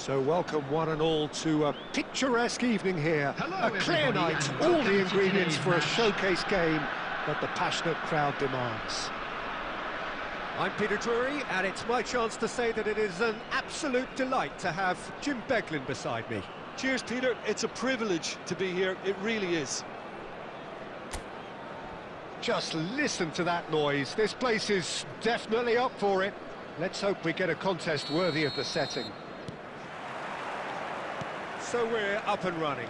So welcome one and all to a picturesque evening here. A clear night, all the ingredients for a showcase game that the passionate crowd demands. I'm Peter Drury, and it's my chance to say that it is an absolute delight to have Jim Beglin beside me. Cheers, Peter. It's a privilege to be here. It really is. Just listen to that noise. This place is definitely up for it. Let's hope we get a contest worthy of the setting. So we're up and running.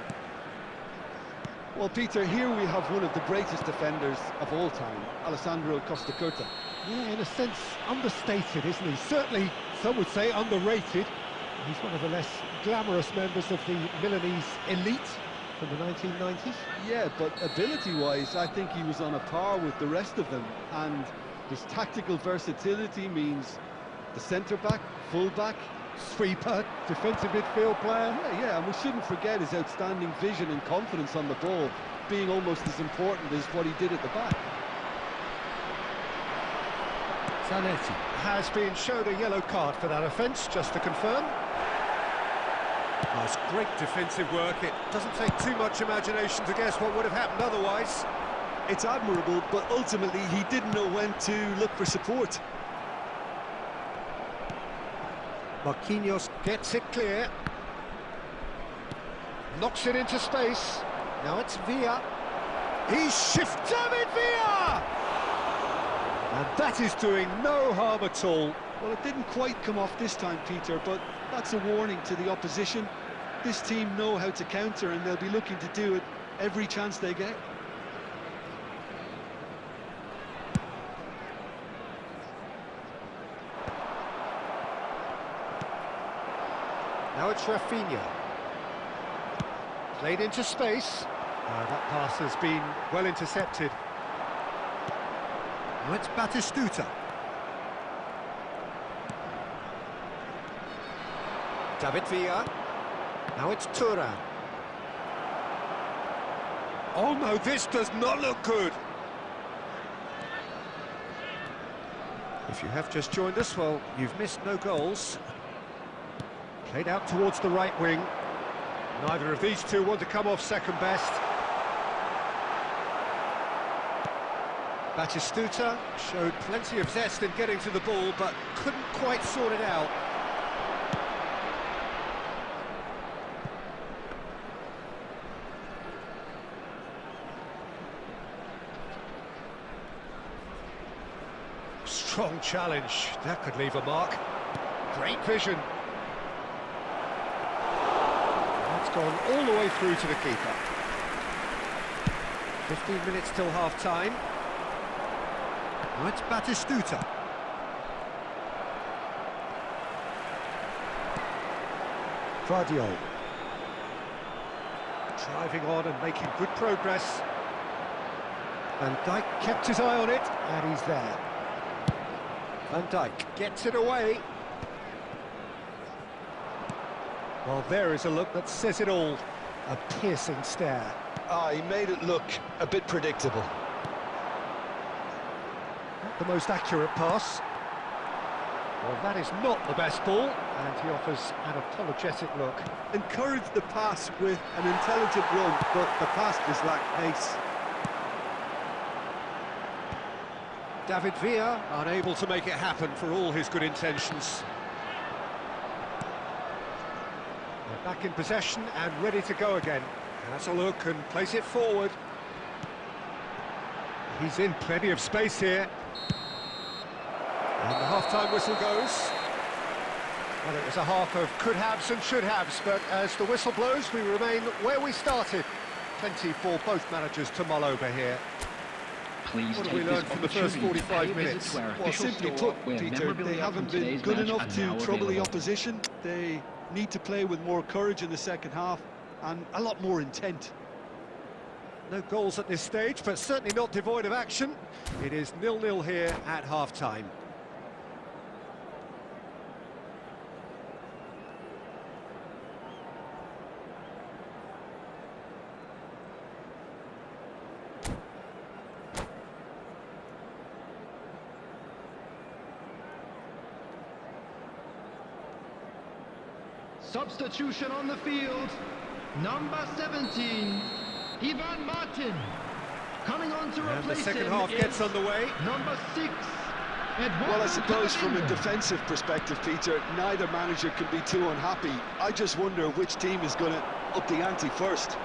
Well, Peter, here we have one of the greatest defenders of all time, Alessandro Costa Curta. Yeah, in a sense, understated, isn't he? Certainly, some would say underrated. He's one of the less glamorous members of the Milanese elite from the 1990s. Yeah, but ability-wise, I think he was on a par with the rest of them. And his tactical versatility means the centre-back, full-back, Sweeper, defensive midfield player. yeah, and we shouldn't forget his outstanding vision and confidence on the ball, being almost as important as what he did at the back. Zanetti has been shown a yellow card for that offence, just to confirm. That's great defensive work. It doesn't take too much imagination to guess what would have happened otherwise. It's admirable, but ultimately he didn't know when to look for support. Marquinhos gets it clear. Knocks it into space. Now it's Villa. He shifts David Villa! And that is doing no harm at all. Well, it didn't quite come off this time, Peter, but that's a warning to the opposition. This team know how to counter, and they'll be looking to do it every chance they get. Now it's Rafinha. Played into space. That pass has been well intercepted. Now it's Batistuta. David Villa. Now it's Thuram. Oh no, this does not look good. If you have just joined us, well, you've missed no goals. Played out towards the right wing. Neither of these two want to come off second best. Batistuta showed plenty of zest in getting to the ball, but couldn't quite sort it out. Strong challenge. That could leave a mark. Great vision. That's gone all the way through to the keeper. 15 minutes till half-time. Now it's Batistuta. Guardiola. Driving on and making good progress. Van Dijk kept his eye on it, and he's there. Van Dijk gets it away. Well, there is a look that says it all. A piercing stare. He made it look a bit predictable. Not the most accurate pass. Well, that is not the best ball, and he offers an apologetic look. Encouraged the pass with an intelligent run, but the pass just lacked pace. David Villa unable to make it happen for all his good intentions. They're back in possession and ready to go again. Has a look and plays it forward. He's in plenty of space here. And the half-time whistle goes. Well, it was a half of could-haves and should-haves, but as the whistle blows, we remain where we started. Plenty for both managers to mull over here. Please what have we learned from the first 45 minutes? Well, simply put, Peter, they haven't been good enough to trouble the opposition. They need to play with more courage in the second half and a lot more intent. No goals at this stage, but certainly not devoid of action. It is 0-0 here at half-time. Substitution on the field, number 17, Ivan Martin. Coming on to replace him. And the second half gets underway. Number 6, Eduardo. Well, I suppose from a defensive perspective, Peter, neither manager can be too unhappy. I just wonder which team is going to up the ante first.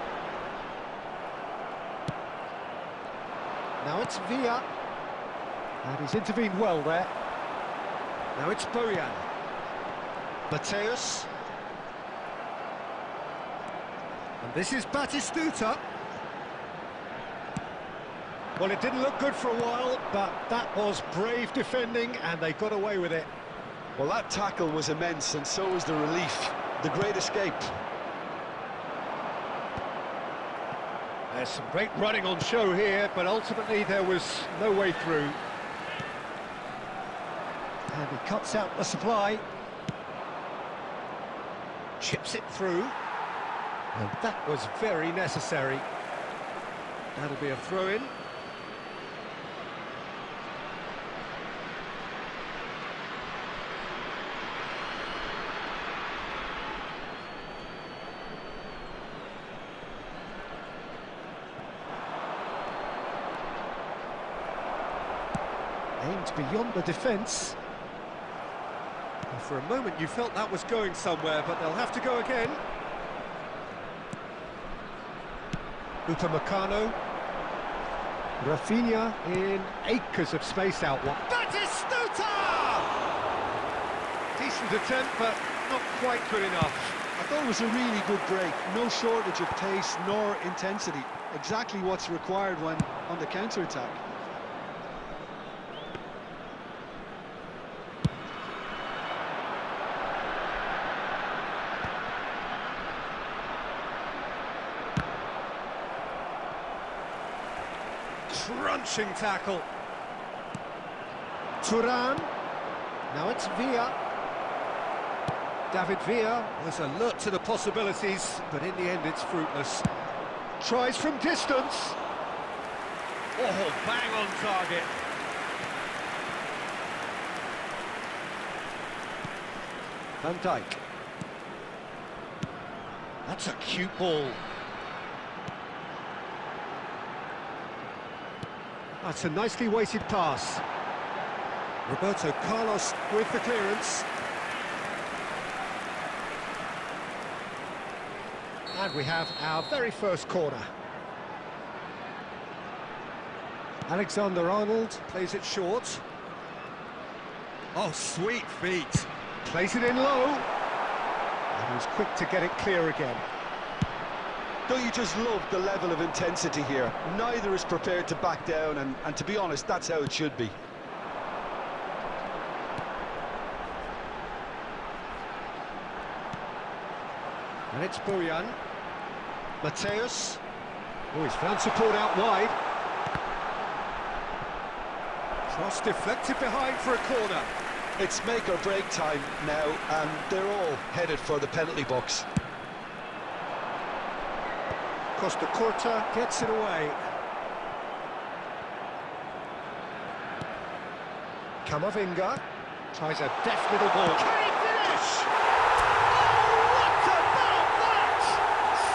Now it's Villa. And he's intervened well there. Now it's Bojan. Mateus. And this is Batistuta. Well, it didn't look good for a while, but that was brave defending, and they got away with it. Well, that tackle was immense, and so was the relief. The great escape. There's some great running on show here, but ultimately there was no way through. And he cuts out the supply. Chips it through. And that was very necessary. That'll be a throw-in. Aimed beyond the defence. And for a moment you felt that was going somewhere, but they'll have to go again. Upamecano. Rafinha in acres of space out wide. Batistuta! Decent attempt, but not quite good enough. I thought it was a really good break. No shortage of pace nor intensity. Exactly what's required when on the counter-attack. Crunching tackle. Thuram. Now it's Villa. David Villa was alert to the possibilities, but in the end it's fruitless. Tries from distance. Oh, bang on target. Van Dijk. That's a cute ball. That's a nicely weighted pass. Roberto Carlos with the clearance. And we have our very first corner. Alexander-Arnold plays it short. Oh, sweet feet. Plays it in low. And he's quick to get it clear again. Don't you just love the level of intensity here? Neither is prepared to back down, and to be honest, that's how it should be. And it's Bojan. Mateus. Oh, he's found support out wide. Cross deflected behind for a corner. It's make or break time now, and they're all headed for the penalty box. Costa Curta gets it away. Camavinga tries a deft little ball. Can he finish? Oh, what about that?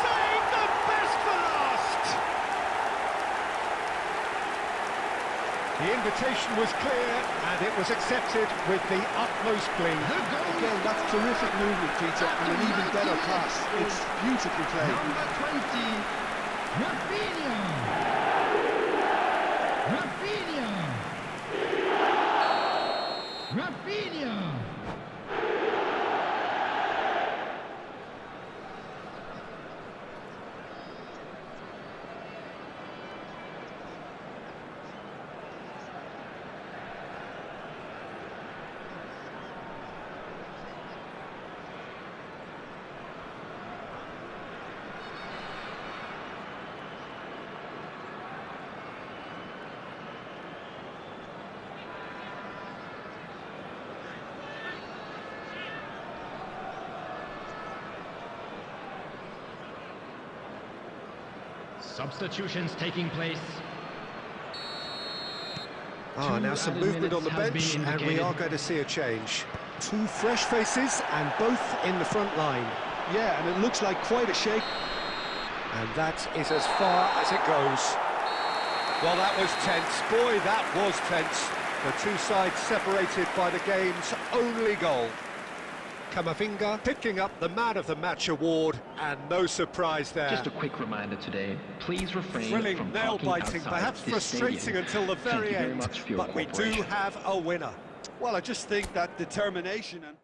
Save the best for last. The invitation was clear, and it was accepted with the utmost glee. Again, that's terrific movement, Peter, and an even better pass. It's beautifully played. Number 20, Rafinha. Rafinha. Rafinha. Substitutions taking place. Now some movement on the bench, and we are going to see a change. Two fresh faces, and both in the front line. Yeah, and it looks like quite a shake. And that is as far as it goes. Well, that was tense. Boy, that was tense. The two sides separated by the game's only goal. Camavinga picking up the Man of the Match award, and no surprise there. Just a quick reminder today, please refrain Thrilling, from nail-biting, perhaps frustrating until the very end, but we do have a winner. Well, I just think that determination and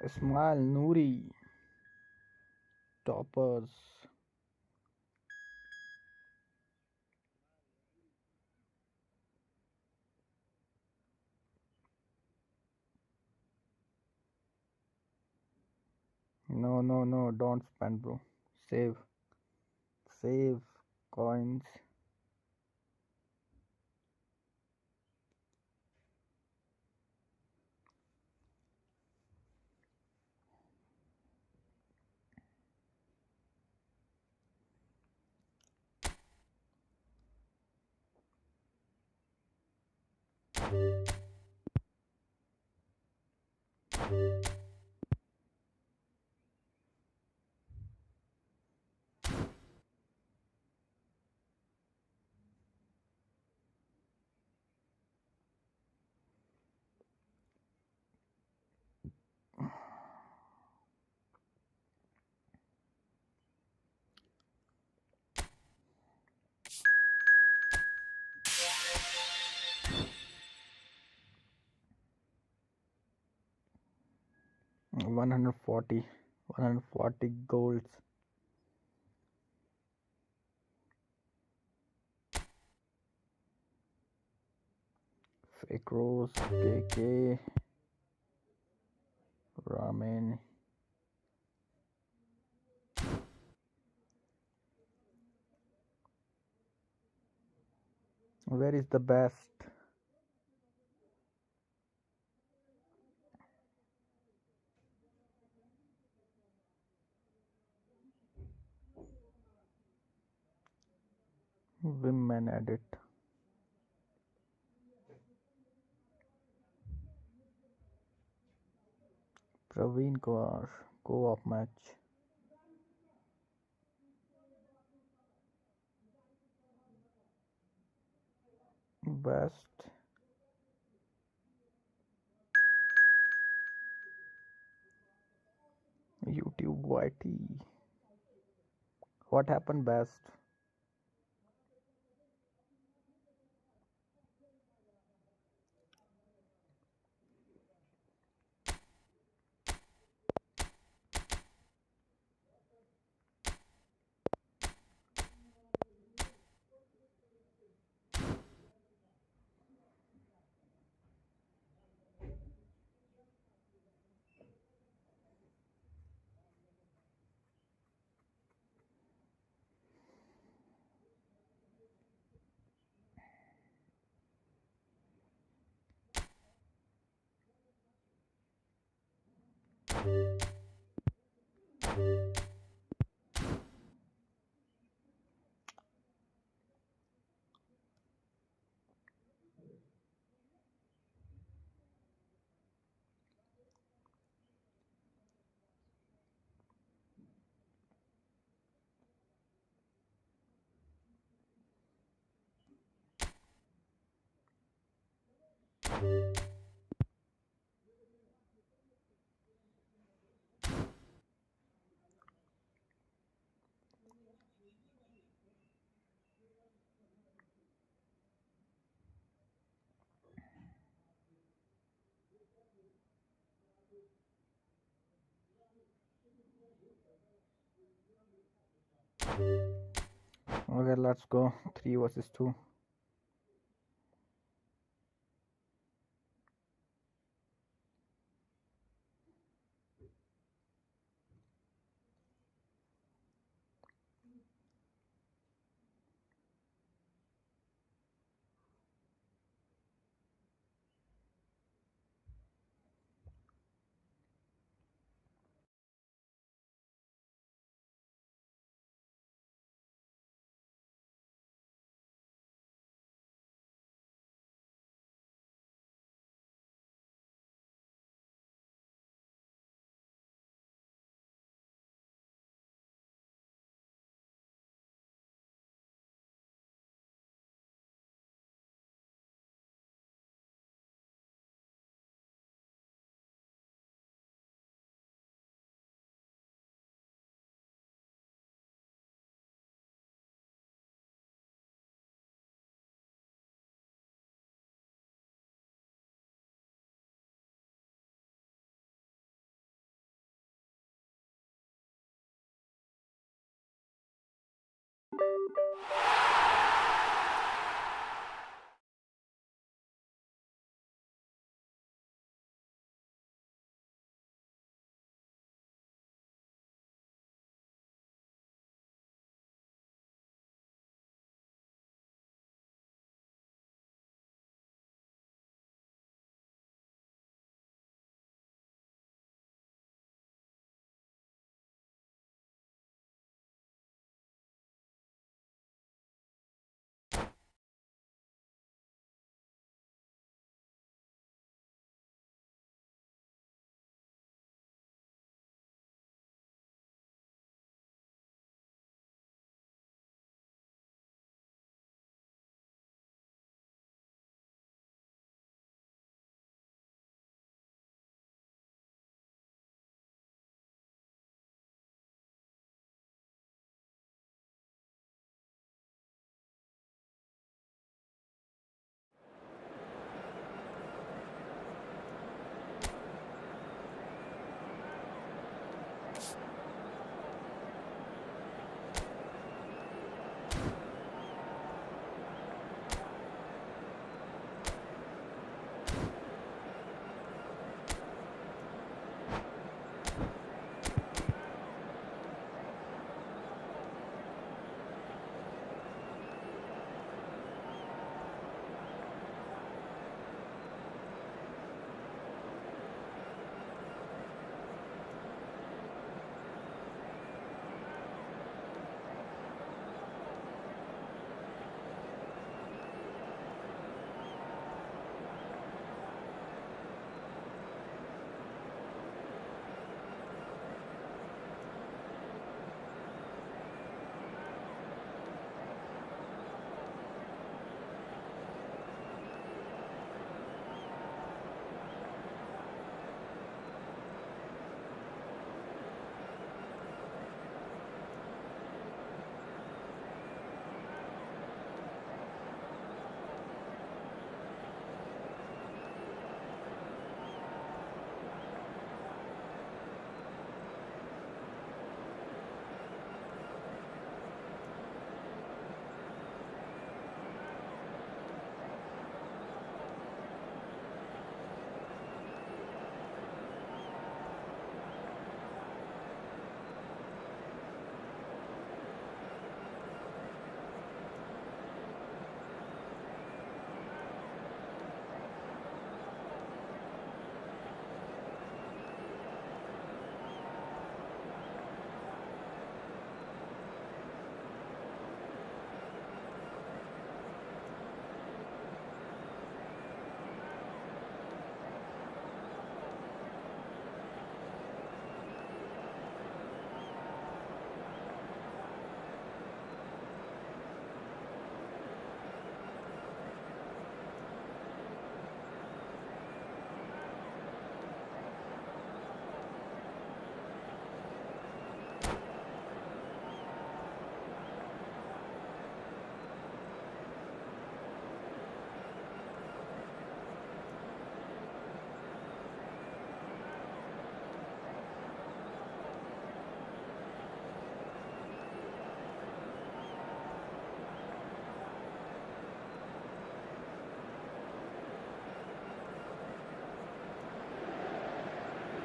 Ismail Nouri, toppers. No, don't spend, bro. Save coins. One hundred forty goals. Fake Rose, KK, Ramen. Where is the best? Women edit. Praveen Kaur, co-op match. Best. YouTube YT. What happened best? Okay, let's go. 3 versus 2.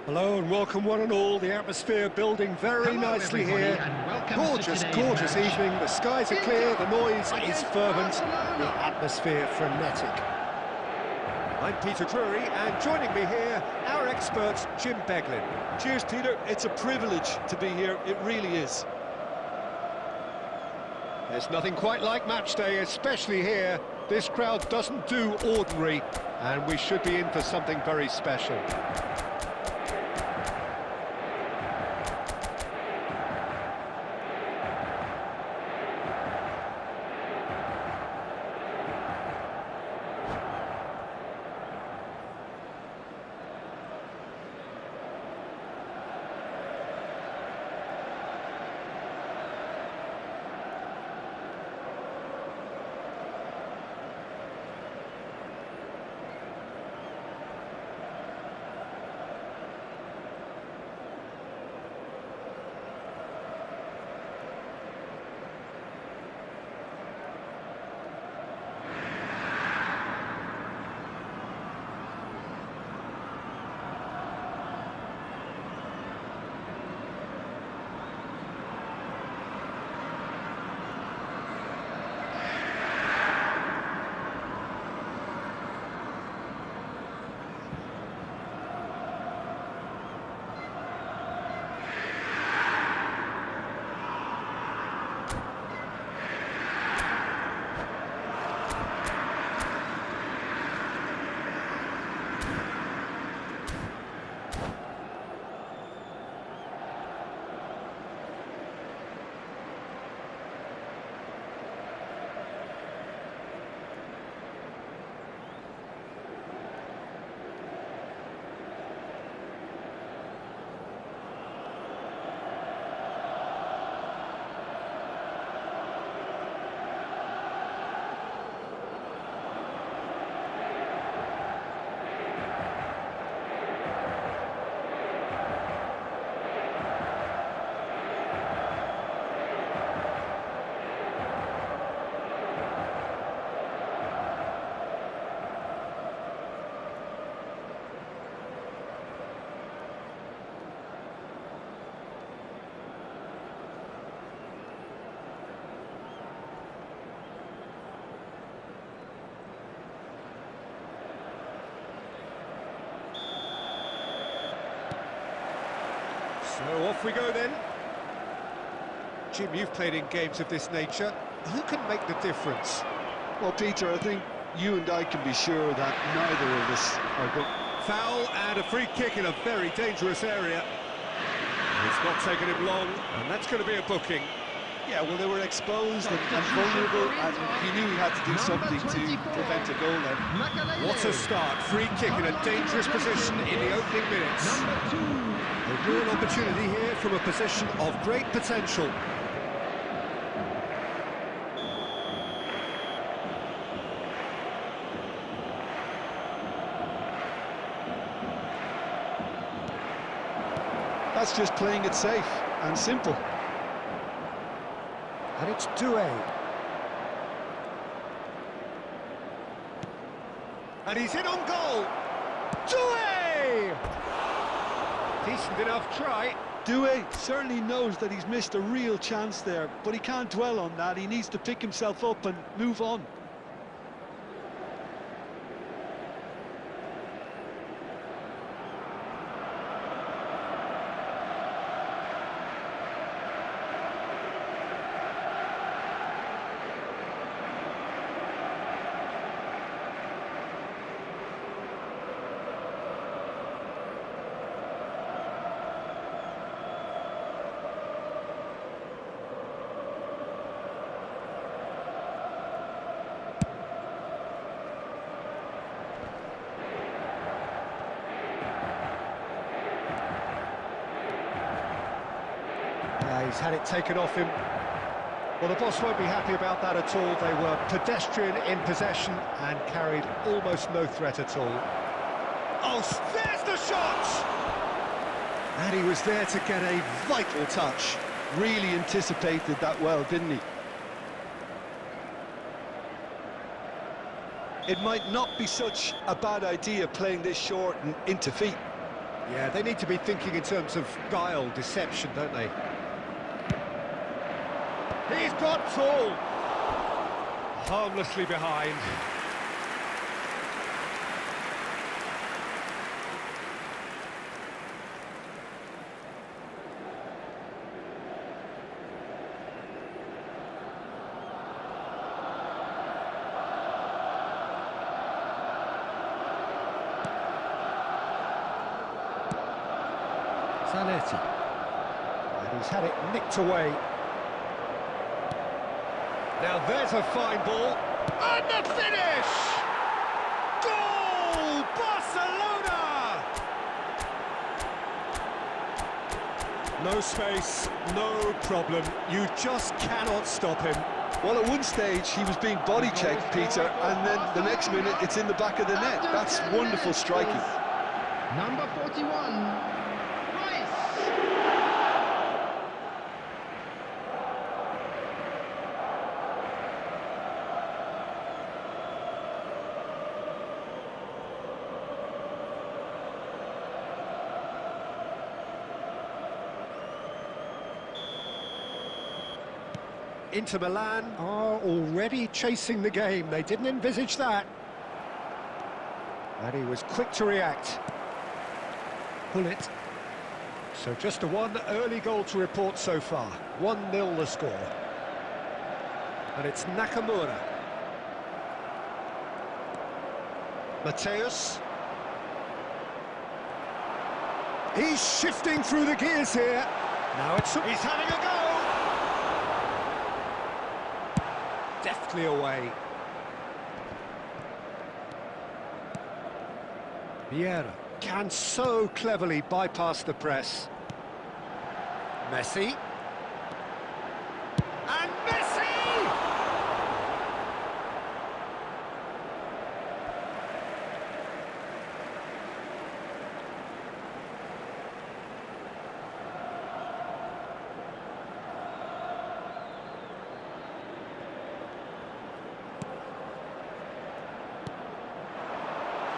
Hello and welcome one and all. The atmosphere building very nicely here. Gorgeous, gorgeous evening. The skies are clear, the noise is fervent, the atmosphere frenetic. I'm Peter Drury, and joining me here, our expert, Jim Beglin. Cheers, Peter. It's a privilege to be here. It really is. There's nothing quite like match day, especially here. This crowd doesn't do ordinary, and we should be in for something very special. So off we go then. Jim, you've played in games of this nature. Who can make the difference? Well, Peter, I think you and I can be sure that neither of us are good. Foul and a free kick in a very dangerous area. It's not taken him long, and that's going to be a booking. Yeah, well, they were exposed and vulnerable, and he knew he had to do something to prevent a goal then. What a start. Free kick in a dangerous position in the opening minutes. A real opportunity here from a position of great potential. That's just playing it safe and simple. And it's Doué. And he's in on goal. Doué! Decent enough try. Doué certainly knows that he's missed a real chance there, but he can't dwell on that. He needs to pick himself up and move on. He's had it taken off him. Well, the boss won't be happy about that at all. They were pedestrian in possession and carried almost no threat at all. Oh, there's the shot! And he was there to get a vital touch. Really anticipated that well, didn't he? It might not be such a bad idea playing this short and into feet. Yeah, they need to be thinking in terms of guile, deception, don't they? He's got full! Harmlessly behind. Zanetti. And he's had it nicked away. Now there's a fine ball. And the finish! Goal! Barcelona! No space, no problem. You just cannot stop him. Well, at one stage, he was being body checked, Peter, and then the next minute, it's in the back of the net. That's wonderful striking. Number 41. Inter Milan are already chasing the game. They didn't envisage that. And he was quick to react. Pull it. So just a one early goal to report so far. 1-0 the score. And it's Nakamura. Mateus. He's shifting through the gears here. Now he's having a go. Deftly away. Vieira can so cleverly bypass the press. Messi. And Messi!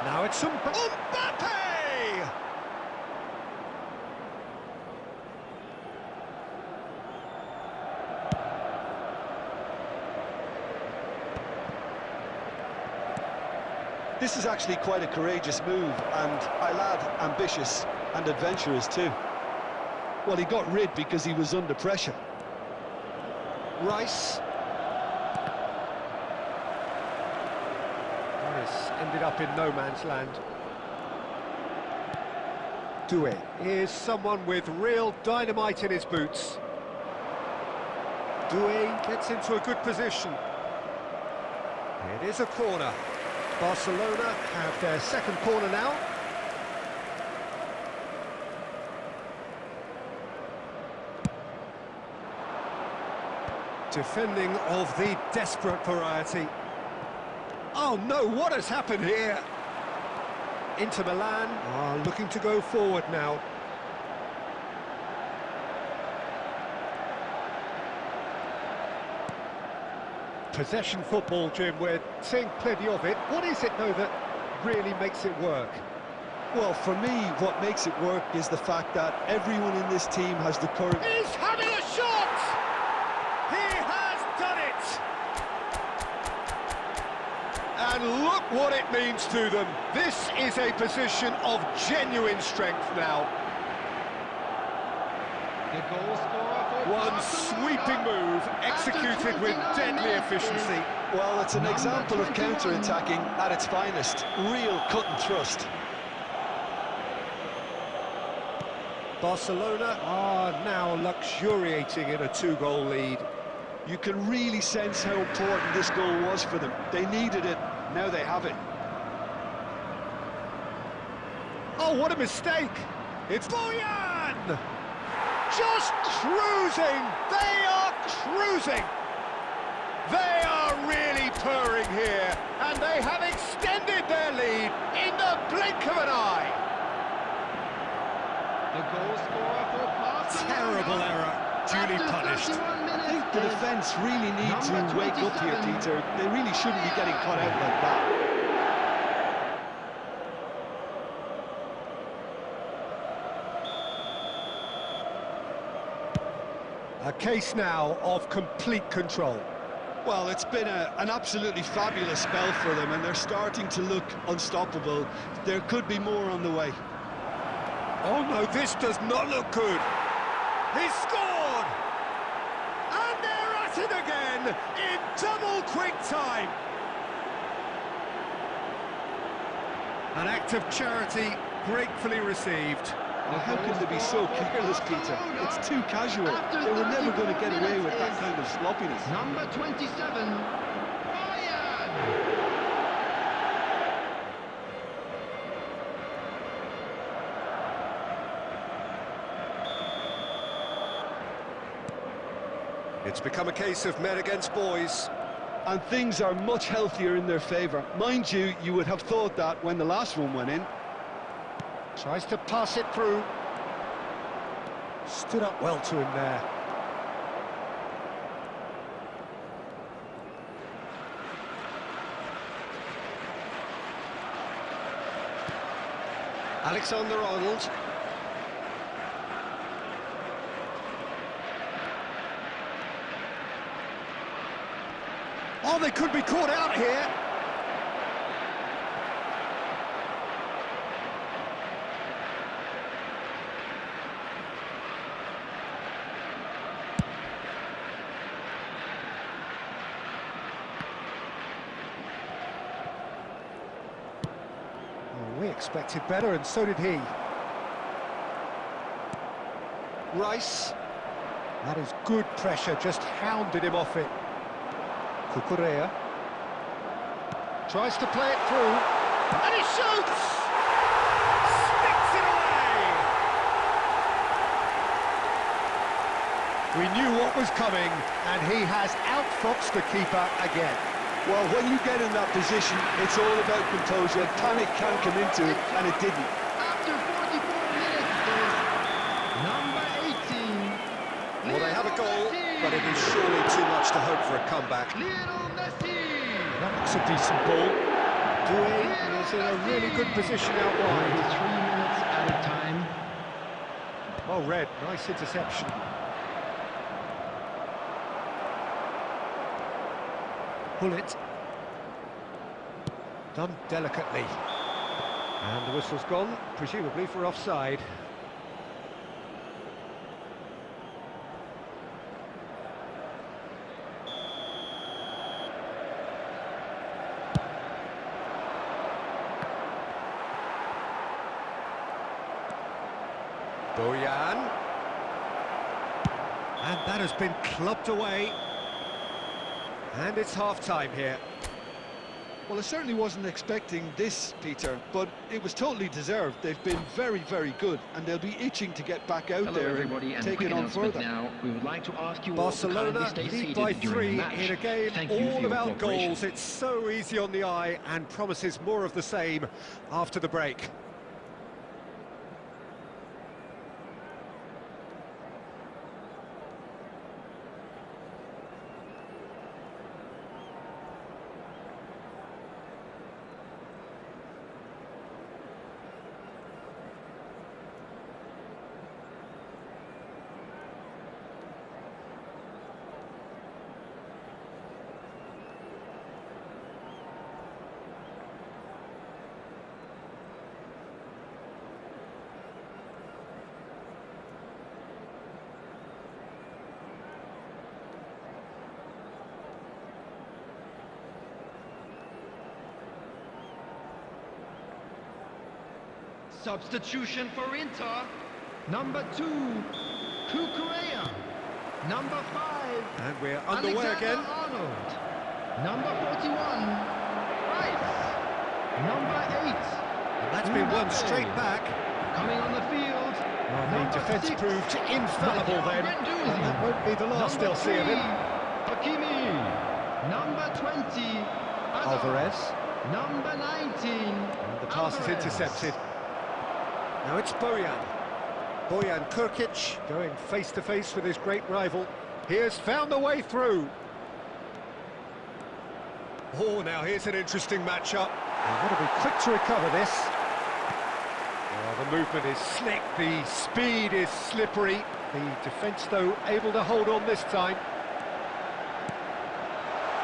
Now it's Mbappe! This is actually quite a courageous move, and I'll add, ambitious and adventurous too. Well, he got rid because he was under pressure. Rice. Ended up in no man's land. Doué is someone with real dynamite in his boots. Doué gets into a good position. It is a corner. Barcelona have their second corner now. Defending of the desperate variety. Oh no, what has happened here? Inter Milan are looking to go forward now. Possession football, Jim, we're seeing plenty of it. What is it, though, that really makes it work? Well, for me, what makes it work is the fact that everyone in this team has the courage. He's having a shot! He has done it! And look what it means to them. This is a position of genuine strength now. The goal scorer for One Barcelona, sweeping move, executed with deadly efficiency. Well, it's an example of counter-attacking at its finest. Real cut and thrust. Barcelona are now luxuriating in a two-goal lead. You can really sense how important this goal was for them. They needed it, now they have it. Oh, what a mistake! It's Boyan! Just cruising! They are cruising! They are really purring here, and they have extended their lead in the blink of an eye. The goal scorer for Barcelona. Terrible error, duly After punished. 31 minutes, I think the defence really need to Number wake up here, 27. Peter. They really shouldn't be getting caught out like that. A case now of complete control. Well, it's been an absolutely fabulous spell for them, and they're starting to look unstoppable. There could be more on the way. Oh no, this does not look good. He scored! And they're at it again in double quick time. An act of charity gratefully received. Well, how can they be so careless, Peter? It's too casual. They were never going to get away with that kind of sloppiness. Number 27, Bayern. It's become a case of men against boys. And things are much healthier in their favour. Mind you, you would have thought that when the last one went in. Tries to pass it through. Stood up well to him there. Alexander-Arnold. Oh, they could be caught out here. Oh, we expected better, and so did he. Rice. That is good pressure, just hounded him off it. Cucurella tries to play it through, and he shoots! Sticks it away! We knew what was coming, and he has outfoxed the keeper again. Well, when you get in that position, it's all about composure. Panic can come into it, and it didn't. After 44 minutes, there's number 18. Well, they have a goal, but it is surely too much to hope for a comeback. Lionel Messi. That looks a decent ball. Doué is in a really good position out wide. 3 minutes at a time. Well read, nice interception. Bullet. Done delicately. And the whistle's gone, presumably for offside. Bojan. And that has been clubbed away. And it's half-time here. Well, I certainly wasn't expecting this, Peter, but it was totally deserved. They've been very, very good, and they'll be itching to get back out there everybody, and and take it on further. Now, we would like to ask you Barcelona all to kindly stay lead seated by during 3 the match. in a game Thank you for all your about cooperation. goals. It's so easy on the eye and promises more of the same after the break. Substitution for Inter. Number 2, Cucurella. Number 5, And we're underway again. Alexander-Arnold. Number 41, Rice. Number 8. And that's been one straight back. Coming on the field. Well, the number defence 6, proved infallible then. And that won't be the last they'll see of him. Hakimi. Number 20, Alvarez. Number 19, And the pass is Alvarez. intercepted. Now it's Bojan. Bojan Kurkic going face-to-face with his great rival. He has found a way through. Oh, now here's an interesting matchup. They've got to be quick to recover this. Well, the movement is slick, the speed is slippery, The defence, though, able to hold on this time.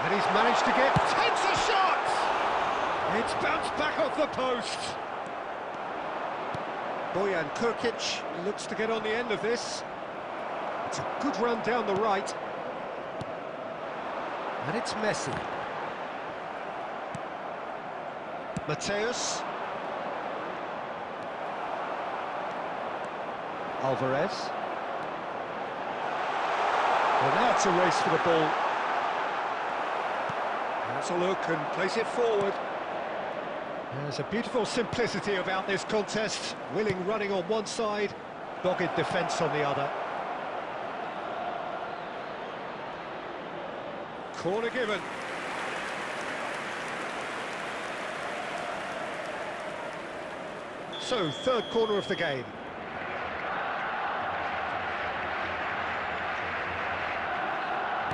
And he's managed to takes a shot! It's bounced back off the post. Bojan Kurkic looks to get on the end of this. It's a good run down the right. And it's Messi. Mateus. Alvarez. Well, now it's a race for the ball. That's a look and place it forward. There's a beautiful simplicity about this contest. Willing running on one side, dogged defence on the other. Corner given. So, third corner of the game.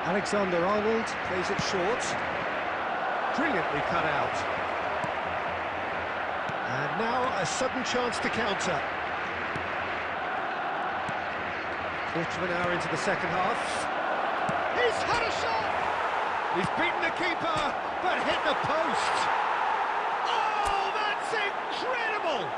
Alexander-Arnold plays it short. Brilliantly cut out. And now a sudden chance to counter. Quarter of an hour into the second half. He's had a shot! He's beaten the keeper, but hit the post. Oh, that's incredible!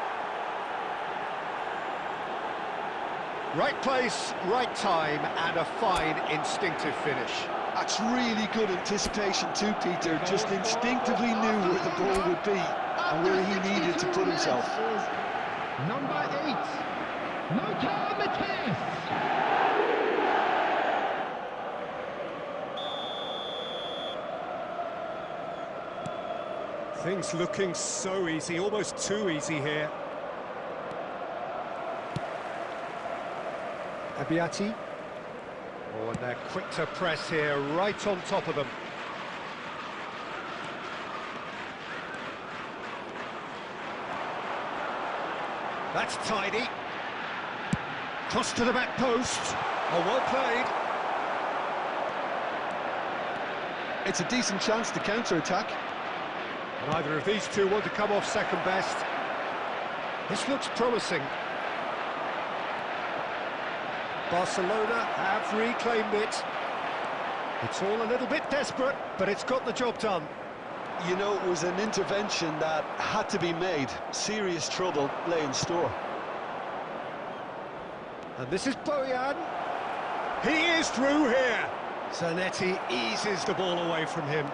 Right place, right time, and a fine instinctive finish. That's really good anticipation too, Peter. Just instinctively knew where the ball would be and where he needed to put himself. Number 8, Lothar Matthäus. Things looking so easy, almost too easy here. Abiati. Oh, and they're quick to press here, right on top of them. That's tidy. Cross to the back post. Oh, well played. It's a decent chance to counter-attack. Neither of these two want to come off second best. This looks promising. Barcelona have reclaimed it. It's all a little bit desperate, but it's got the job done. You know, it was an intervention that had to be made. Serious trouble lay in store. And this is Bojan. He is through here. Zanetti eases the ball away from him.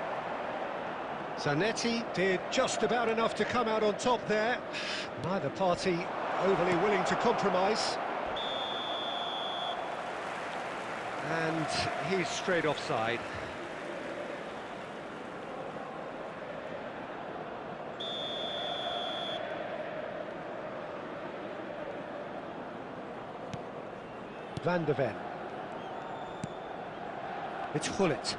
Zanetti did just about enough to come out on top there. Neither party overly willing to compromise. And he's straight offside. Van de Ven. It's Hullet.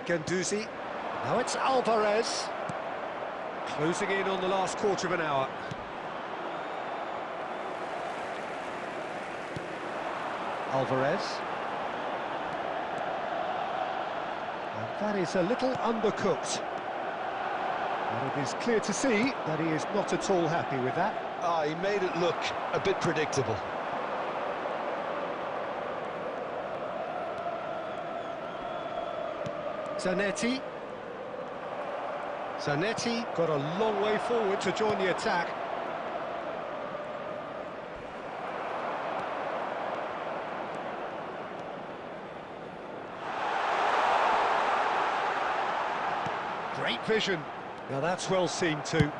Guendouzi. Now it's Alvarez. Closing in on the last quarter of an hour. Alvarez. And that is a little undercooked. And it is clear to see that he is not at all happy with that. He made it look a bit predictable. Zanetti. Zanetti got a long way forward to join the attack. Great vision. Now that's well seen too.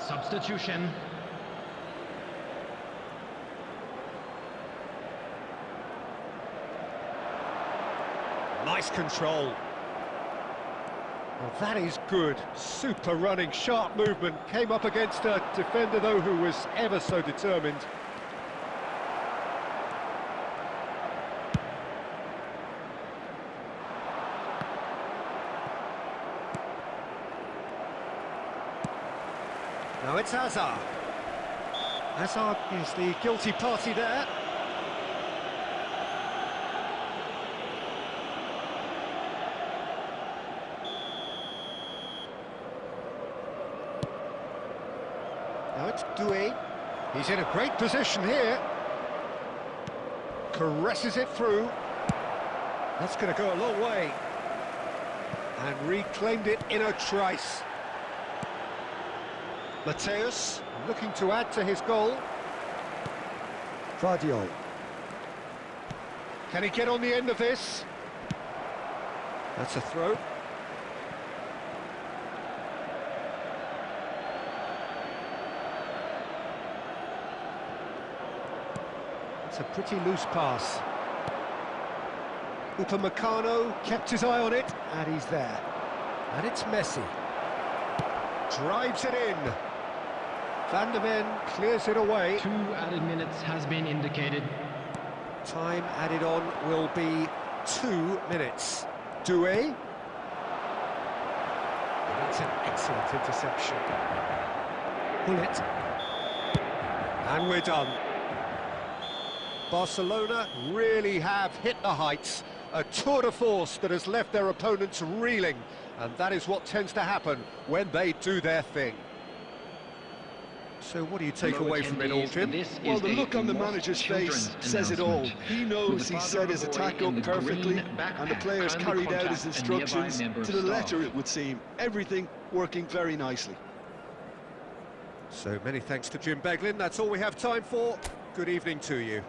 substitution. Nice control. Well, that is good. Super running, sharp movement. Came up against a defender, though, who was ever so determined. Now it's Hazard. Hazard is the guilty party there. Now it's Doué. He's in a great position here. Caresses it through. That's going to go a long way. And reclaimed it in a trice. Mateus looking to add to his goal. Vardiol. Can he get on the end of this? That's a throw. It's a pretty loose pass. Upamecano kept his eye on it, and he's there. And it's Messi. Drives it in. Van der Ven clears it away. 2 added minutes has been indicated. Time added on will be 2 minutes. Doué. That's an excellent interception. Bullet. And we're done. Barcelona really have hit the heights. A tour de force that has left their opponents reeling. And that is what tends to happen when they do their thing. So what do you take away from it all, Jim? Well, the look on the manager's face says it all. He knows he set his attack up perfectly, and the players carried out his instructions to the letter, it would seem. Everything working very nicely. So many thanks to Jim Beglin. That's all we have time for. Good evening to you.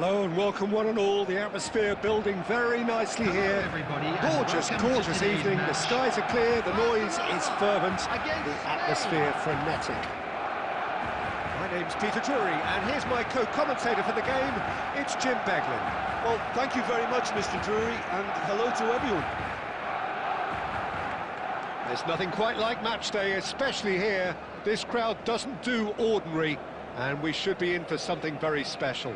Hello and welcome one and all. The atmosphere building very nicely here. Gorgeous, gorgeous evening. The skies are clear, the noise is fervent, the atmosphere frenetic. My name's Peter Drury, and here's my co-commentator for the game. It's Jim Beglin. Well, thank you very much, Mr. Drury, and hello to everyone. There's nothing quite like match day, especially here. This crowd doesn't do ordinary, and we should be in for something very special.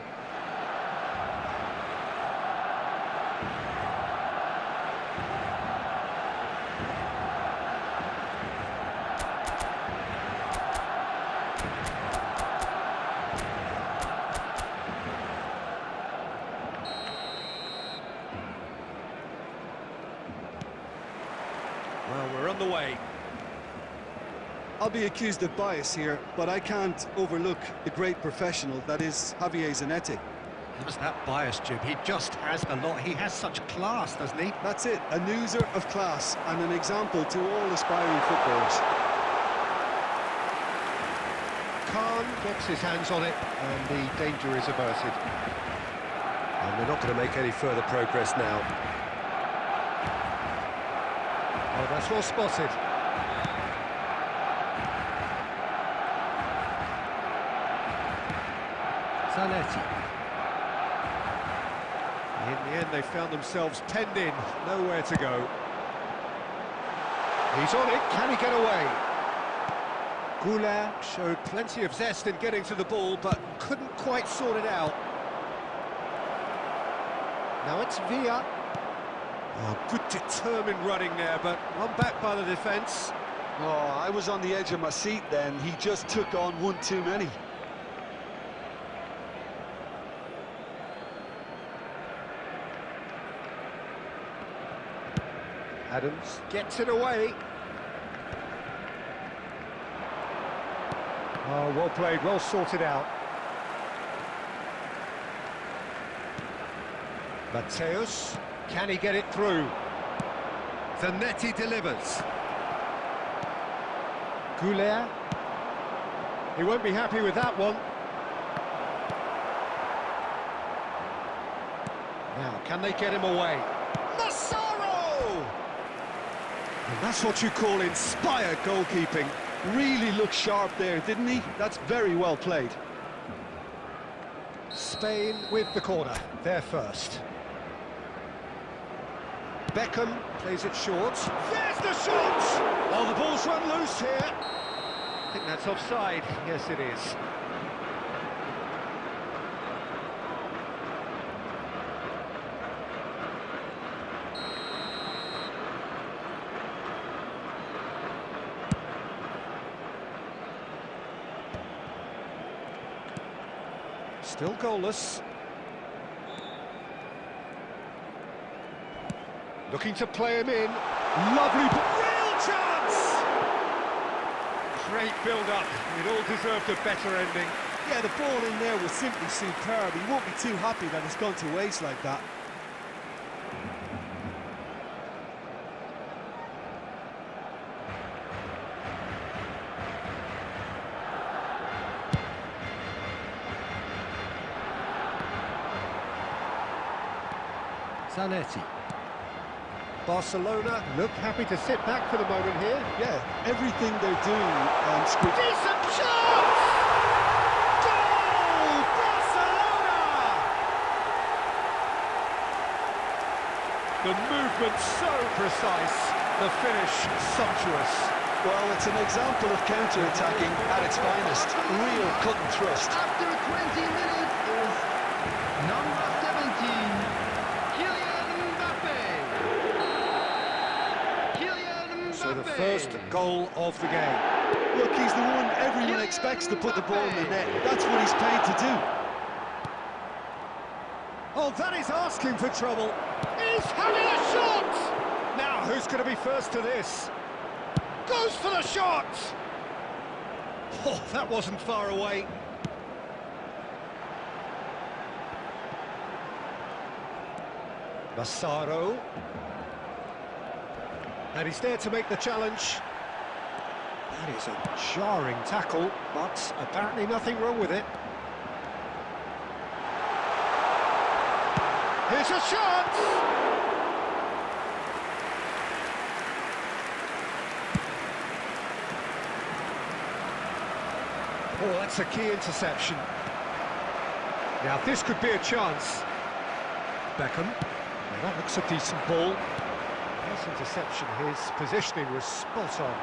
Well, we're on the way. I'll be accused of bias here, but I can't overlook the great professional that is Javier Zanetti. How's that bias, Jim? He just has a lot. He has such class, doesn't he? That's it, a newser of class and an example to all aspiring footballers. Khan gets his hands on it, and the danger is averted. And they're not going to make any further progress now. Oh, that's well spotted. Zanetti. In the end, they found themselves penned in, nowhere to go. He's on it, can he get away? Goulart showed plenty of zest in getting to the ball, but couldn't quite sort it out. Now it's Villa. Oh, good determined running there, but one back by the defence. Oh, I was on the edge of my seat then. He just took on one too many. Adams gets it away. Oh, well played, well sorted out. Mateus, can he get it through? Zanetti delivers. Goulart. He won't be happy with that one. Now, can they get him away? Massaro! And that's what you call inspired goalkeeping. Really looked sharp there, didn't he? That's very well played. Spain with the corner, they're first. Beckham plays it short. There's the shot! Oh, the ball's run loose here. I think that's offside. Yes, it is. Still goalless. Looking to play him in. Lovely, real chance! Great build-up. It all deserved a better ending. Yeah, the ball in there was simply superb. He won't be too happy that it's gone to waste like that. Zanetti. Barcelona look happy to sit back for the moment here. Yeah, everything they're doing screams. Decent shot! Goal! Barcelona! The movement so precise, the finish sumptuous. Well, it's an example of counter-attacking at its finest. Real cut and thrust. After 20 minutes is number 17. So the first goal of the game. Look, he's the one everyone expects to put the ball in the net. That's what he's paid to do. Oh, that is asking for trouble. He's having a shot! Now, who's going to be first to this? Goes for the shot! Oh, that wasn't far away. Massaro. And he's there to make the challenge. That is a jarring tackle, but apparently nothing wrong with it. Here's a shot! Oh, that's a key interception. Now, this could be a chance. Beckham. Well, that looks a decent ball. Nice interception. His positioning was spot on.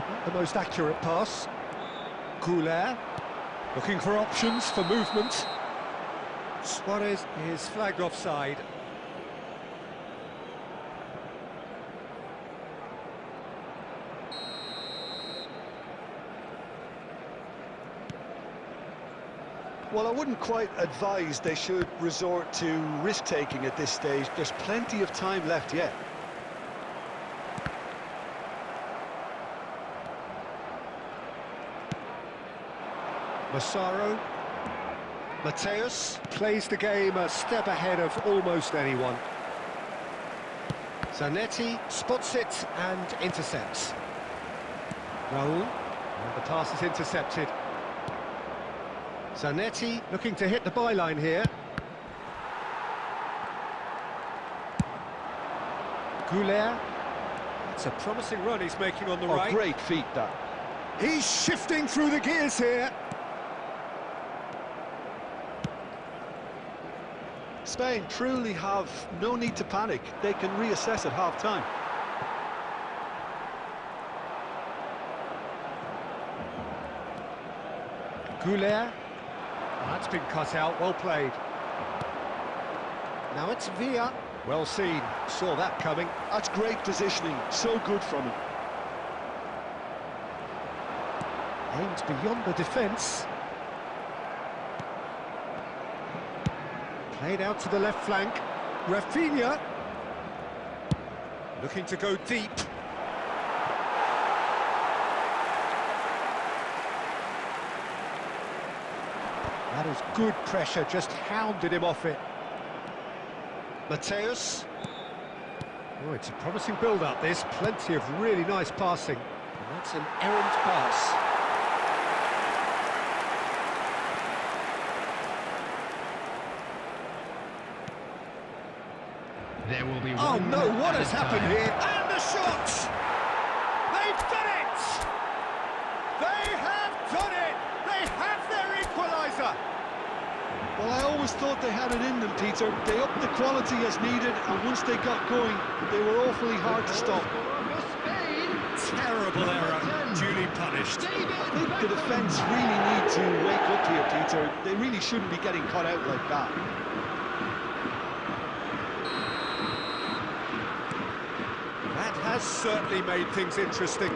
Not the most accurate pass. Goulet. Looking for options for movement. Suarez is flagged offside. Well, I wouldn't quite advise they should resort to risk-taking at this stage. There's plenty of time left yet. Massaro. Mateus plays the game a step ahead of almost anyone. Zanetti spots it and intercepts. Raul, and the pass is intercepted. Zanetti looking to hit the byline here. Goulet. It's a promising run he's making on the right. Great feat, that. He's shifting through the gears here. Spain truly have no need to panic. They can reassess at half-time. Goulet. That's been cut out, well played. Now it's Villa. Well seen, saw that coming. That's great positioning, so good from him. Aimed beyond the defence. Played out to the left flank. Rafinha. Looking to go deep. That is good pressure, just hounded him off it. Mateus. Oh, it's a promising build-up, this. Plenty of really nice passing. And that's an errant pass. There will be Oh one no, what has at a happened time. here? And the shot! They've done it! They have done it! They have their equaliser! Well, I always thought they had it in them, Peter. They upped the quality as needed, and once they got going, they were awfully hard to stop. For Spain, Terrible error, duly punished. I think the defence really need to wake up here, Peter. They really shouldn't be getting caught out like that. That has certainly made things interesting.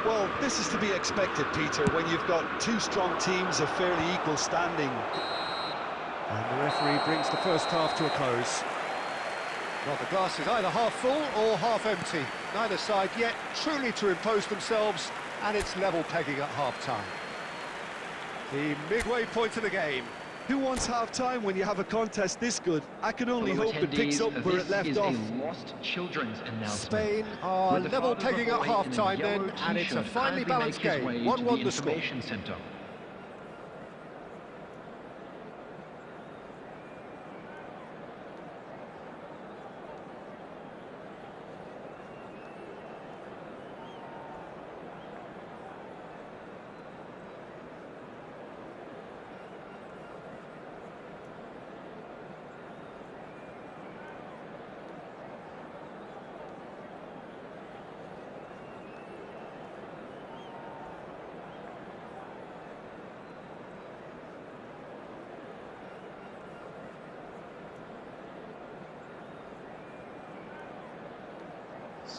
Well, this is to be expected, Peter, when you've got two strong teams of fairly equal standing. And the referee brings the first half to a close. Well, the glass is either half full or half empty. Neither side yet truly to impose themselves, and it's level pegging at half-time. The midway point of the game. Who wants half-time when you have a contest this good? I can only hope it picks up where it left off. Lost children's announcement. Spain are level pegging at half-time then, and it's a finely balanced game. 1-1 the score. Center.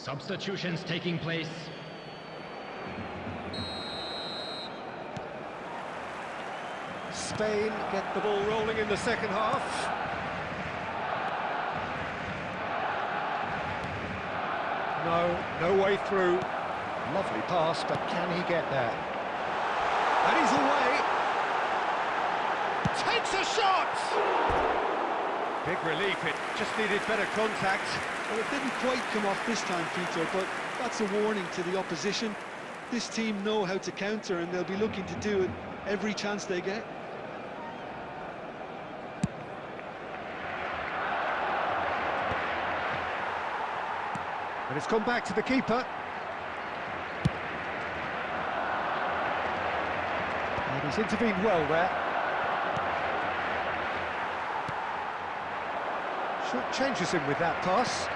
substitutions taking place. Spain get the ball rolling in the second half. No way through. Lovely pass, but can he get there? And he's away. Takes a shot! Big relief, it just needed better contact. Well, it didn't quite come off this time, Peter, but that's a warning to the opposition. This team know how to counter, and they'll be looking to do it every chance they get. And it's gone back to the keeper. And he's intervened well there. Short changes him with that pass.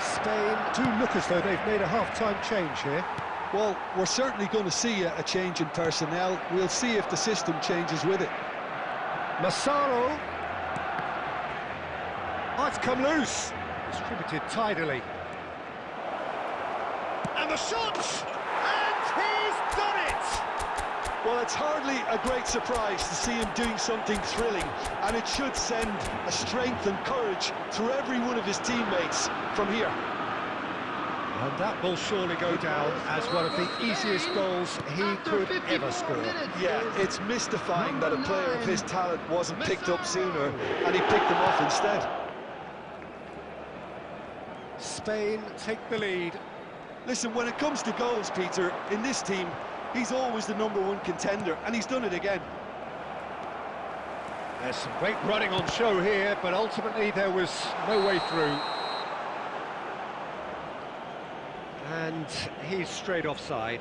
Spain do look as though they've made a half-time change here. Well, we're certainly going to see a change in personnel. We'll see if the system changes with it. Massaro. Oh, it's come loose. Distributed tidily. And the shot! And he's done it! Well, it's hardly a great surprise to see him doing something thrilling, and it should send a strength and courage through every one of his teammates from here. And that will surely go down as one of the easiest goals he could ever score. Yeah, it's mystifying that a player of his talent wasn't picked up sooner, and he picked them off instead. Spain take the lead. Listen, when it comes to goals, Peter, in this team, he's always the #1 contender, and he's done it again. There's some great running on show here, but ultimately there was no way through. And he's straight offside.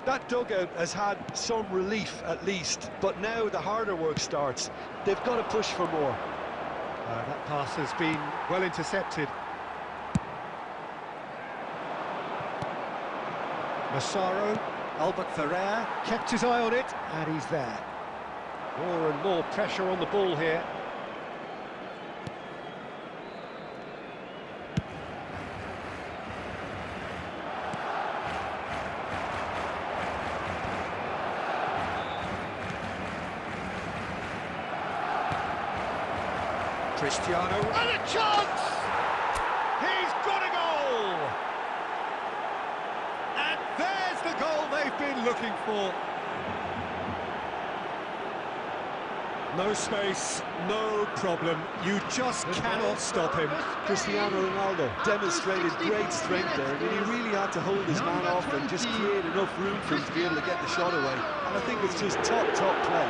That dugout has had some relief at least, but now the harder work starts. They've got to push for more. That pass has been well intercepted. Massaro, Albert Ferrer, kept his eye on it, and he's there. More and more pressure on the ball here. Cristiano, and a chance! He's got a goal! And there's the goal they've been looking for. No space, no problem. You just cannot stop him. Cristiano Ronaldo demonstrated great strength there. I mean, he really had to hold his man off and just create enough room for him to be able to get the shot away. And I think it's just top play.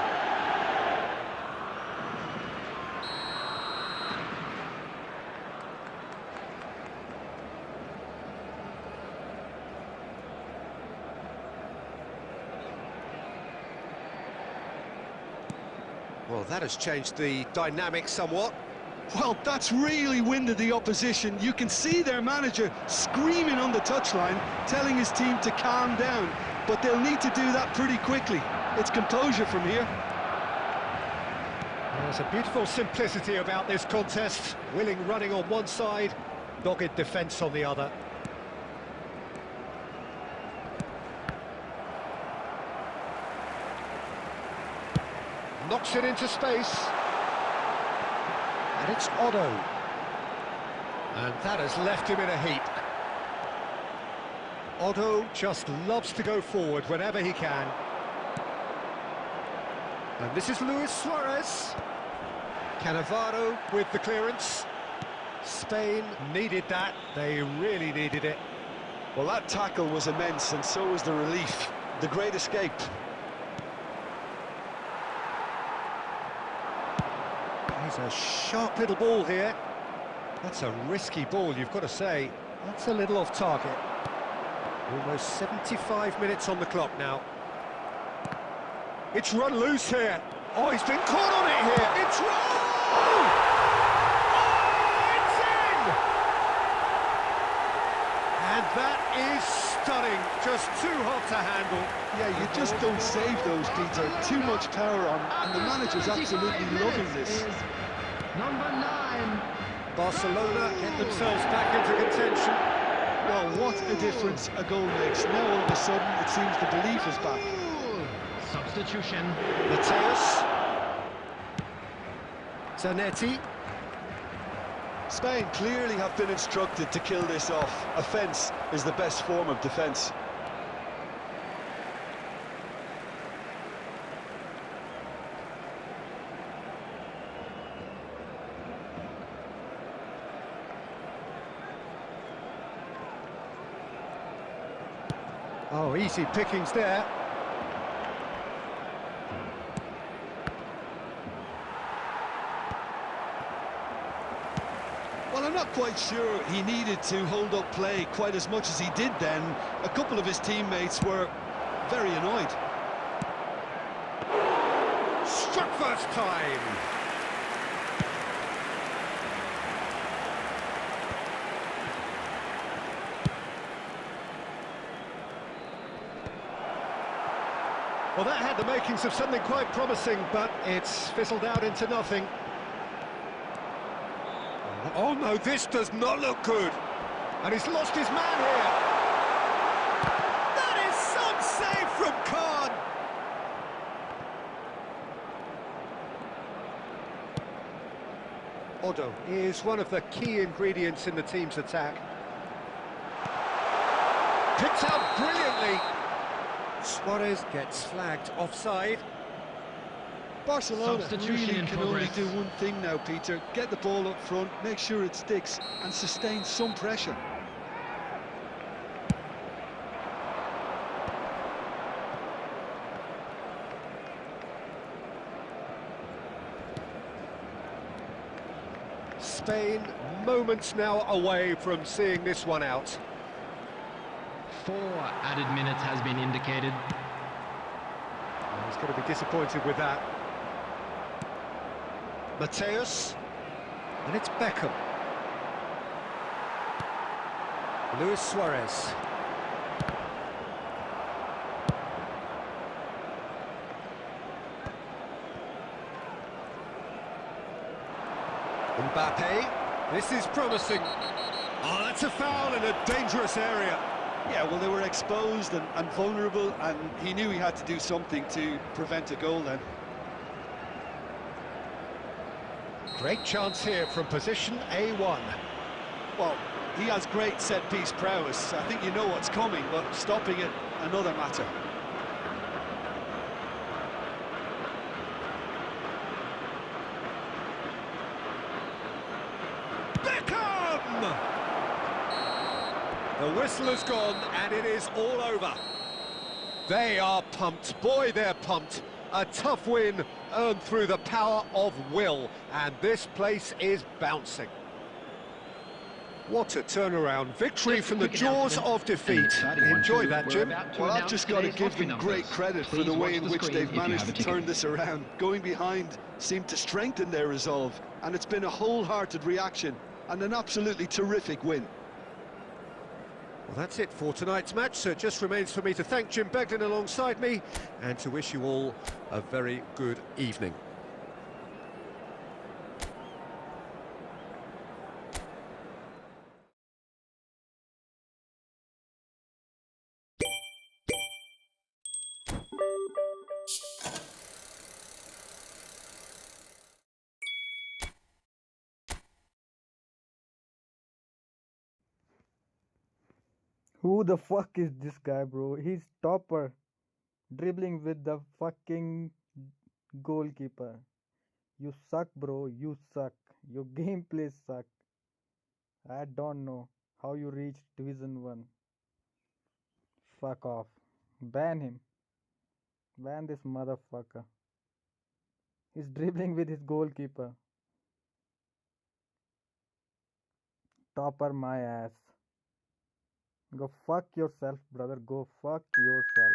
Well, that has changed the dynamic somewhat. Well, that's really winded the opposition. You can see their manager screaming on the touchline, telling his team to calm down. But they'll need to do that pretty quickly. It's composure from here. There's a beautiful simplicity about this contest. Willing running on one side, dogged defence on the other. Knocks it into space. And it's Otto. And that has left him in a heap. Otto just loves to go forward whenever he can. And this is Luis Suarez. Cannavaro with the clearance. Spain needed that. They really needed it. Well, that tackle was immense, and so was the relief. The great escape. He's a sharp little ball here. That's a risky ball, you've got to say. That's a little off target. Almost 75 minutes on the clock now. It's run loose here. Oh, he's been caught on it here. It's run! Oh, it's in! And that is stunning. Just too hot to handle. Yeah, you just don't save those, Peter. Too much power on, and the manager's absolutely loving this. Number 9. Barcelona get themselves back into contention. Well, what a difference a goal makes. Now all of a sudden it seems the belief is back. Substitution. Mateus. Zanetti. Spain clearly have been instructed to kill this off. Offence is the best form of defence. Oh, easy pickings there. Well, I'm not quite sure he needed to hold up play quite as much as he did then. A couple of his teammates were very annoyed. Struck first time. Well, that had the makings of something quite promising, but it's fizzled out into nothing. Oh no, this does not look good. And he's lost his man here. That is some save from Khan. Odo is one of the key ingredients in the team's attack. Picked out brilliantly. Suarez gets flagged offside. Barcelona Substitution really in can only progress. do one thing now, Peter. Get the ball up front, make sure it sticks, and sustain some pressure. Spain moments now away from seeing this one out. 4 added minutes has been indicated. He's going to be disappointed with that. Mateus, and it's Beckham. Luis Suarez. Mbappe, this is promising. Oh, that's a foul in a dangerous area. Yeah, well, they were exposed and vulnerable, and he knew he had to do something to prevent a goal then. Great chance here from position A1. Well, he has great set-piece prowess. I think you know what's coming, but stopping it, another matter. Beckham! The whistle has gone, and it is all over. They are pumped. Boy, they're pumped. A tough win earned through the power of will, and this place is bouncing. What a turnaround. Victory from the jaws of defeat. Enjoy that, Jim. Well, I've just got to give them great credit for the way in which they've managed to turn this around. Going behind seemed to strengthen their resolve, and it's been a wholehearted reaction and an absolutely terrific win. Well, that's it for tonight's match, so it just remains for me to thank Jim Begden alongside me and to wish you all a very good evening. Who the fuck is this guy, bro? He's topper, dribbling with the fucking goalkeeper. You suck, bro. You suck. Your gameplay suck. I don't know how you reached Division 1. Fuck off. Ban him. Ban this motherfucker. He's dribbling with his goalkeeper. Topper my ass. Go fuck yourself, brother. Go fuck yourself.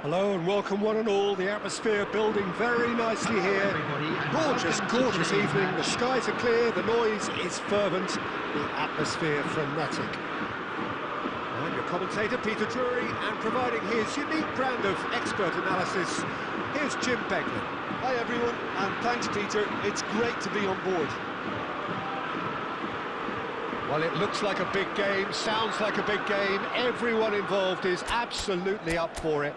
Hello and welcome one and all. The atmosphere building very nicely here. Gorgeous, gorgeous evening. The skies are clear, the noise is fervent, the atmosphere frenetic. I'm your commentator, Peter Drury, and providing his unique brand of expert analysis, here's Jim Beglin. Hi everyone, and thanks Peter. It's great to be on board. Well, it looks like a big game, sounds like a big game. Everyone involved is absolutely up for it.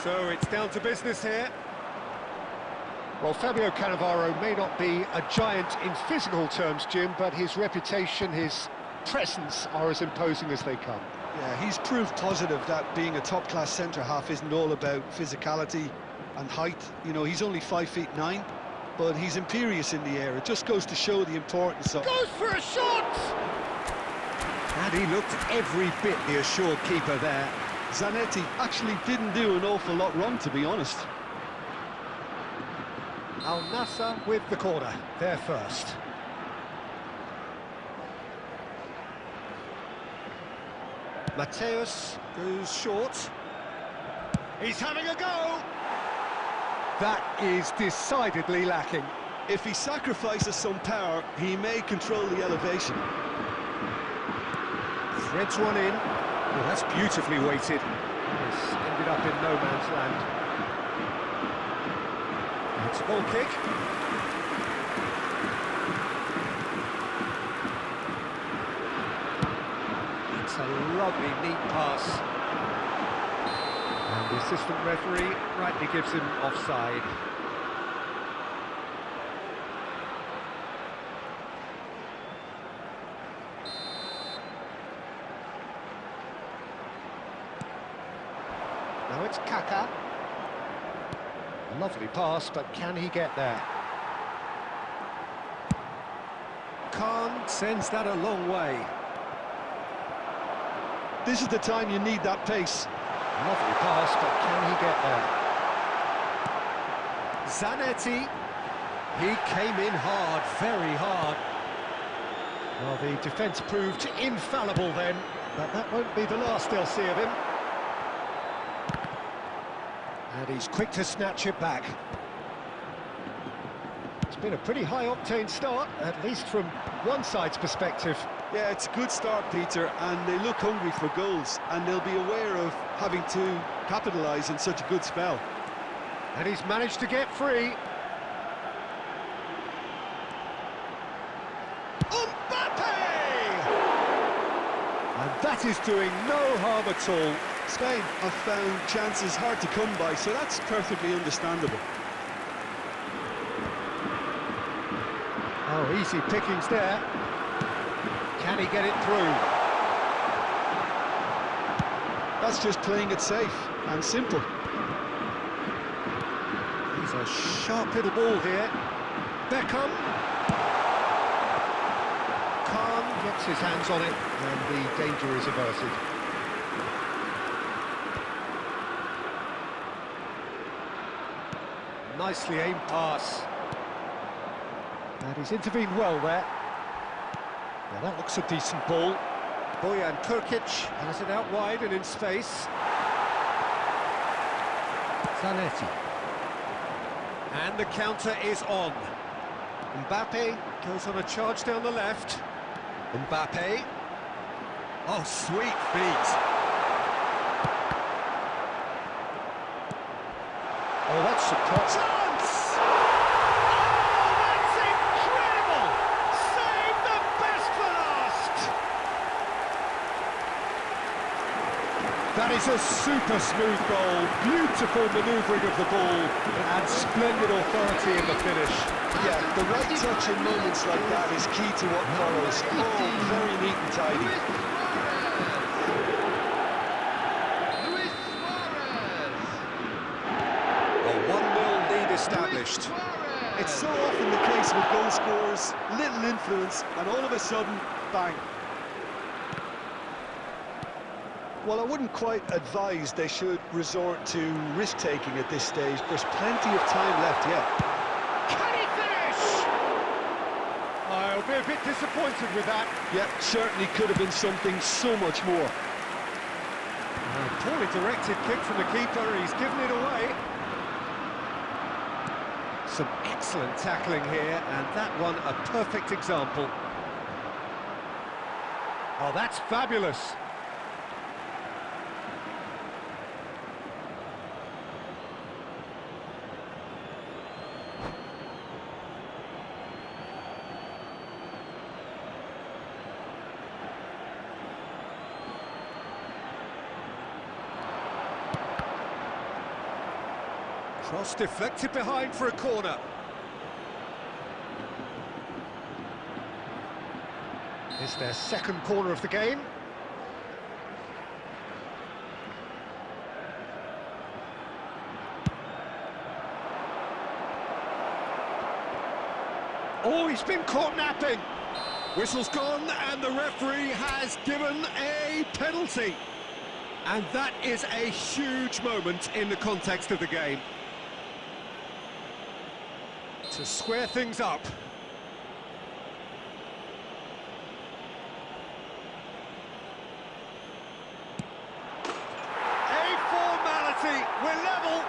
So it's down to business here. Well, Fabio Cannavaro may not be a giant in physical terms, Jim, but his reputation, his presence are as imposing as they come. Yeah, he's proof positive that being a top-class centre-half isn't all about physicality and height. You know, he's only 5'9", but he's imperious in the air. It just goes to show the importance of... Goes for a shot! And he looked every bit the assured keeper there. Zanetti actually didn't do an awful lot wrong, to be honest. Al Nassr with the corner, there first. Mateus goes short. He's having a go! That is decidedly lacking. If he sacrifices some power, he may control the elevation. Threads one in. Oh, that's beautifully weighted. It's ended up in no man's land. It's a goal kick. It's a lovely, neat pass. And the assistant referee rightly gives him offside. Now it's Kaka. A lovely pass, but can he get there? Khan sends that a long way. This is the time you need that pace. Lovely pass, but can he get there? Zanetti. He came in hard, very hard. Well, the defence proved infallible then, but that won't be the last they'll see of him. And he's quick to snatch it back. It's been a pretty high-octane start, at least from one side's perspective. Yeah, it's a good start, Peter, and they look hungry for goals, and they'll be aware of having to capitalise in such a good spell. And he's managed to get free. Mbappe! And that is doing no harm at all. Spain have found chances hard to come by, so that's perfectly understandable. Oh, easy pickings there. Can he get it through? That's just playing it safe and simple. He's a sharp little ball here. Beckham. Khan gets his hands on it, and the danger is averted. Nicely aimed pass. And he's intervened well there. Well, that looks a decent ball. Bojan Kurkic has it out wide and in space. Zanetti. And the counter is on. Mbappe goes on a charge down the left. Mbappe. Oh, sweet feet. Oh, that's a chance! Oh, that's incredible! Save the best for last! That is a super smooth goal, beautiful manoeuvring of the ball, and splendid authority in the finish. Yeah, the right touch in moments like that is key to what follows. Oh, very neat and tidy. Established. It's so often the case with goal scorers, little influence, and all of a sudden, bang. Well, I wouldn't quite advise they should resort to risk-taking at this stage. There's plenty of time left yet. Can he finish? I'll be a bit disappointed with that. Yeah, certainly could have been something so much more. Poorly directed kick from the keeper, he's given it away. Some excellent tackling here, and that one a perfect example. Oh, that's fabulous. Cross deflected behind for a corner. It's their second corner of the game. Oh, he's been caught napping. Whistle's gone, and the referee has given a penalty. And that is a huge moment in the context of the game. To square things up. A formality, we're level.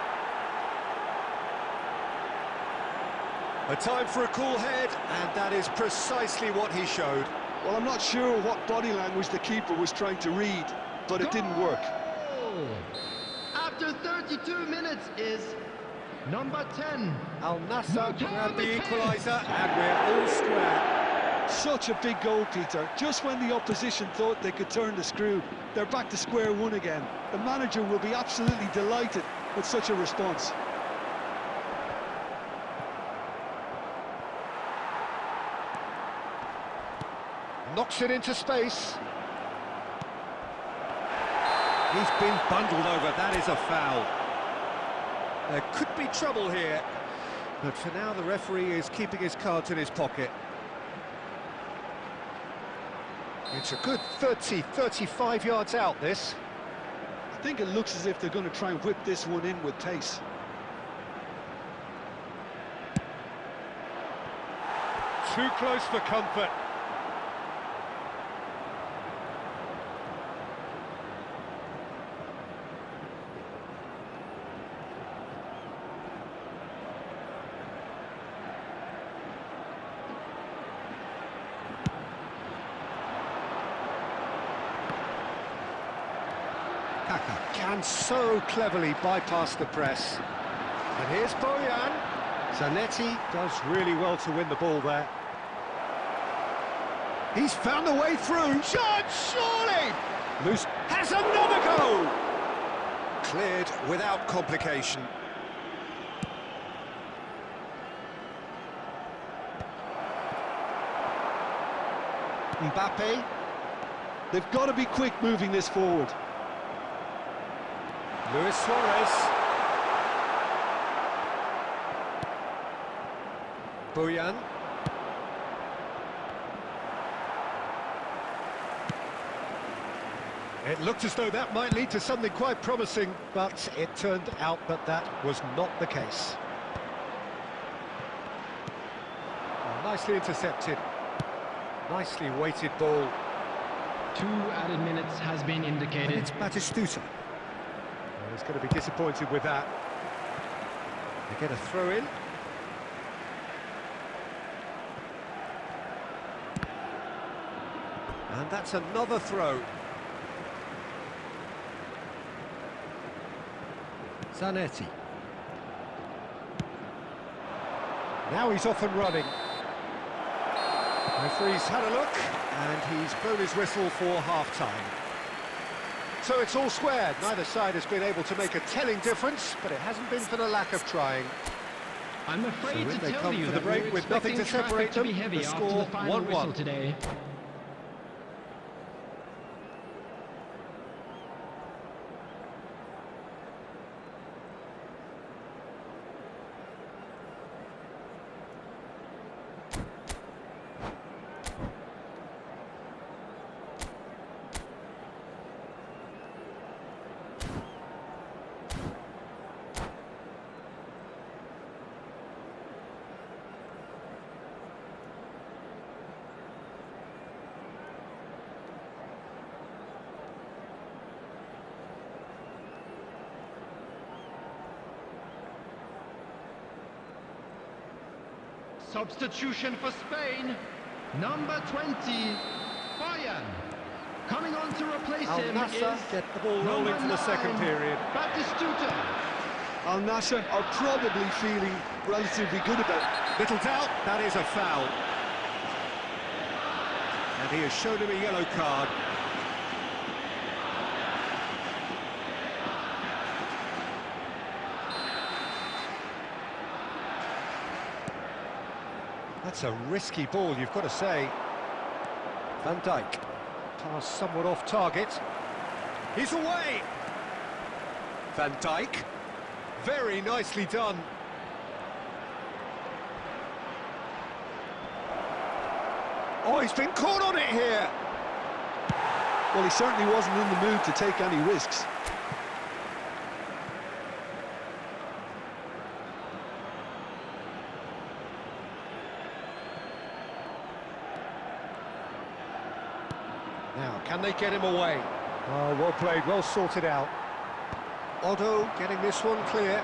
A time for a cool head, and that is precisely what he showed. Well, I'm not sure what body language the keeper was trying to read, but it didn't work. After 32 minutes is number 10. Al Nassr grabbed the equaliser, and we're all square. Such a big goal, Peter. Just when the opposition thought they could turn the screw, they're back to square one again. The manager will be absolutely delighted with such a response. Knocks it into space. He's been bundled over, that is a foul. There could be trouble here, but for now the referee is keeping his cards in his pocket. It's a good 35 yards out, this. I think it looks as if they're going to try and whip this one in with pace. Too close for comfort. Kaka can so cleverly bypass the press. And here's Bojan. Zanetti does really well to win the ball there. He's found a way through. Shot, surely! Loose has another goal! Cleared without complication. Mbappe. They've got to be quick moving this forward. Luis Suarez. Bojan. It looked as though that might lead to something quite promising, but it turned out that that was not the case. Oh, nicely intercepted. Nicely weighted ball. 2 added minutes has been indicated. And it's Batistuta. Well, he's going to be disappointed with that. They get a throw in. And that's another throw. Zanetti. Now he's off and running. Referee's had a look, and he's blown his whistle for half-time. So it's all square. Neither side has been able to make a telling difference, but it hasn't been for the lack of trying. I'm afraid So to they tell come you for the that break we're with nothing to expecting separate traffic to be them. heavy The after score the final 1-1. whistle today. Substitution for Spain, number 20, Bojan. Coming on to replace Al him Nassr is get the ball rolling for the second 9, period. Batistuta. Al Nassr are probably feeling relatively good about it. Little doubt, that is a foul. And he has shown him a yellow card. That's a risky ball, you've got to say. Van Dijk. Pass somewhat off target. He's away! Van Dijk. Very nicely done. Oh, he's been caught on it here! Well, he certainly wasn't in the mood to take any risks. Now, can they get him away? Oh, well played, well sorted out. Otto getting this one clear.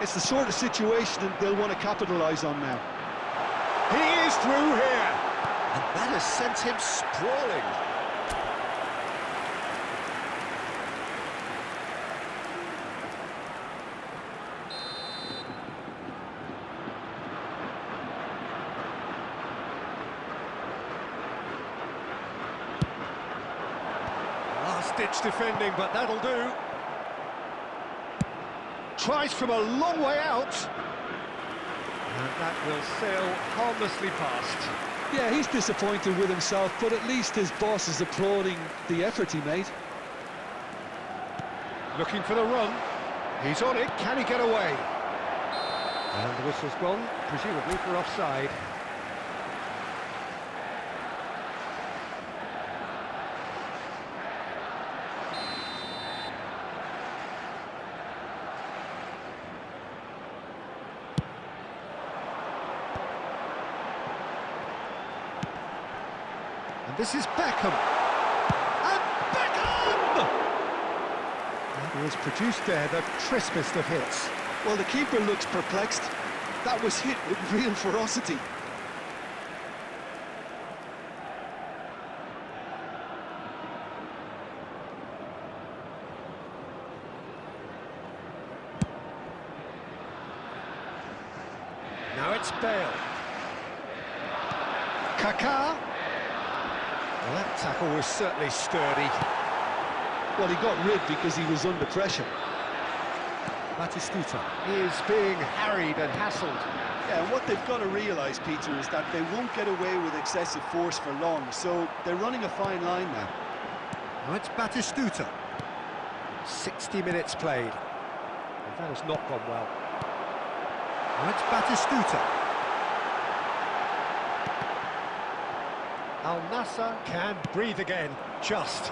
It's the sort of situation that they'll want to capitalise on now. He is through here! And that has sent him sprawling. Last-ditch defending, but that'll do. Tries from a long way out. And that will sail harmlessly past. Yeah, he's disappointed with himself, but at least his boss is applauding the effort he made. Looking for the run. He's on it. Can he get away? And the whistle's gone, presumably for offside. And this is Beckham. And Beckham! And he has produced there the crispest of hits. Well, the keeper looks perplexed. That was hit with real ferocity. Now it's Bale. Kaká. Well, that tackle was certainly sturdy. Well, he got rid because he was under pressure. Batistuta is being harried and hassled. Yeah, and what they've got to realise, Peter, is that they won't get away with excessive force for long, so they're running a fine line now. Now it's Batistuta. 60 minutes played. And that has not gone well. Now it's Batistuta. Al Nassr can breathe again, just.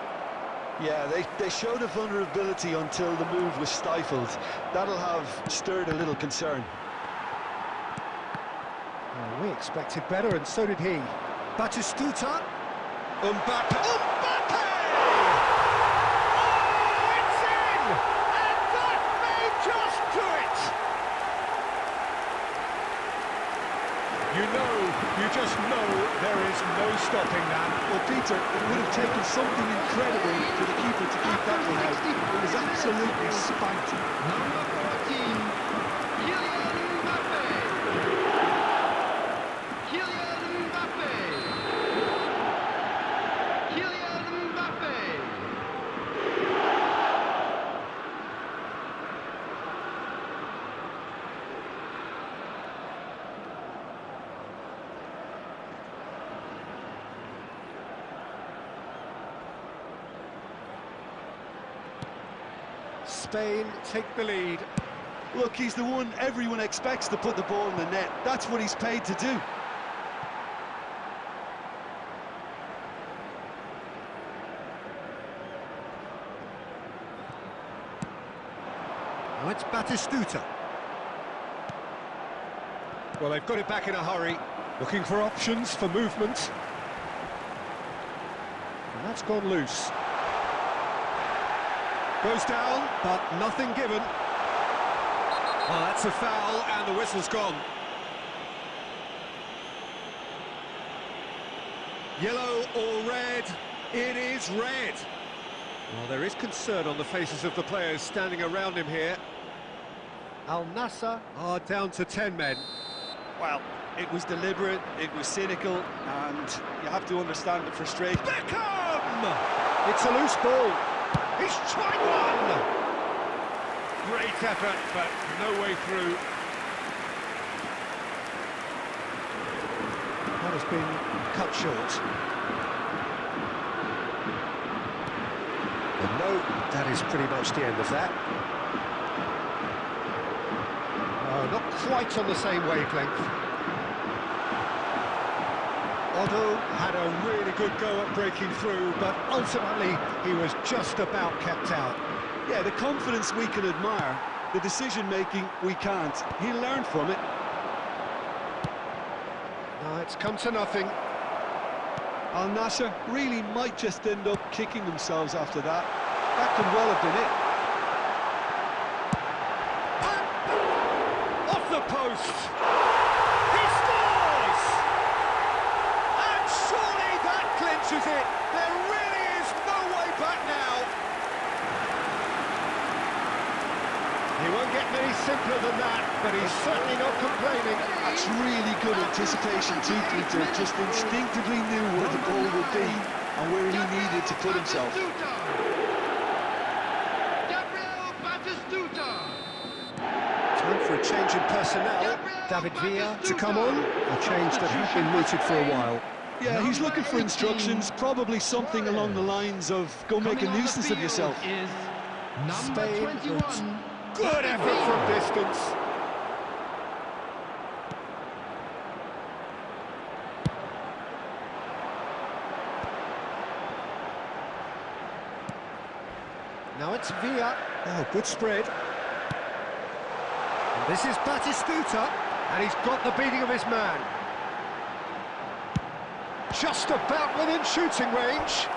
Yeah, they showed a vulnerability until the move was stifled. That'll have stirred a little concern. Well, we expected better, and so did he. Batistuta. Mbappe. Mbappe! Oh, it's in! And that may just do it! You just know there is no stopping that. Well, Peter, it would have taken something incredible for the keeper to keep that one out. It was absolutely spanked. Number 14, Kylian Mbappe. Kylian Mbappe. Kylian Mbappe. Spain take the lead. Look, he's the one everyone expects to put the ball in the net. That's what he's paid to do. Now it's Batistuta. Well, they've got it back in a hurry. Looking for options for movement. And that's gone loose. Goes down, but nothing given. Oh, that's a foul, and the whistle's gone. Yellow or red? It is red. Well, there is concern on the faces of the players standing around him here. Al Nassr are down to 10 men. Well, it was deliberate, it was cynical, and you have to understand the frustration. Beckham! It's a loose ball. He's tried one! Great effort, but no way through. That has been cut short. And no, that is pretty much the end of that. Not quite on the same wavelength. Otto had a really good go at breaking through, but ultimately he was just about kept out. Yeah, the confidence we can admire, the decision-making we can't. He learned from it. No, it's come to nothing. Al Nassr really might just end up kicking themselves after that. That could well have been it. Off the post! He scores! And surely that clinches it! There really is no way back now! He won't get any simpler than that, but he's certainly not complaining. That's really good anticipation too, Peter. Just instinctively knew where the goal would be and where he needed to put himself. Time for a change in personnel. David Villa to come on. A change that had been mooted for a while. Yeah, he's looking for instructions, probably something along the lines of go make a nuisance of yourself. Spain, good effort from distance. Now it's Villa. Oh, good spread. And this is Batistuta, and he's got the beating of his man. Just about within shooting range.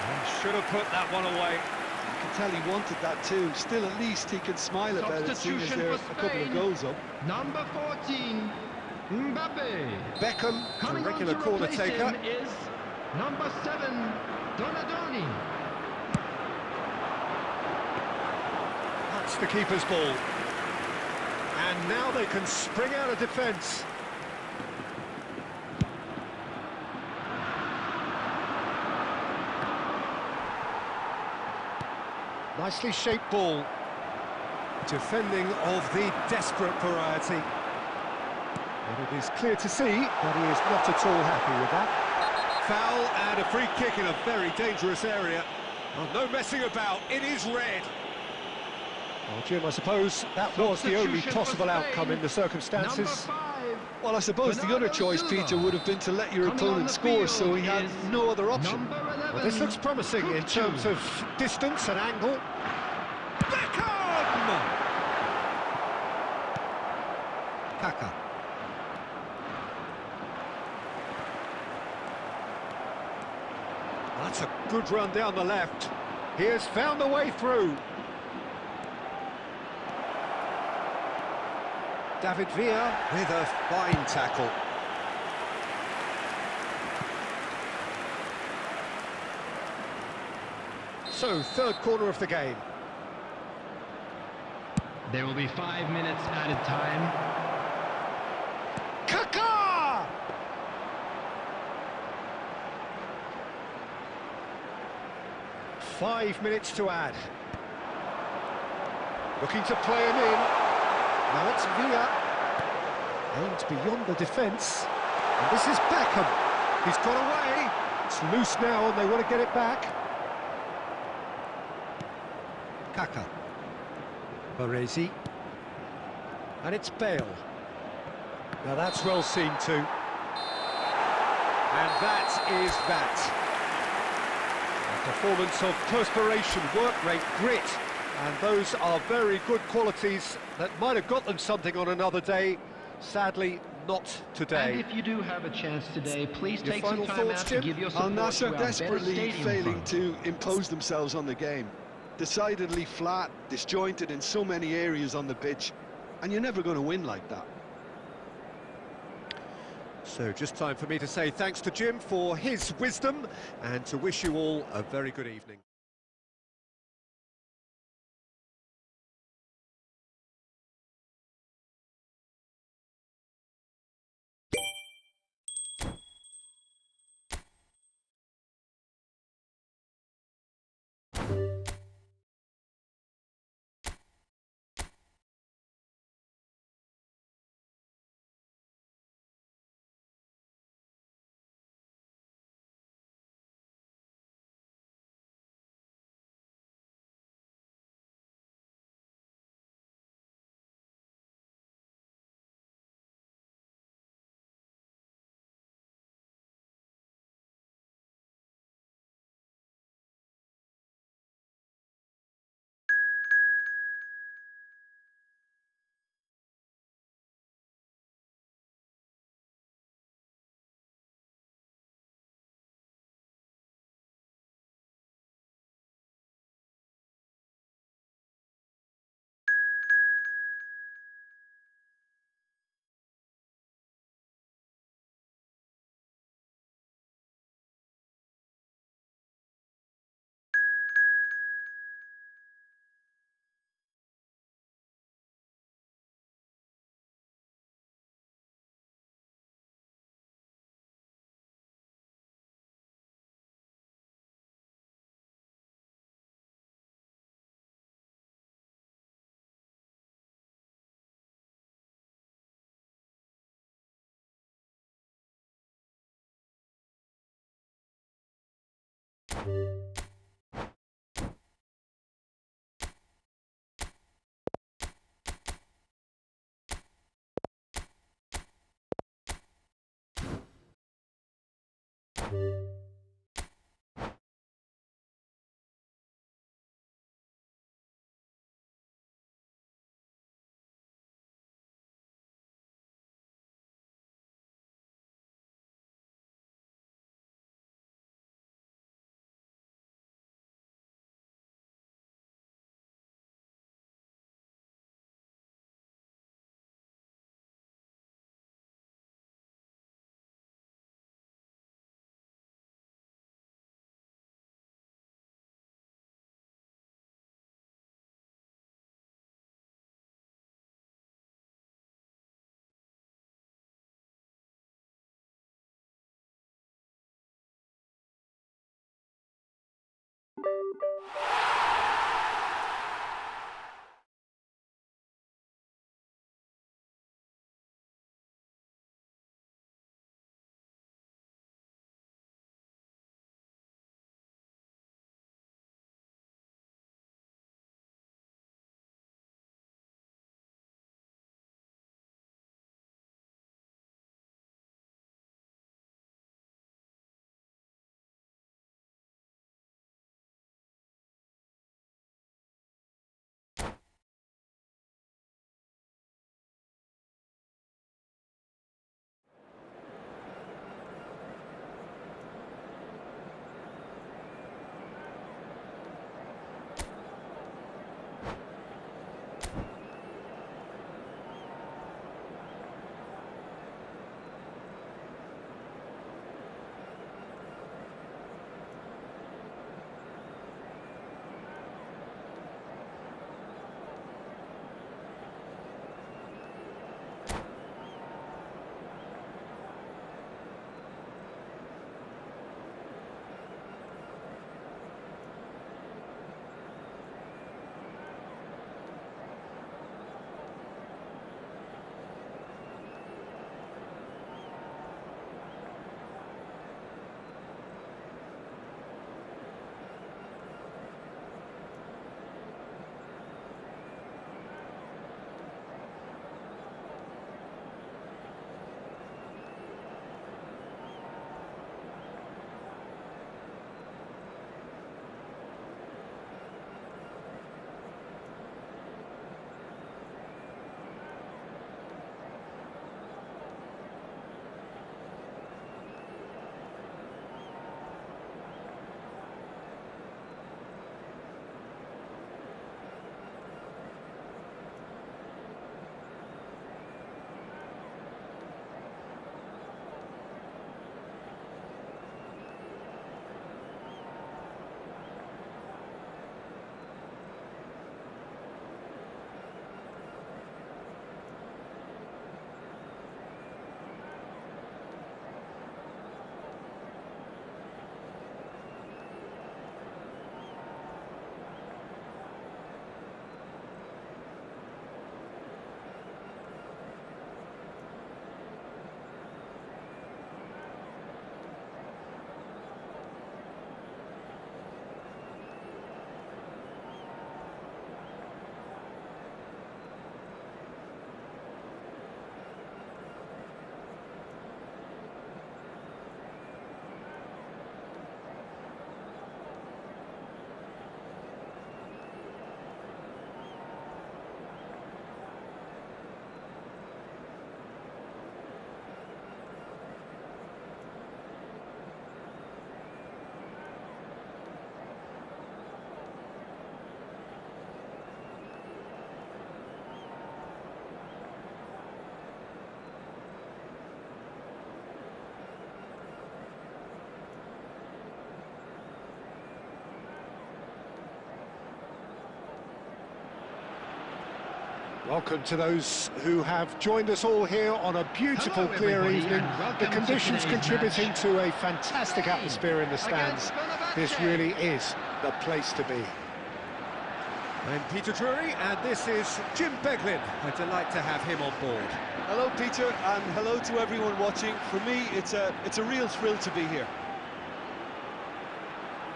He should have put that one away. I can tell he wanted that too. Still, at least he can smile about it, seeing as there's a couple of goals up. Number 14, Mbappe. Beckham, Coming a regular on to corner replace taker. him is number 7, Donadoni. That's the keeper's ball. And now they can spring out of defence. Nicely shaped ball. Defending of the desperate variety. And it is clear to see that he is not at all happy with that. Foul and a free kick in a very dangerous area. Oh, no messing about, it is red. Well, Jim, I suppose that was the only possible outcome in the circumstances. Well, I suppose the other choice, Peter, would have been to let your opponent score, so he had no other option. Well, this looks promising in terms of distance and angle. Beckham! Kaka. That's a good run down the left. He has found a way through. David Villa with a fine tackle. So, third corner of the game. There will be 5 minutes added time. Kaka! Five minutes to add. Looking to play him in. Now it's Villa. Aimed beyond the defence. And this is Beckham. He's got away. It's loose now and they want to get it back. Kaka. Baresi. And it's Bale. Now that's well seen too. And that is that. A performance of perspiration, work rate, grit. And those are very good qualities that might have got them something on another day. Sadly, not today. And if you do have a chance today, please Your take some final time thoughts, out to Jim? give your Al support Nassr to our better desperately stadium failing fund. to impose themselves on the game. Decidedly flat, disjointed in so many areas on the pitch, and you're never going to win like that. So just time for me to say thanks to Jim for his wisdom and to wish you all a very good evening. Welcome to those who have joined us all here on a beautiful, Hello, clear everybody, evening. and welcome The to conditions today's contributing match. to a fantastic atmosphere in the stands. This really is the place to be. I'm Peter Drury, and this is Jim Beglin. A delight to have him on board. Hello, Peter, and hello to everyone watching. For me, it's a real thrill to be here.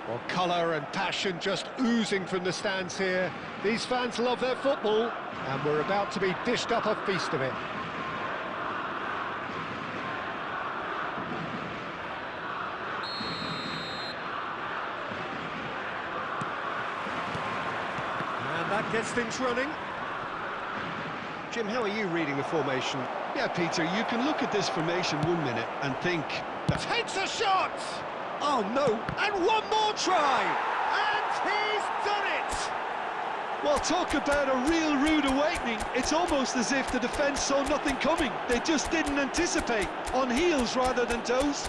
Well, colour and passion just oozing from the stands here. These fans love their football, and we're about to be dished up a feast of it. And that gets things running. Jim, how are you reading the formation? Yeah, Peter, you can look at this formation 1 minute and think... Takes a shot! Oh no, and one more try! And he's done it! Well, talk about a real rude awakening. It's almost as if the defence saw nothing coming. They just didn't anticipate, on heels rather than toes.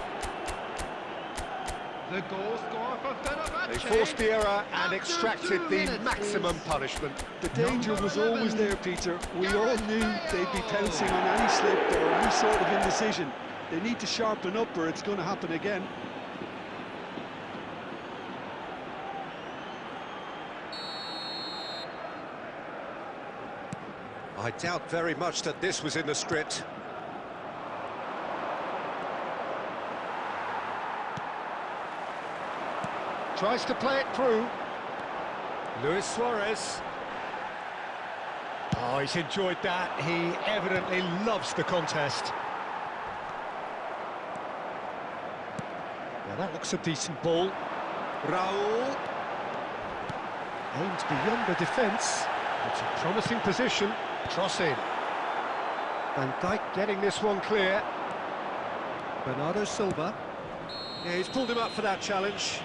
The goal scorer for Fenerbahce. They forced the error and After extracted 2 the minutes maximum is punishment. The danger was always there, Peter. We all knew they'd be pouncing on any slip or any sort of indecision. They need to sharpen up or it's going to happen again. I doubt very much that this was in the script. Tries to play it through. Luis Suarez. Oh, he's enjoyed that. He evidently loves the contest. Now that looks a decent ball. Raul. Aimed beyond the defence. It's a promising position. Cross in. Van Dijk getting this one clear. Bernardo Silva. Yeah, he's pulled him up for that challenge.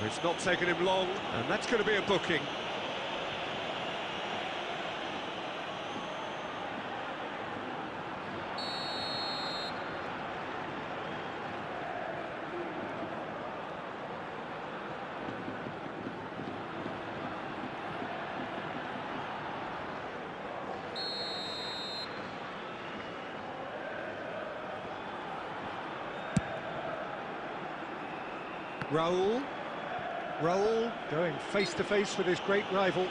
It's not taken him long, and that's going to be a booking. Raul going face-to-face with his great rival.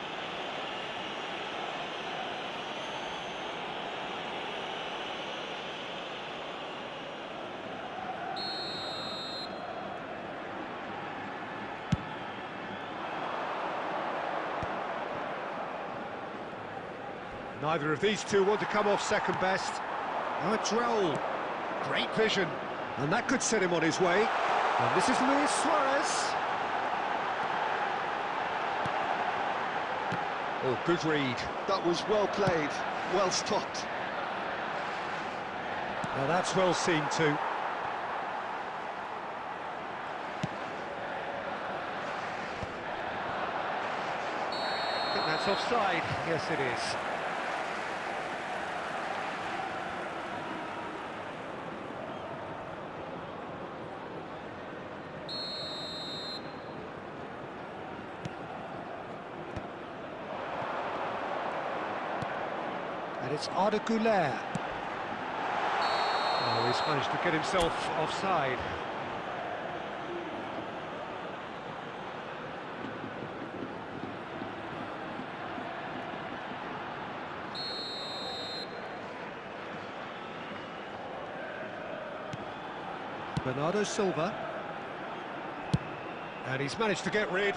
Neither of these two want to come off second best. Now it's Raul. Great vision, and that could set him on his way. And this is Luis Suarez. Oh, good read. That was well played, well stopped. Now that's well seen too. I think that's offside. Yes, it is. And it's Arda Güler. Oh, he's managed to get himself offside. Bernardo Silva. And he's managed to get rid.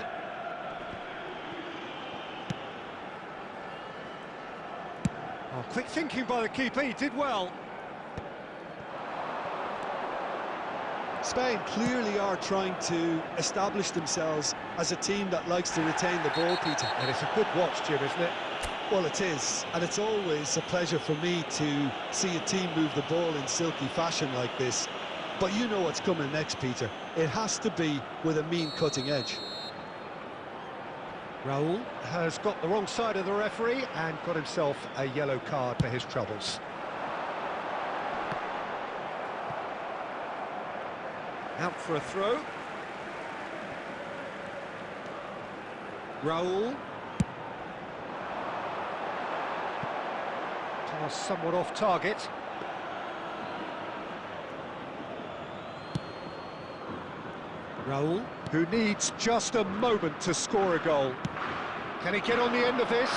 Oh, quick thinking by the keeper, he did well. Spain clearly are trying to establish themselves as a team that likes to retain the ball, Peter. And it's a good watch, Jim, isn't it? Well, it is, and it's always a pleasure for me to see a team move the ball in silky fashion like this. But you know what's coming next, Peter. It has to be with a mean cutting edge. Raul has got the wrong side of the referee and got himself a yellow card for his troubles. Out for a throw. Raul. Pass somewhat off target. Raul, who needs just a moment to score a goal. Can he get on the end of this?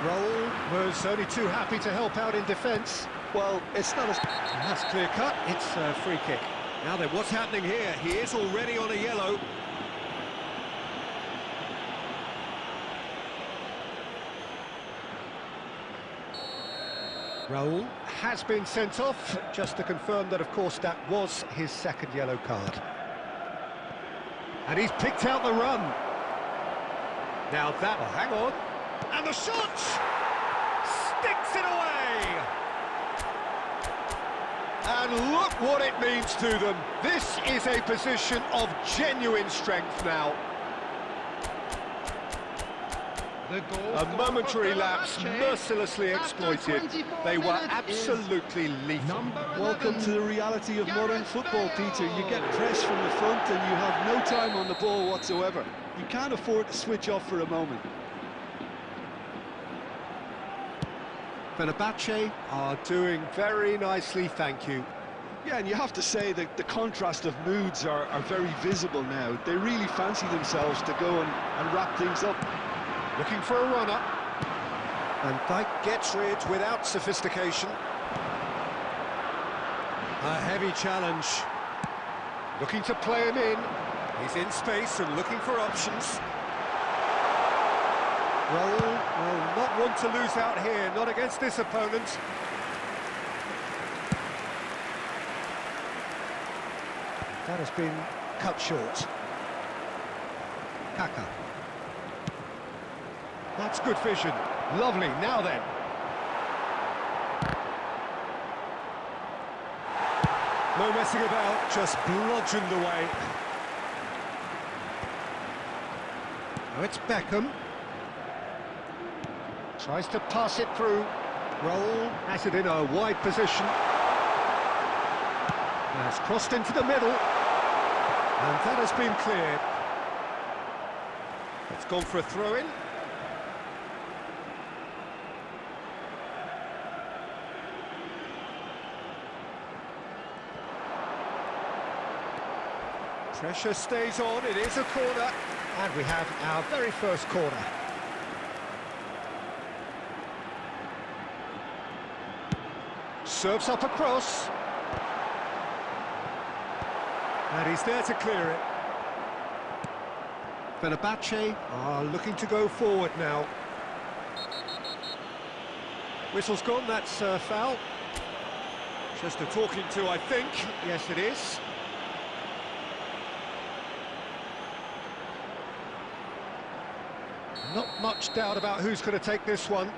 Raul Was only too happy to help out in defence. Well, it's not as... That's clear cut. It's a free kick. Now then, what's happening here? He is already on a yellow. Raul has been sent off, just to confirm that, of course, that was his second yellow card. And he's picked out the run. Now that... Oh, hang on. And the shot! Sticks it away! And look what it means to them. This is a position of genuine strength now. A momentary lapse, mercilessly exploited. They were absolutely lethal. Welcome to the reality of modern football, Peter. You get pressed from the front and you have no time on the ball whatsoever. You can't afford to switch off for a moment. Fenerbahce are doing very nicely, thank you. Yeah, and you have to say that the contrast of moods are very visible now. They really fancy themselves to go and wrap things up. Looking for a runner. And Dijk gets rid without sophistication. A heavy challenge. Looking to play him in. He's in space and looking for options. Raul will not want to lose out here, not against this opponent. That has been cut short. Kaka. That's good vision. Lovely, now then. No messing about, just bludgeoned away. Now it's Beckham. Tries to pass it through. Raul has it in a wide position. Has crossed into the middle. And that has been cleared. It's gone for a throw-in. Pressure stays on, it is a corner. And we have our very first corner. Serves up across. And he's there to clear it. Fenerbahce are looking to go forward now. Whistle's gone, that's a foul. Just a talking to, I think. Yes, it is. Not much doubt about who's going to take this one.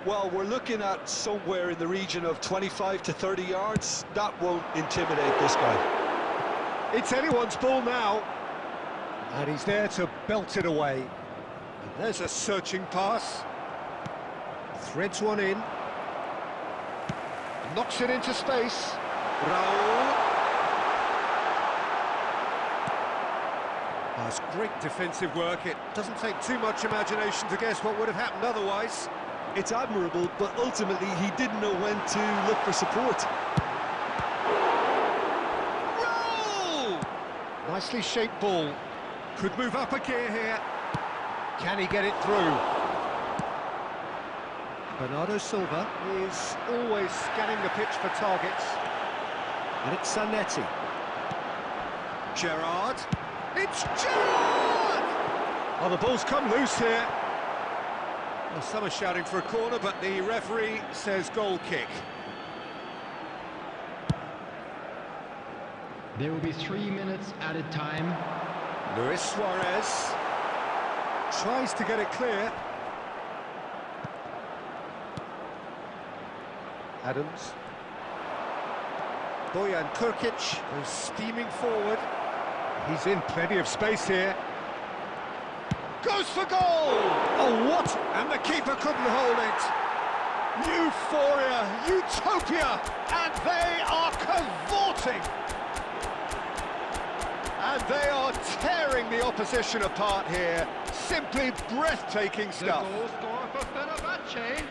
Well, we're looking at somewhere in the region of 25 to 30 yards. That won't intimidate this guy. It's anyone's ball now. And he's there to belt it away. And there's a searching pass. Threads one in. Knocks it into space. Raul. That's great defensive work. It doesn't take too much imagination to guess what would have happened otherwise. It's admirable, but ultimately he didn't know when to look for support. Raul! Nicely shaped ball. Could move up a gear here. Can he get it through? Bernardo Silva is always scanning the pitch for targets. And it's Zanetti. Gerrard. It's Gerrard! Oh, the ball's come loose here. Well, some are shouting for a corner, but the referee says goal kick. There will be 3 minutes added time. Luis Suarez tries to get it clear. Adams. Bojan Kurkic is steaming forward. He's in plenty of space here. Goes for goal! Oh, what? And the keeper couldn't hold it. Euphoria, utopia, and they are cavorting. And they are tearing the opposition apart here. Simply breathtaking stuff. The goal scorer for Fenerbahce,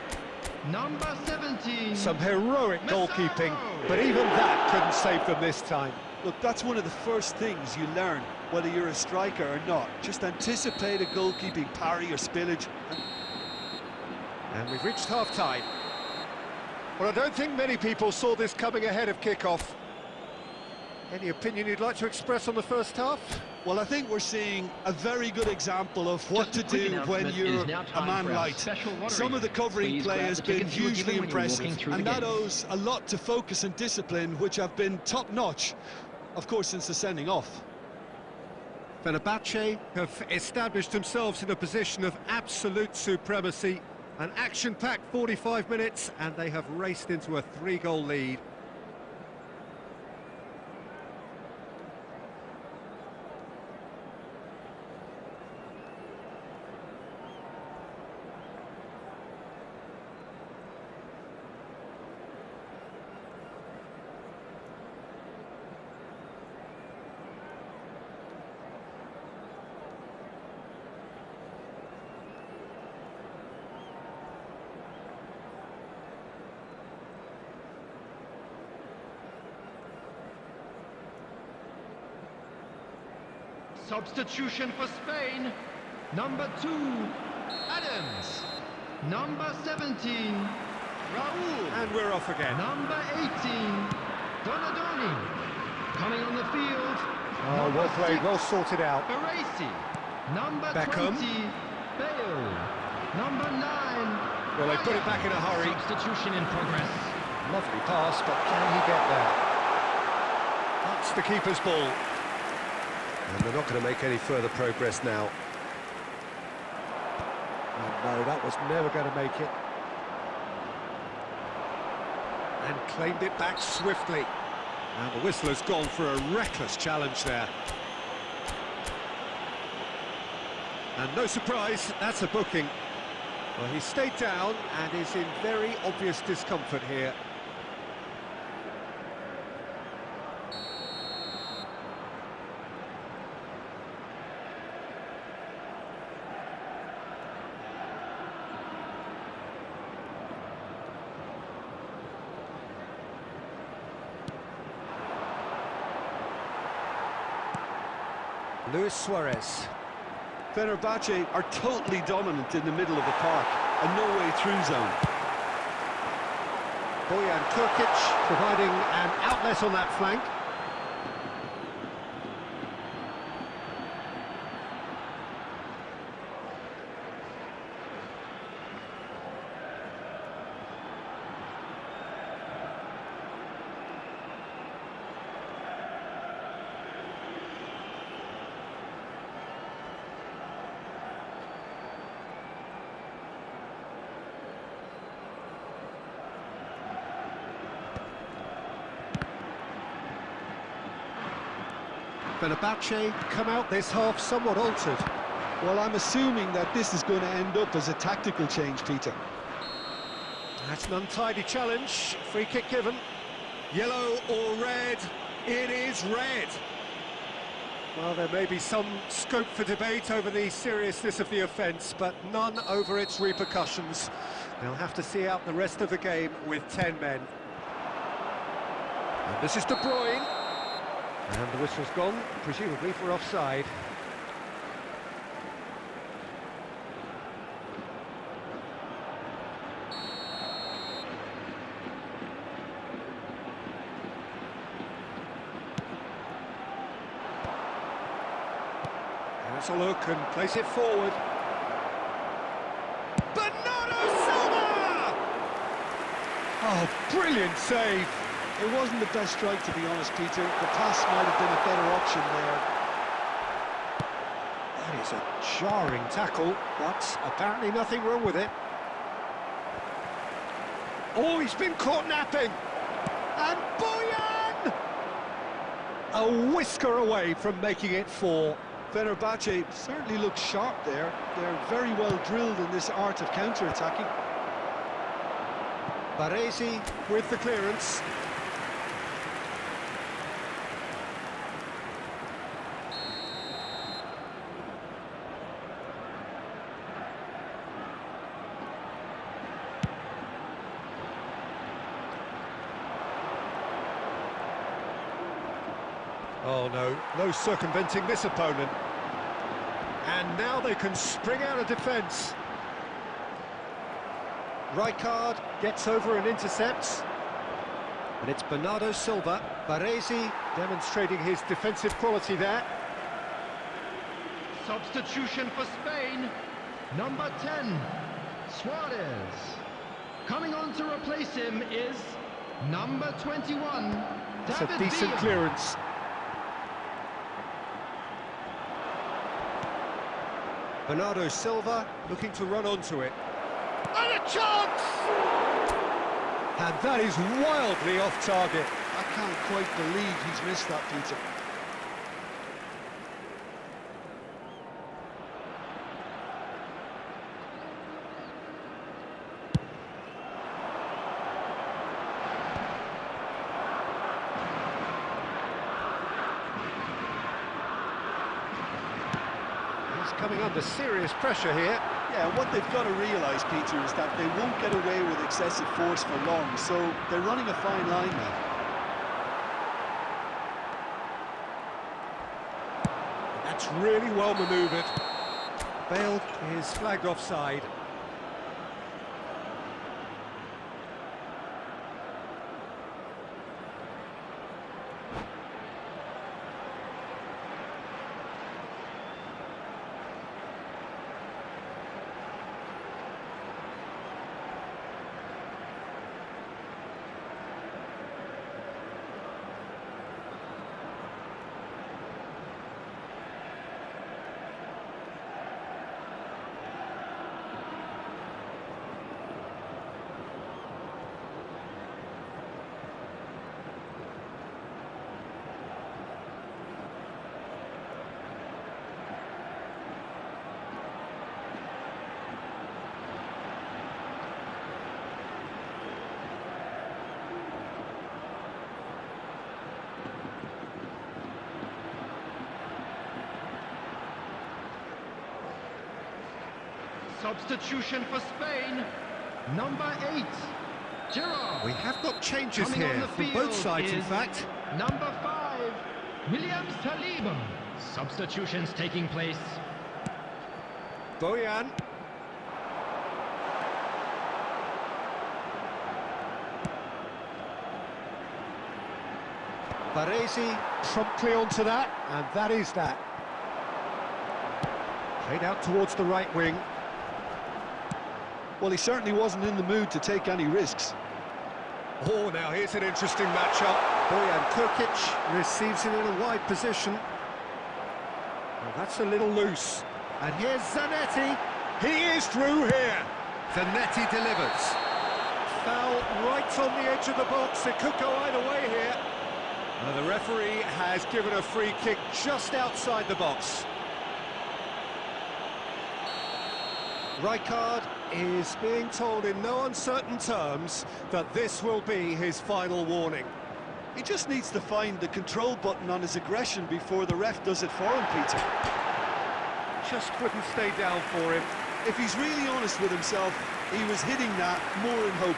number 17. Some heroic goalkeeping, but even that couldn't save them this time. Look, that's one of the first things you learn, whether you're a striker or not. Just anticipate a goalkeeping parry or spillage. And we've reached half-time. Well, I don't think many people saw this coming ahead of kick-off. Any opinion you'd like to express on the first half? Well, I think we're seeing a very good example of what to do when you're a man light. Some of the covering play has been hugely impressive, and that owes a lot to focus and discipline, which have been top-notch, of course, since the sending off. Fenerbahce have established themselves in a position of absolute supremacy. An action-packed 45 minutes, and they have raced into a 3-goal lead. Substitution for Spain. Number 2, Adams. Number 17, Raul. And we're off again. Number 18, Donadoni. Coming on the field. Oh, well played, well sorted out. Baresi. Number Beckham. 20, Bale. Number 9. Well, they put it back in a hurry. Substitution in progress. Lovely pass, but can he get there? That's the keeper's ball. And they're not going to make any further progress now. Oh, no, that was never going to make it. And claimed it back swiftly. And the whistle has gone for a reckless challenge there. And no surprise, that's a booking. Well, he stayed down and is in very obvious discomfort here. Luis Suarez. Fenerbahce are totally dominant in the middle of the park, a no-way-through zone. Bojan Krkic providing an outlet on that flank. Fenerbahce come out this half somewhat altered. Well, I'm assuming that this is going to end up as a tactical change, Peter. That's an untidy challenge. Free kick given. Yellow or red? It is red. Well, there may be some scope for debate over the seriousness of the offence, but none over its repercussions. They'll have to see out the rest of the game with 10 men. And this is De Bruyne. And the whistle's gone, presumably for offside. Let's a look and place it forward. Bernardo Silva! Oh, brilliant save. It wasn't the best strike, to be honest, Peter. The pass might have been a better option there. That is a jarring tackle, but apparently nothing wrong with it. Oh, he's been caught napping! And Bojan! A whisker away from making it 4. Fenerbahce certainly looks sharp there. They're very well drilled in this art of counter-attacking. Baresi with the clearance. Oh no, no circumventing this opponent. And now they can spring out of defence. Rijkaard gets over and intercepts. And it's Bernardo Silva. Baresi demonstrating his defensive quality there. Substitution for Spain. Number 10, Suarez. Coming on to replace him is number 21, That's David a decent Villa. clearance. Bernardo Silva looking to run onto it. And a chance! And that is wildly off target. I can't quite believe he's missed that, Peter. He's coming under serious pressure here. Yeah, what they've got to realise, Peter, is that they won't get away with excessive force for long, so they're running a fine line now. That's really well manoeuvred. Bale is flagged offside. Substitution for Spain, number 8, Gerard. We have got changes Coming on here the from field both sides, in is fact. number 5, William Saliba. Substitutions taking place. Bojan. Baresi promptly onto that, and that is that. Played out towards the right wing. Well, he certainly wasn't in the mood to take any risks. Oh, now here's an interesting matchup. Bojan Krkić receives it in a wide position. Well, that's a little loose. And here's Zanetti. He is through here. Zanetti delivers. Foul right on the edge of the box. It could go either way here. The referee has given a free kick just outside the box. Rijkaard is being told in no uncertain terms that this will be his final warning. He just needs to find the control button on his aggression before the ref does it for him, Peter. Just couldn't stay down for him. If he's really honest with himself, he was hitting that more in hope.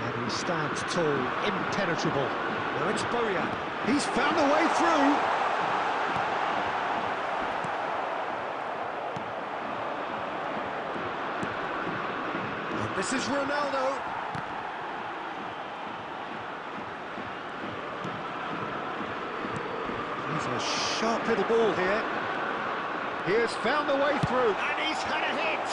And he stands tall, impenetrable. Now it's Bojan. He's found a way through. And this is Ronaldo. He's a sharp little ball here. He has found a way through, and he's had a hit.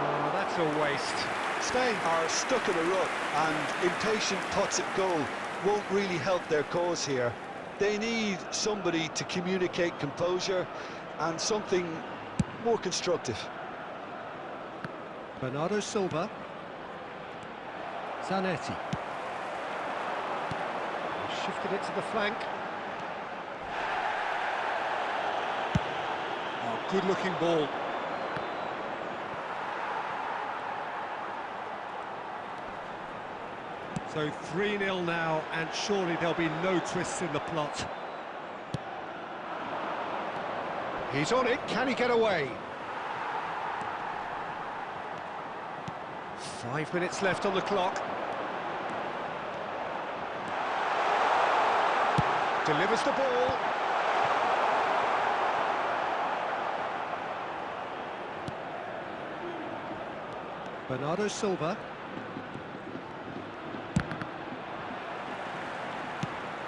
Oh, that's a waste. Spain are stuck in a rut, and impatient putts at goal won't really help their cause here. They need somebody to communicate composure and something more constructive. Bernardo Silva. Zanetti. Shifted it to the flank. Oh, good-looking ball. So 3-0 now, and surely there'll be no twists in the plot. He's on it, can he get away? 5 minutes left on the clock. Delivers the ball. Bernardo Silva.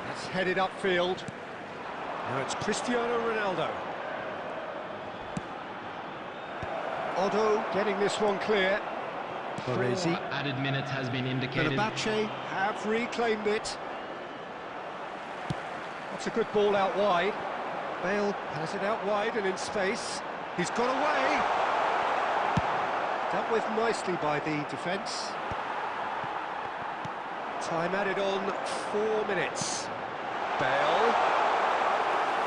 That's headed upfield. Now it's Cristiano Ronaldo. Otto getting this one clear. Baresi. Added minutes has been indicated. Fenerbahce have reclaimed it. That's a good ball out wide. Bale has it out wide and in space. He's got away. Dealt with nicely by the defence. Time added on, 4 minutes. Bale.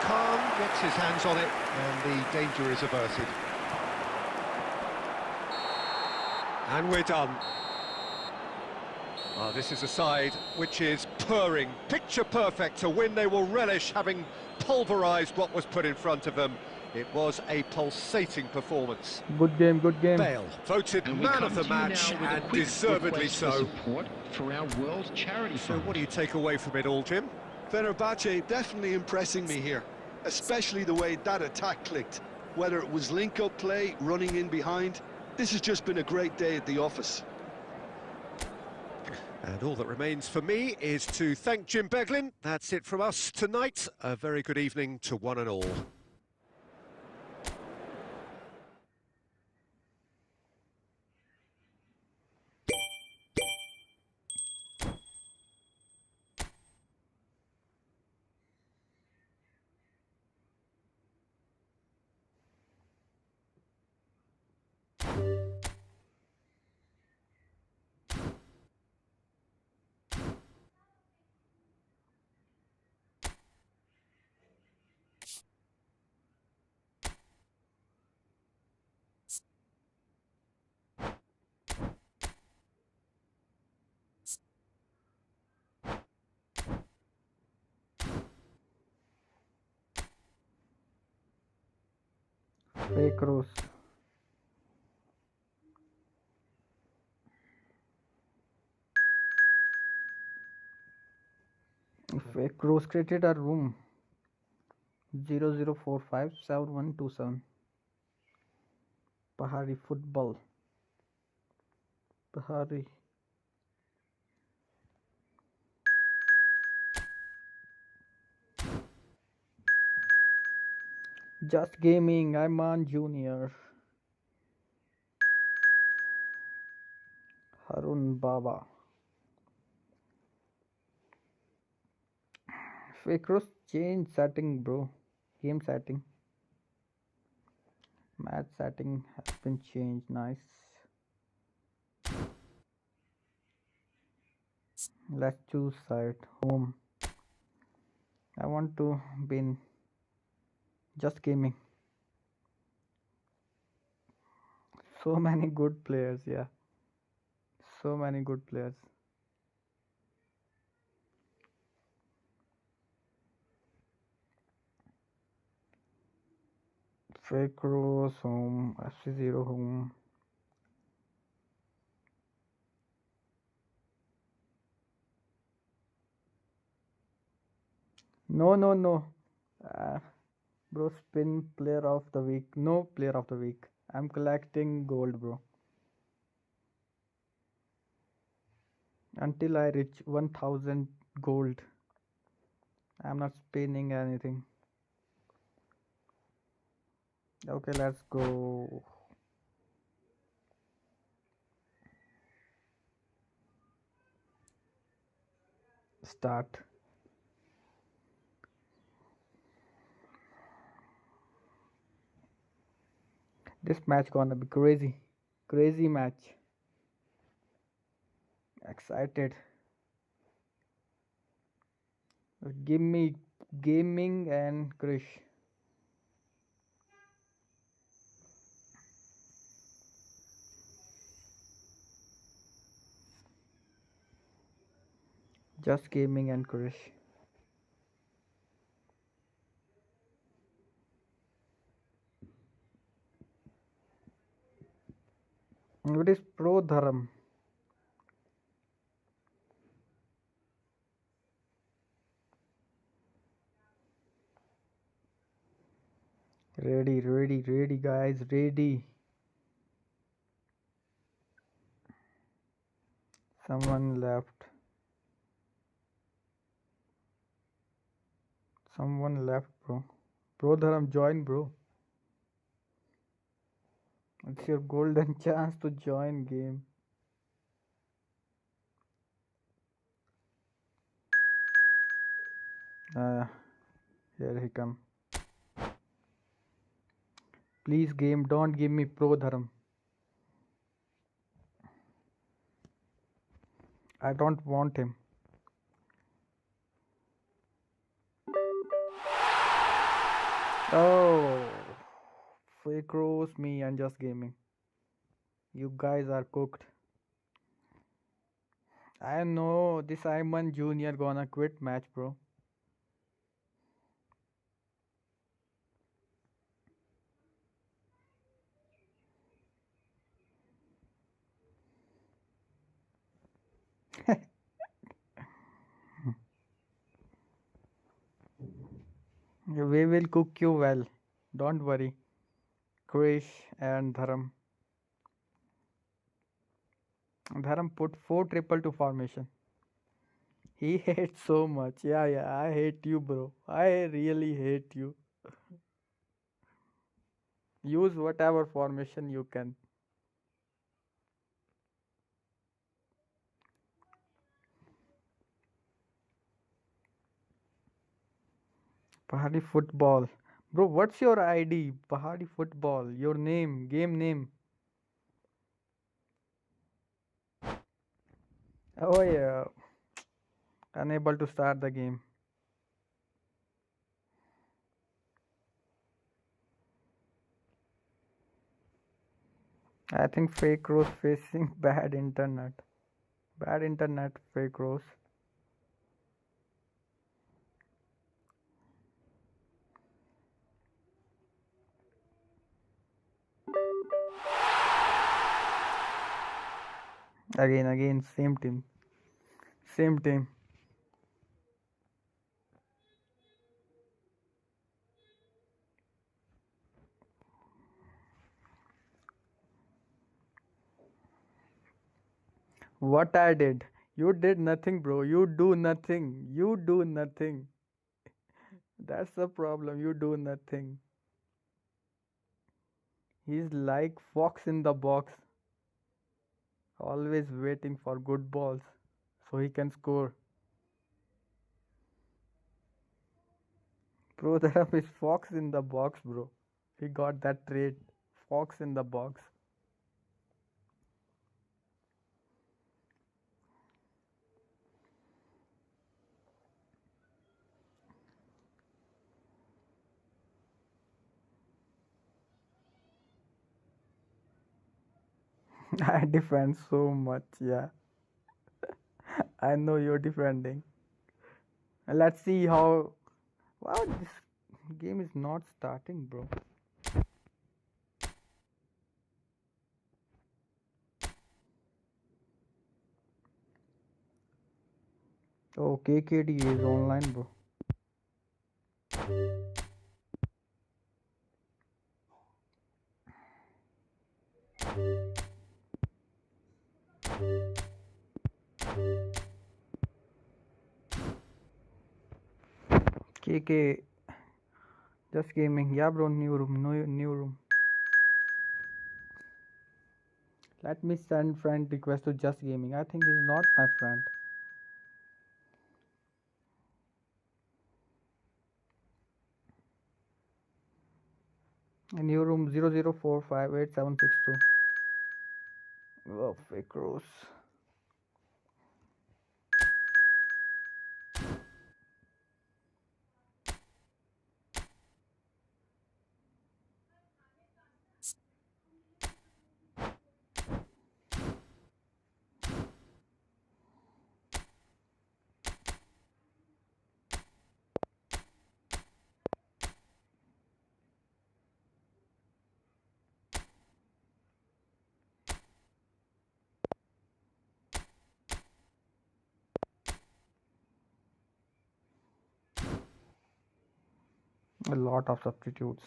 Khan gets his hands on it and the danger is averted. And we're done. Oh, this is a side which is purring, picture perfect. To win, they will relish having pulverised what was put in front of them. It was a pulsating performance. Good game, good game. Bale, voted man of the match, and deservedly so. Support for our World Charity So Fund. what do you take away from it all, Jim? Fenerbahce definitely impressing me here, especially the way that attack clicked. Whether it was link-up play, running in behind, this has just been a great day at the office. And all that remains for me is to thank Jim Beglin. That's it from us tonight. A very good evening to one and all. Fake Rose. Fake Rose created a room. 00457127. Pahari football. Pahari. Just gaming. I'm on Junior. Harun Baba. Fake Rose change setting, bro. Game setting. Match setting has been changed. Nice. Let's choose site. Home. I want to be in just gaming. So many good players, yeah. So many good players. Fake Rose home. FC0 home. No. Uh, Bro, spin player of the week. No player of the week. I'm collecting gold, bro. Until I reach 1000 gold, I'm not spinning anything. Okay, let's go. Start. This match gonna be crazy. Crazy match. Excited. Give me gaming and Krish. Just gaming and Krish. What is Pro Dharam? Ready, guys, ready. Someone left. Someone left, bro. Bro, Dharam, join, bro. It's your golden chance to join game. Here he come. Please, game, don't give me pro Dharam. I don't want him. Oh, fake roast me and just gaming. You guys are cooked. I know this Iman Junior gonna quit match, bro. We will cook you well. Don't worry. Krish and Dharam. Dharam put 4-2-2 formation. He hates so much. Yeah, I hate you, bro. I really hate you. Use whatever formation you can. Pahadi football. Bro, what's your ID? Pahadi football. Your name, game name. Oh yeah. Unable to start the game. I think fake rose facing bad internet. Bad internet, fake rose. Again, same team. Same team. What I did? You did nothing, bro. You do nothing. You do nothing. That's the problem. You do nothing. He's like fox in the box, always waiting for good balls so he can score. Bro, there is fox in the box, bro. He got that trait. Fox in the box. I defend so much, yeah. I know you're defending. Let's see how. Wow, this game is not starting, bro. Oh, KKD is online, bro. KK, just gaming. Yeah, bro, new room, new room. Let me send friend request to just gaming. I think he's not my friend. New room 00458762. Oh, fake rose. A lot of substitutes.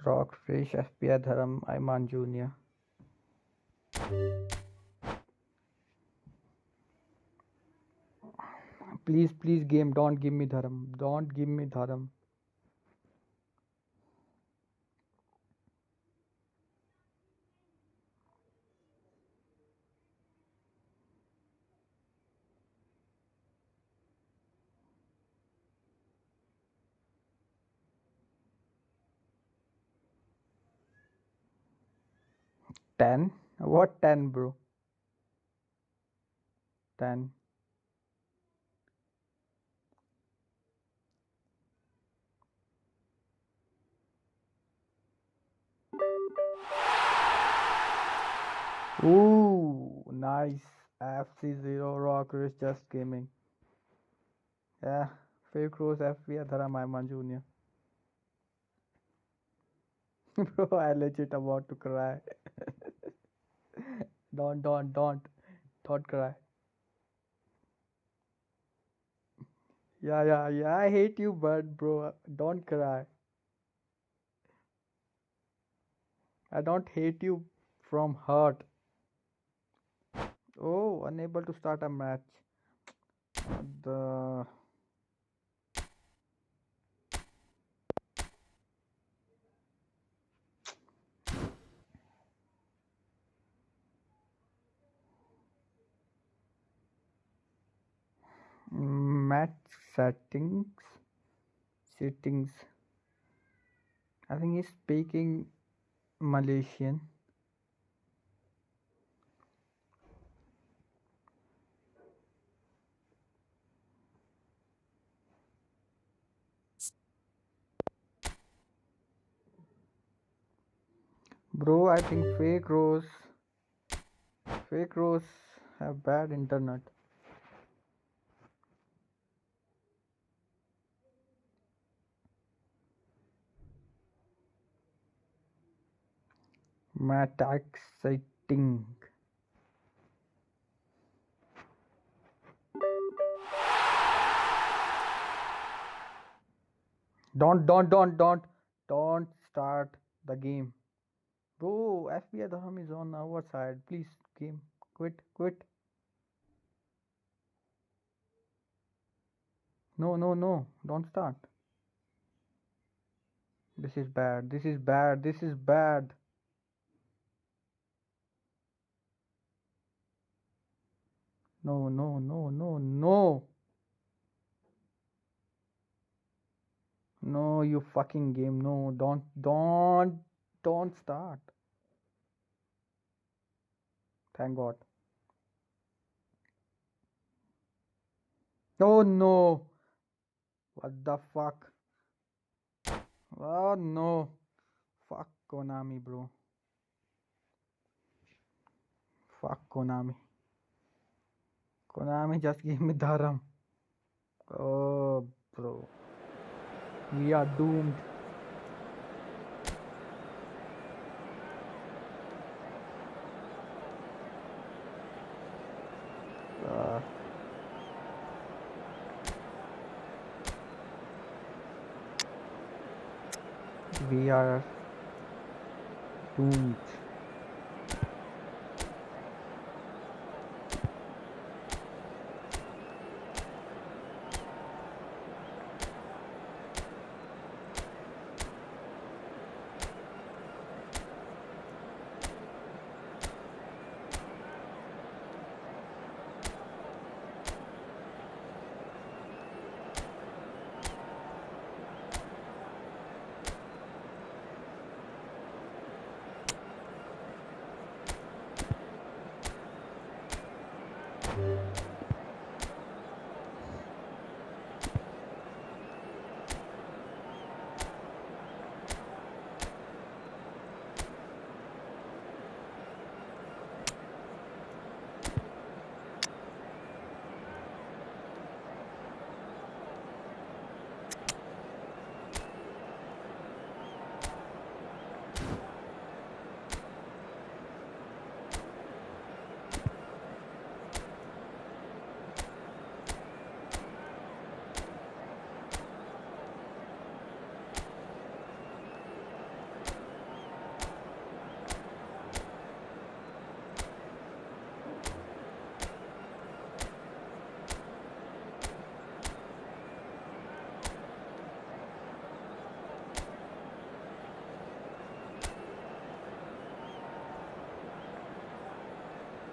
Rockfish, FPI Dharam, Ayman Jr. Please, please, game, don't give me Dharam. Don't give me Dharam. Ten? What 10, bro? 10. Ooh, nice. FC0 Rockfish just gaming. Yeah, fake rose FPI Dharam, Ayman Jr. Bro, I legit about to cry. Don't cry. Yeah. I hate you, but bro, don't cry. I don't hate you from heart. Oh, unable to start a match. The match settings. I think he's speaking Malaysian. Bro, I think fake rose have bad internet. Match exciting. Don't start the game. Bro, FBI Dham is on our side. Please, game. Quit. No. Don't start. This is bad. This is bad. No. No, you fucking game. No, don't start. Thank God. Oh no. What the fuck? Oh no. Fuck Konami, bro. Fuck Konami. Konami just gave me Dharam. Oh, bro. We are doomed. We are doomed.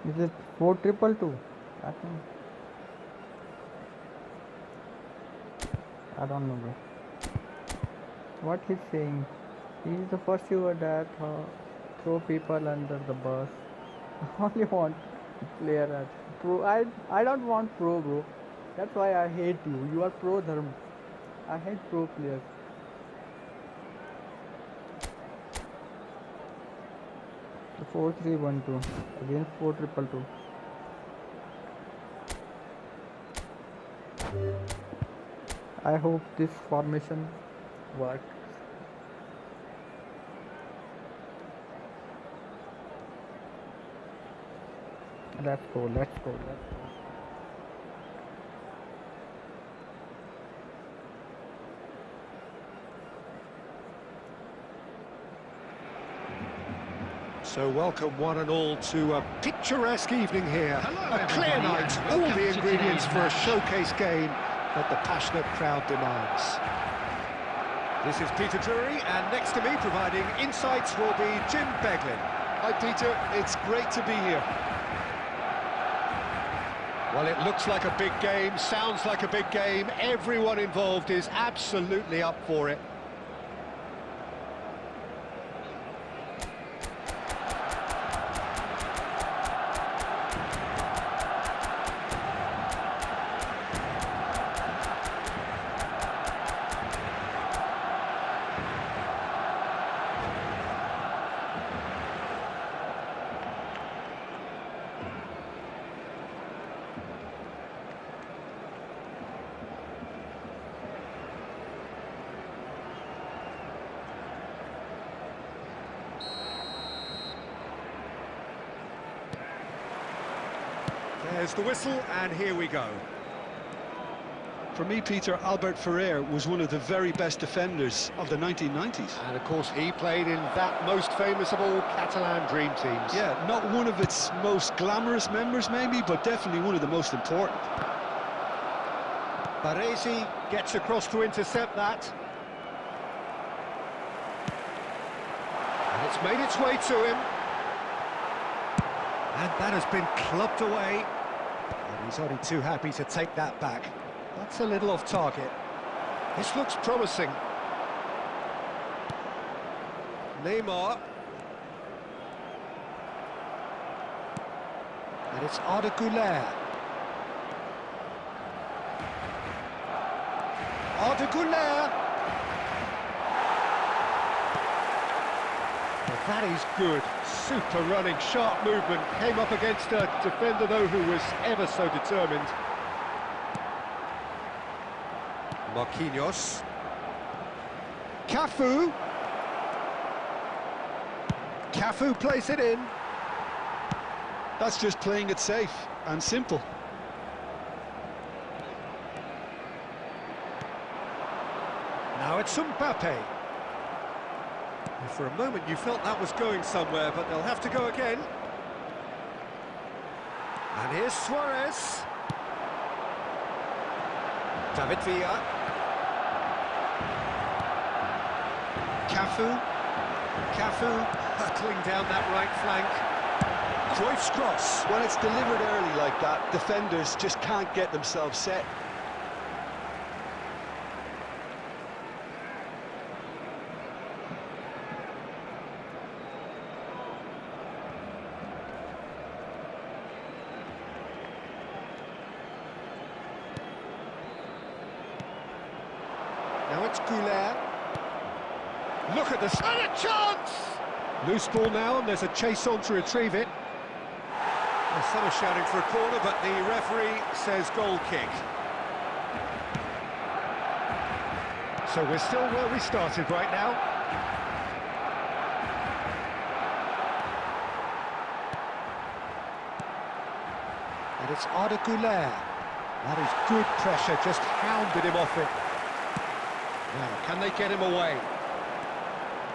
Is it 4-2-2? I think. I don't know, bro. What he's saying? He's the first viewer that throw people under the bus. I only want player at pro. I don't want pro, bro. That's why I hate you. You are pro Dharm. I hate pro players. The 4-3-1-2 against 4-2-2. I hope this formation works. Let's go, let's go, let's go. So welcome one and all to a picturesque evening here. A clear night, all the ingredients for a showcase game that the passionate crowd demands. This is Peter Drury, and next to me providing insights will be Jim Beglin. Hi Peter, it's great to be here. Well, it looks like a big game, sounds like a big game. Everyone involved is absolutely up for it. There's the whistle, and here we go. For me, Peter, Albert Ferrer was one of the very best defenders of the 1990s. And of course, he played in that most famous of all Catalan dream teams. Yeah, not one of its most glamorous members, maybe, but definitely one of the most important. Baresi gets across to intercept that. And it's made its way to him. And that has been clubbed away. And he's only too happy to take that back. That's a little off target. This looks promising. Neymar. And it's Arda Güler. Arda Güler. Well, that is good. Super running, sharp movement. Came up against a defender, though, who was ever so determined. Marquinhos. Cafu. Cafu plays it in. That's just playing it safe and simple. Now it's Mbappe. For a moment you felt that was going somewhere, but they'll have to go again. And here's Suarez. David Villa. Cafu. Cafu hurtling down that right flank. Cruyff's cross. When it's delivered early like that, defenders just can't get themselves set. Now it's Güler. Look at this. And a chance! Loose ball now, and there's a chase on to retrieve it. Well, some are shouting for a corner, but the referee says goal kick. So we're still where we started right now. And it's Arda Güler. That is good pressure, just hounded him off it. Now, can they get him away?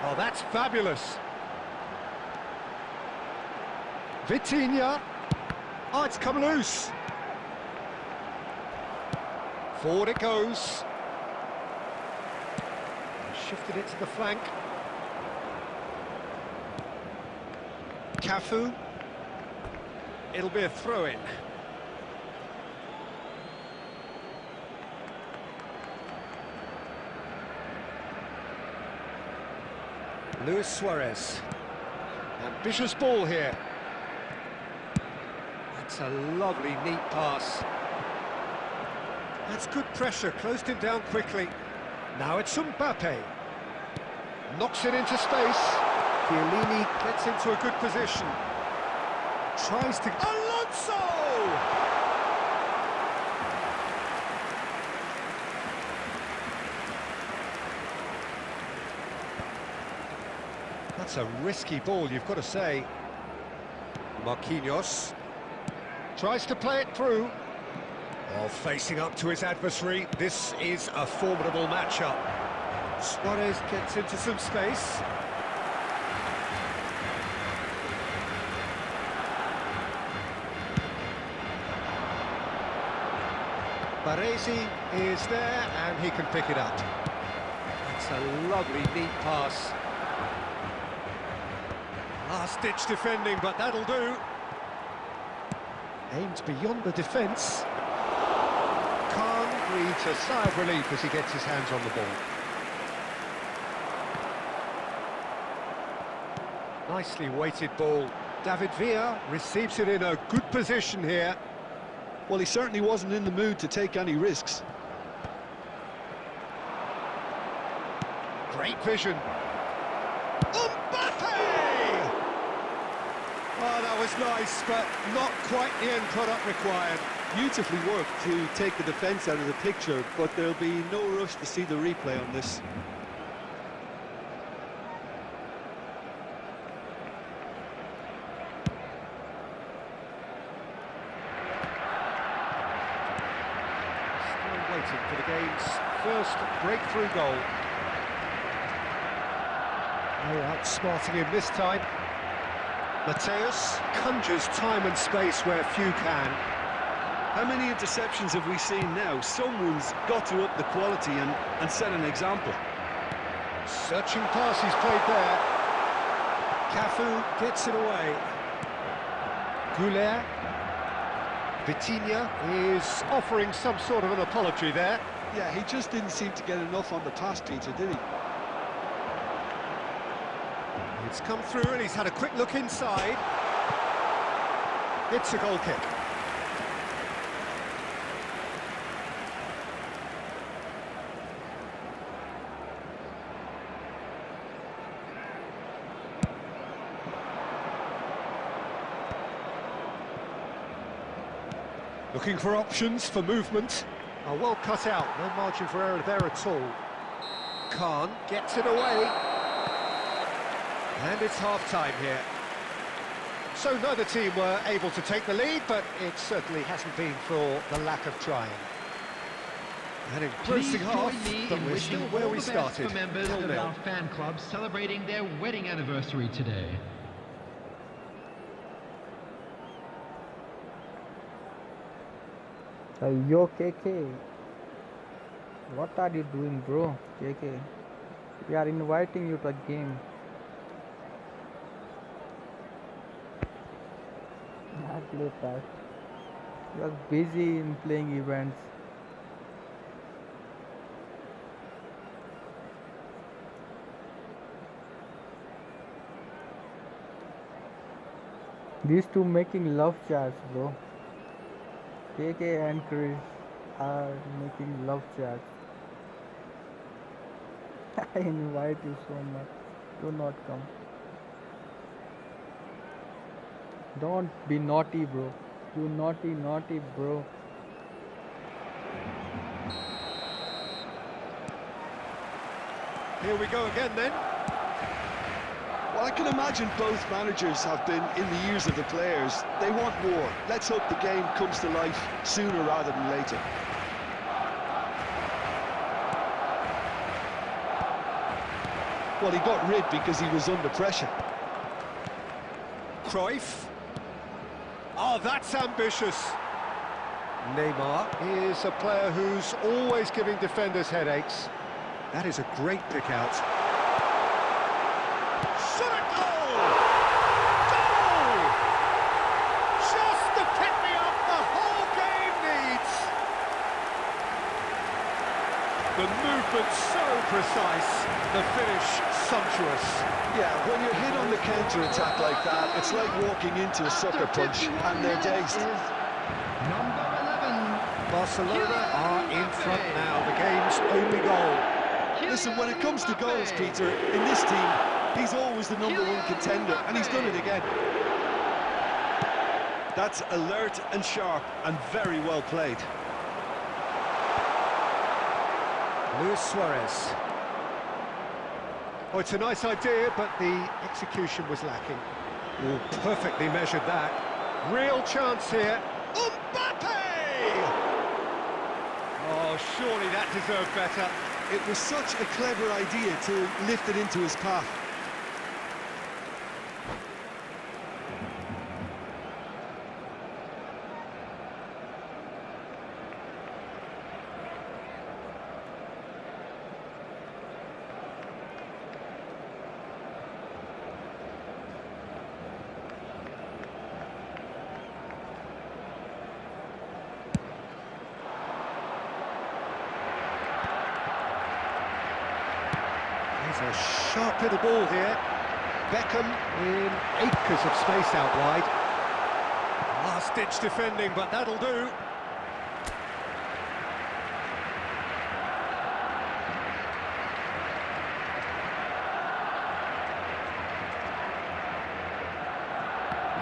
Oh, that's fabulous. Vitinha. Oh, it's come loose. Forward it goes. Shifted it to the flank. Cafu. it'll be a throw-in. Luis Suarez. Ambitious ball here. That's a lovely, neat pass. That's good pressure, closed him down quickly. Now it's Mbappe. Knocks it into space. Chiellini gets into a good position. Tries to... Alonso! That's a risky ball, you've got to say. Marquinhos tries to play it through. While facing up to his adversary, this is a formidable matchup. Suarez gets into some space. Baresi is there, and he can pick it up. It's a lovely, neat pass. Last-ditch defending, but that'll do. Aims beyond the defence. Khan breathes a sigh of relief as he gets his hands on the ball. Nicely weighted ball. David Villa receives it in a good position here. Well, he certainly wasn't in the mood to take any risks. Great vision. Mbappe! Oh, that was nice, but not quite the end product required. Beautifully worked to take the defence out of the picture, but there'll be no rush to see the replay on this. Still waiting for the game's first breakthrough goal. Oh, outsmarting him this time. Mateus conjures time and space where few can. How many interceptions have we seen now? Someone's got to up the quality and set an example. Searching pass he's played there. Cafu gets it away. Goulet. Vitinha is offering some sort of an apology there. Yeah, he just didn't seem to get enough on the pass, Peter, did he? It's come through and he's had a quick look inside. It's a goal kick. Looking for options for movement. Oh, well cut out, no margin for error there at all. Khan gets it away. And it's half-time here. So neither team were able to take the lead, but it certainly hasn't been for the lack of trying. An engrossing half, but we're still where we started. For members of our fan club celebrating their wedding anniversary today. Yo, KK. What are you doing, bro? KK. We are inviting you to a game. Play that. You are busy in playing events. These two making love chats, bro. KK and Chris are making love chats. I invite you so much. Do not come. Don't be naughty, bro. You naughty, bro. Here we go again then. Well, I can imagine both managers have been in the ears of the players. They want more. Let's hope the game comes to life sooner rather than later. Well, he got rid because he was under pressure. Cruyff. Oh, that's ambitious. Neymar is a player who's always giving defenders headaches. That is a great pick out. Shot a goal! Goal! Just The movement so precise, the finish sumptuous. Yeah, when you're hit on the counter-attack like that, it's like walking into a sucker punch and they're dazed. Number 11. Barcelona are in front now, the game's only goal. Listen, when it comes to goals, Peter, in this team, he's always the #1 contender, and he's done it again. That's alert and sharp and very well played. Luis Suarez. Oh, it's a nice idea, but the execution was lacking. Oh, perfectly measured that. Real chance here. Mbappe! Oh, surely that deserved better. It was such a clever idea to lift it into his path. There's a sharp little ball here. Beckham in acres of space out wide. Last-ditch defending, but that'll do.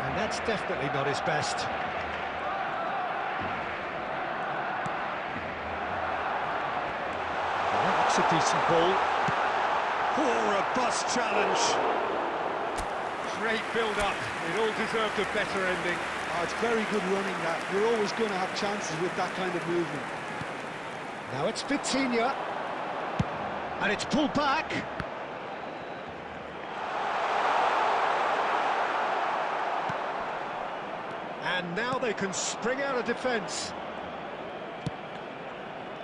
And that's definitely not his best. Well, that's a decent ball. Oh, a bust challenge. Great build-up. It all deserved a better ending. Oh, it's very good running that. You're always going to have chances with that kind of movement. Now it's Vitinha. And it's pulled back. And now they can spring out of defence.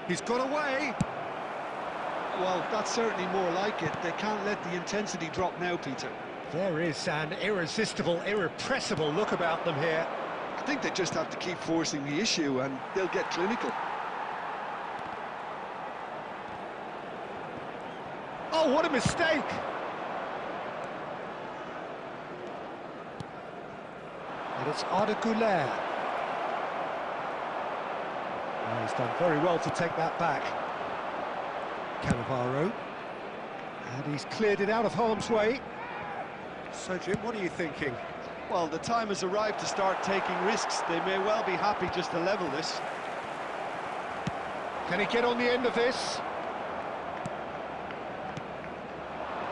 He's got away. Well, that's certainly more like it. They can't let the intensity drop now, Peter. There is an irresistible, irrepressible look about them here. I think they just have to keep forcing the issue and they'll get clinical. Oh, what a mistake! And it's Arda Güler. Oh, he's done very well to take that back. Cannavaro. And he's cleared it out of harm's way. So, Jim, what are you thinking? Well, the time has arrived to start taking risks. They may well be happy just to level this. Can he get on the end of this?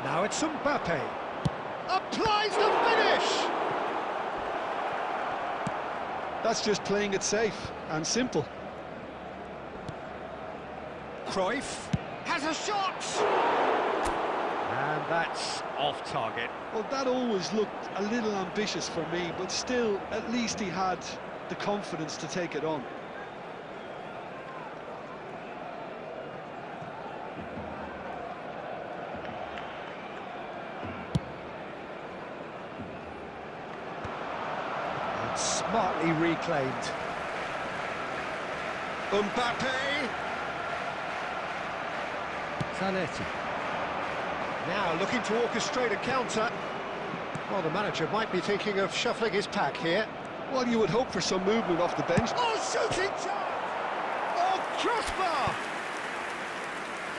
Now it's Mbappe. Applies the finish! That's just playing it safe and simple. Cruyff has a shot! And that's off target. Well, that always looked a little ambitious for me, but still, at least he had the confidence to take it on. And smartly reclaimed. Mbappe! Zanetti. Now looking to orchestrate a counter. Well, the manager might be thinking of shuffling his pack here. Well, you would hope for some movement off the bench. Oh, shooting chance! Oh, crossbar!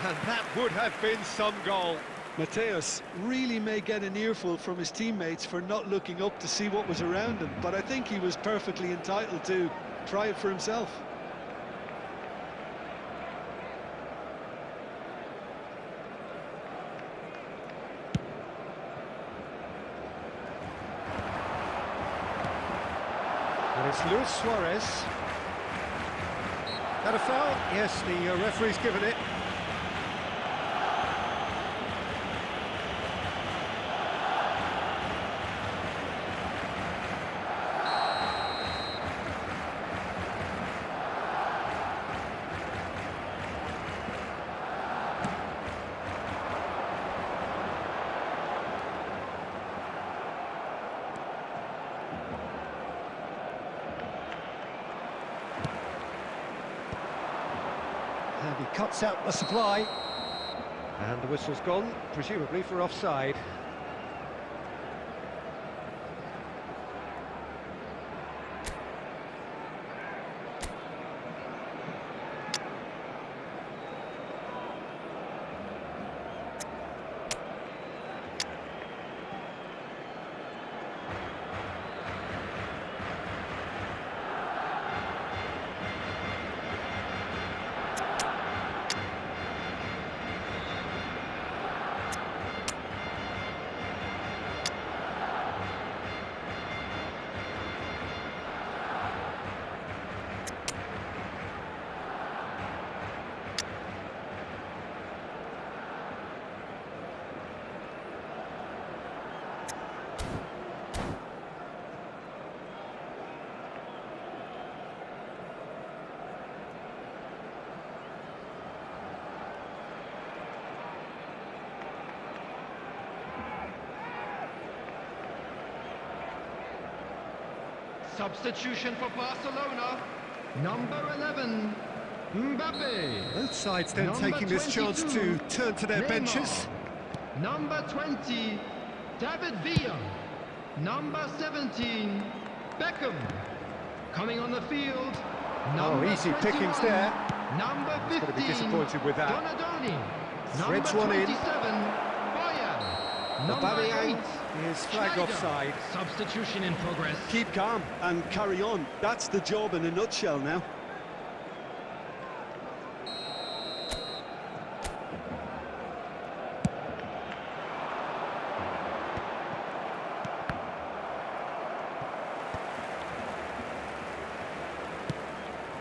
And that would have been some goal. Mateus really may get an earful from his teammates for not looking up to see what was around him, but I think he was perfectly entitled to try it for himself. And it's Luis Suarez. That a foul? Yes, the referee's given it. And he cuts out the supply. And the whistle's gone, presumably for offside. Substitution for Barcelona, number 11, Mbappe. Both sides then Number taking this chance 22, to turn to their Neymar. benches. Number 20, David Villa. Number 17, Beckham. Coming on the field, number easy 21, pickings there. Number 15, Gonna be disappointed with that. Donadoni. Threads Number one in. 27, Bayern. Number Aubameyang 8, is flagged Schneider. offside. Substitution in progress. Keep calm and carry on. That's the job in a nutshell now.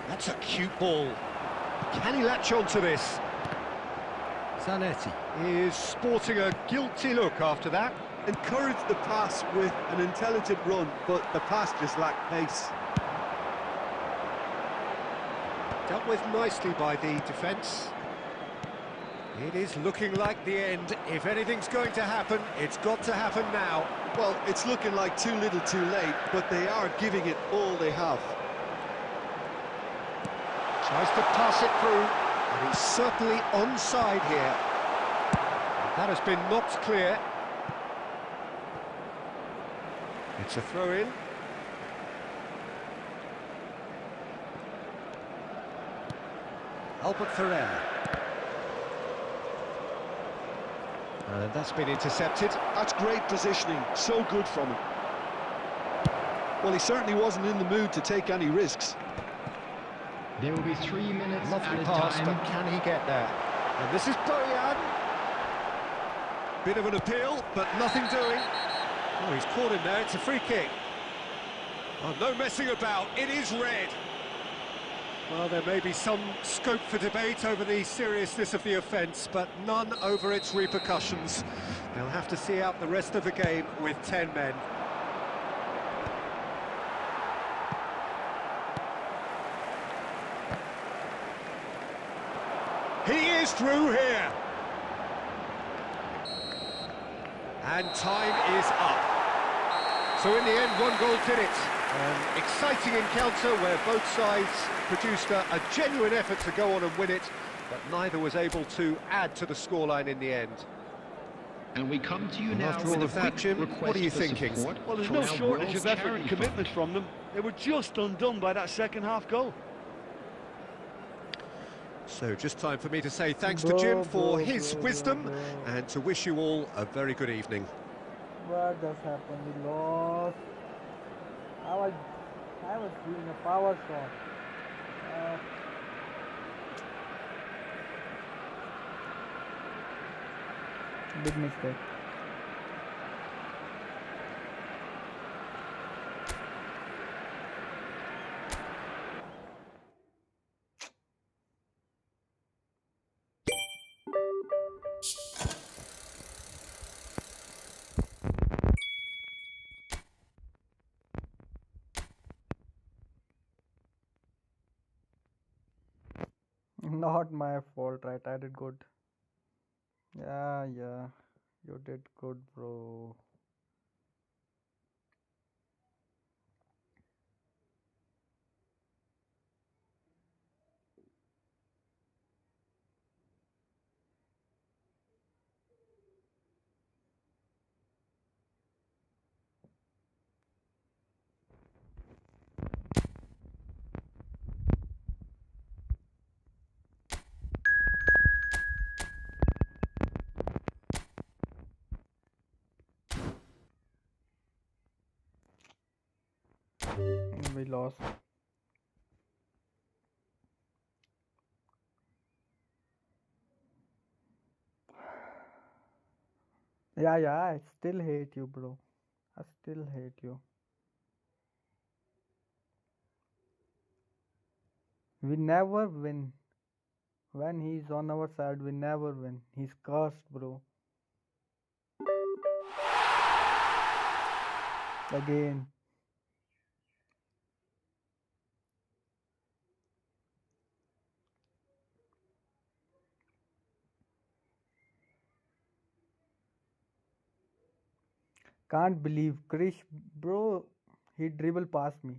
That's a cute ball. Can he latch on to this? Zanetti is sporting a guilty look after that. Encouraged the pass with an intelligent run, but the pass just lacked pace. Dealt with nicely by the defence. It is looking like the end. If anything's going to happen, it's got to happen now. Well, it's looking like too little too late, but they are giving it all they have. Tries to pass it through, and he's certainly onside here. That has been knocked clear. It's a throw-in. Albert Ferrer. And that's been intercepted. That's great positioning, so good from him. Well, he certainly wasn't in the mood to take any risks. There will be 3 minutes Lovely at a pass, time. but can he get there? And this is Boyan. Bit of an appeal, but nothing doing. Oh, he's caught him there. It's a free kick. Oh, no messing about. It is red. Well, there may be some scope for debate over the seriousness of the offence, but none over its repercussions. They'll have to see out the rest of the game with 10 men. He is through here. And time is up. So in the end, one goal did it. An exciting encounter where both sides produced a genuine effort to go on and win it, but neither was able to add to the scoreline in the end. And we come to you And now after with all a of that, quick Jim, request what are you for thinking? support Well, there's from no our shortage World of effort Charity and commitment Fund. from them. They were just undone by that second-half goal. So just time for me to say thanks to Jim for his wisdom and to wish you all a very good evening. What just happened? We lost. I was doing a power shot. Big mistake. Not my fault, right? I did good. Yeah, you did good, bro. we lost. Yeah, I still hate you, bro. I still hate you. We never win. When he's on our side, we never win. He's cursed, bro. Again. Can't believe Krish, bro. He dribble past me.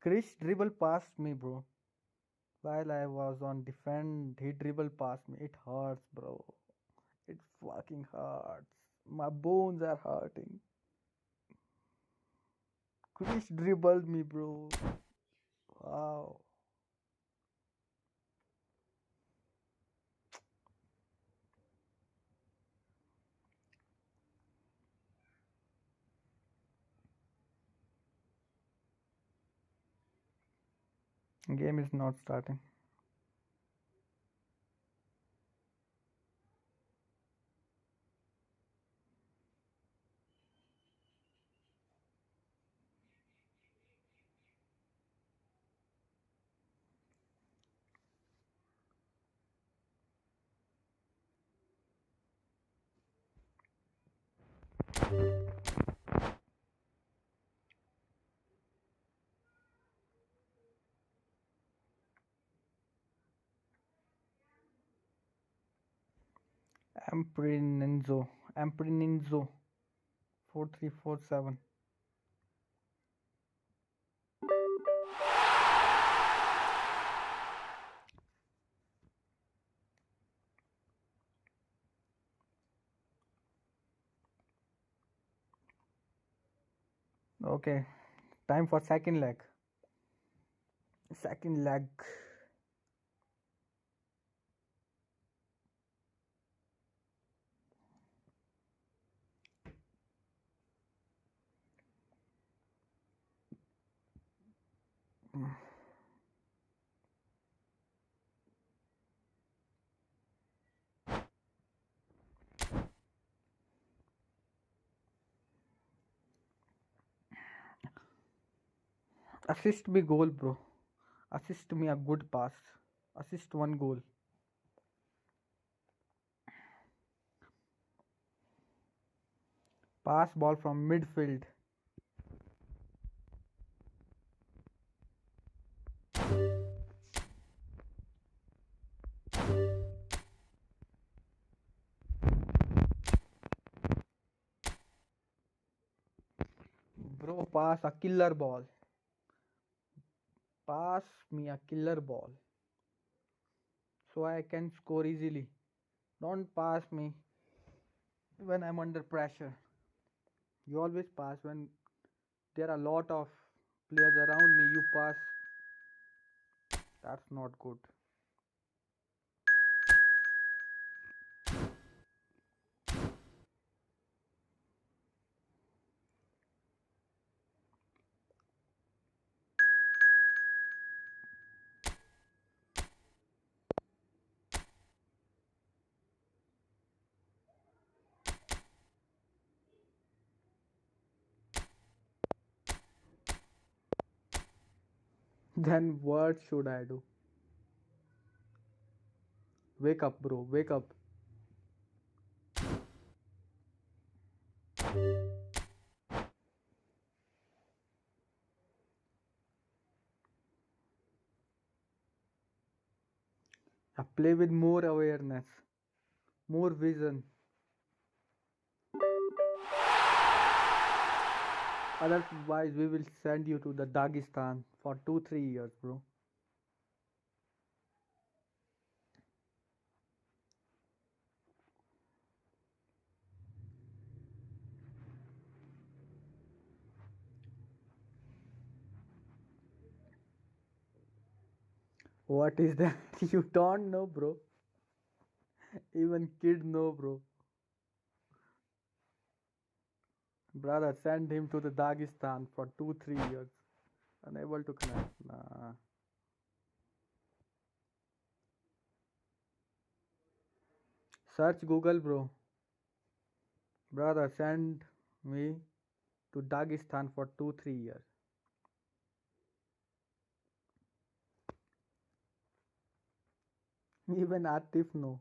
Krish dribble past me, bro. While I was on defend, he dribble past me. It hurts, bro. It fucking hurts. My bones are hurting. Krish dribbled me, bro. Wow. Game is not starting. Emprininzo. Emprininzo. 4347. Okay. Time for second leg. Second leg. Assist me goal, bro. Assist me a good pass. Assist one goal. Pass ball from midfield. Bro, pass a killer ball. Pass me a killer ball. So I can score easily. Don't pass me when I'm under pressure. You always pass when there are a lot of players around me. You pass. That's not good. Then what should I do? Wake up, bro. Wake up. I play with more awareness, more vision. Otherwise, we will send you to the Dagestan for 2-3 years, bro. What is that? You don't know, bro. Even kid know, bro. Brother, send him to the Dagestan for 2-3 years. Unable to connect. Nah. Search Google, bro. Brother, send me to Dagestan for 2-3 years. Even Atif no.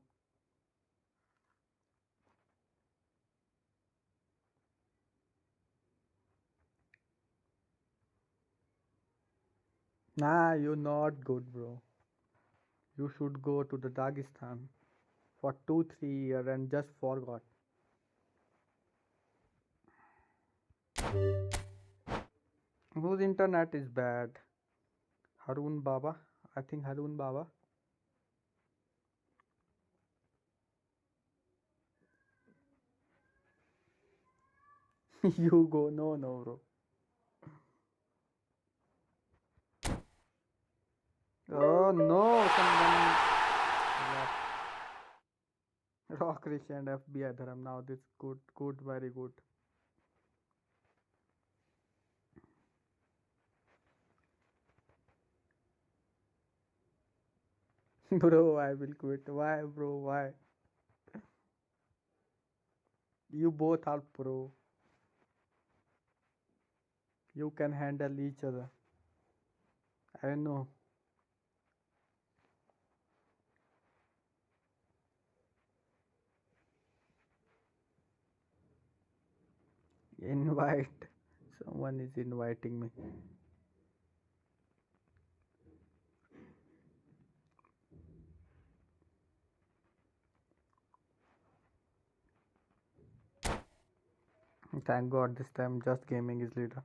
Nah, you're not good, bro. You should go to the Dagestan for 2-3 years and just forgot. Whose internet is bad? Harun Baba? I think Harun Baba. You go. No, bro. Oh no, someone left. Rock Rich and FBI Dharam. Now this good, very good. Bro, I will quit. Why, bro? Why? You both are pro. You can handle each other. I know. Invite. Someone is inviting me. Thank God this time just gaming is leader.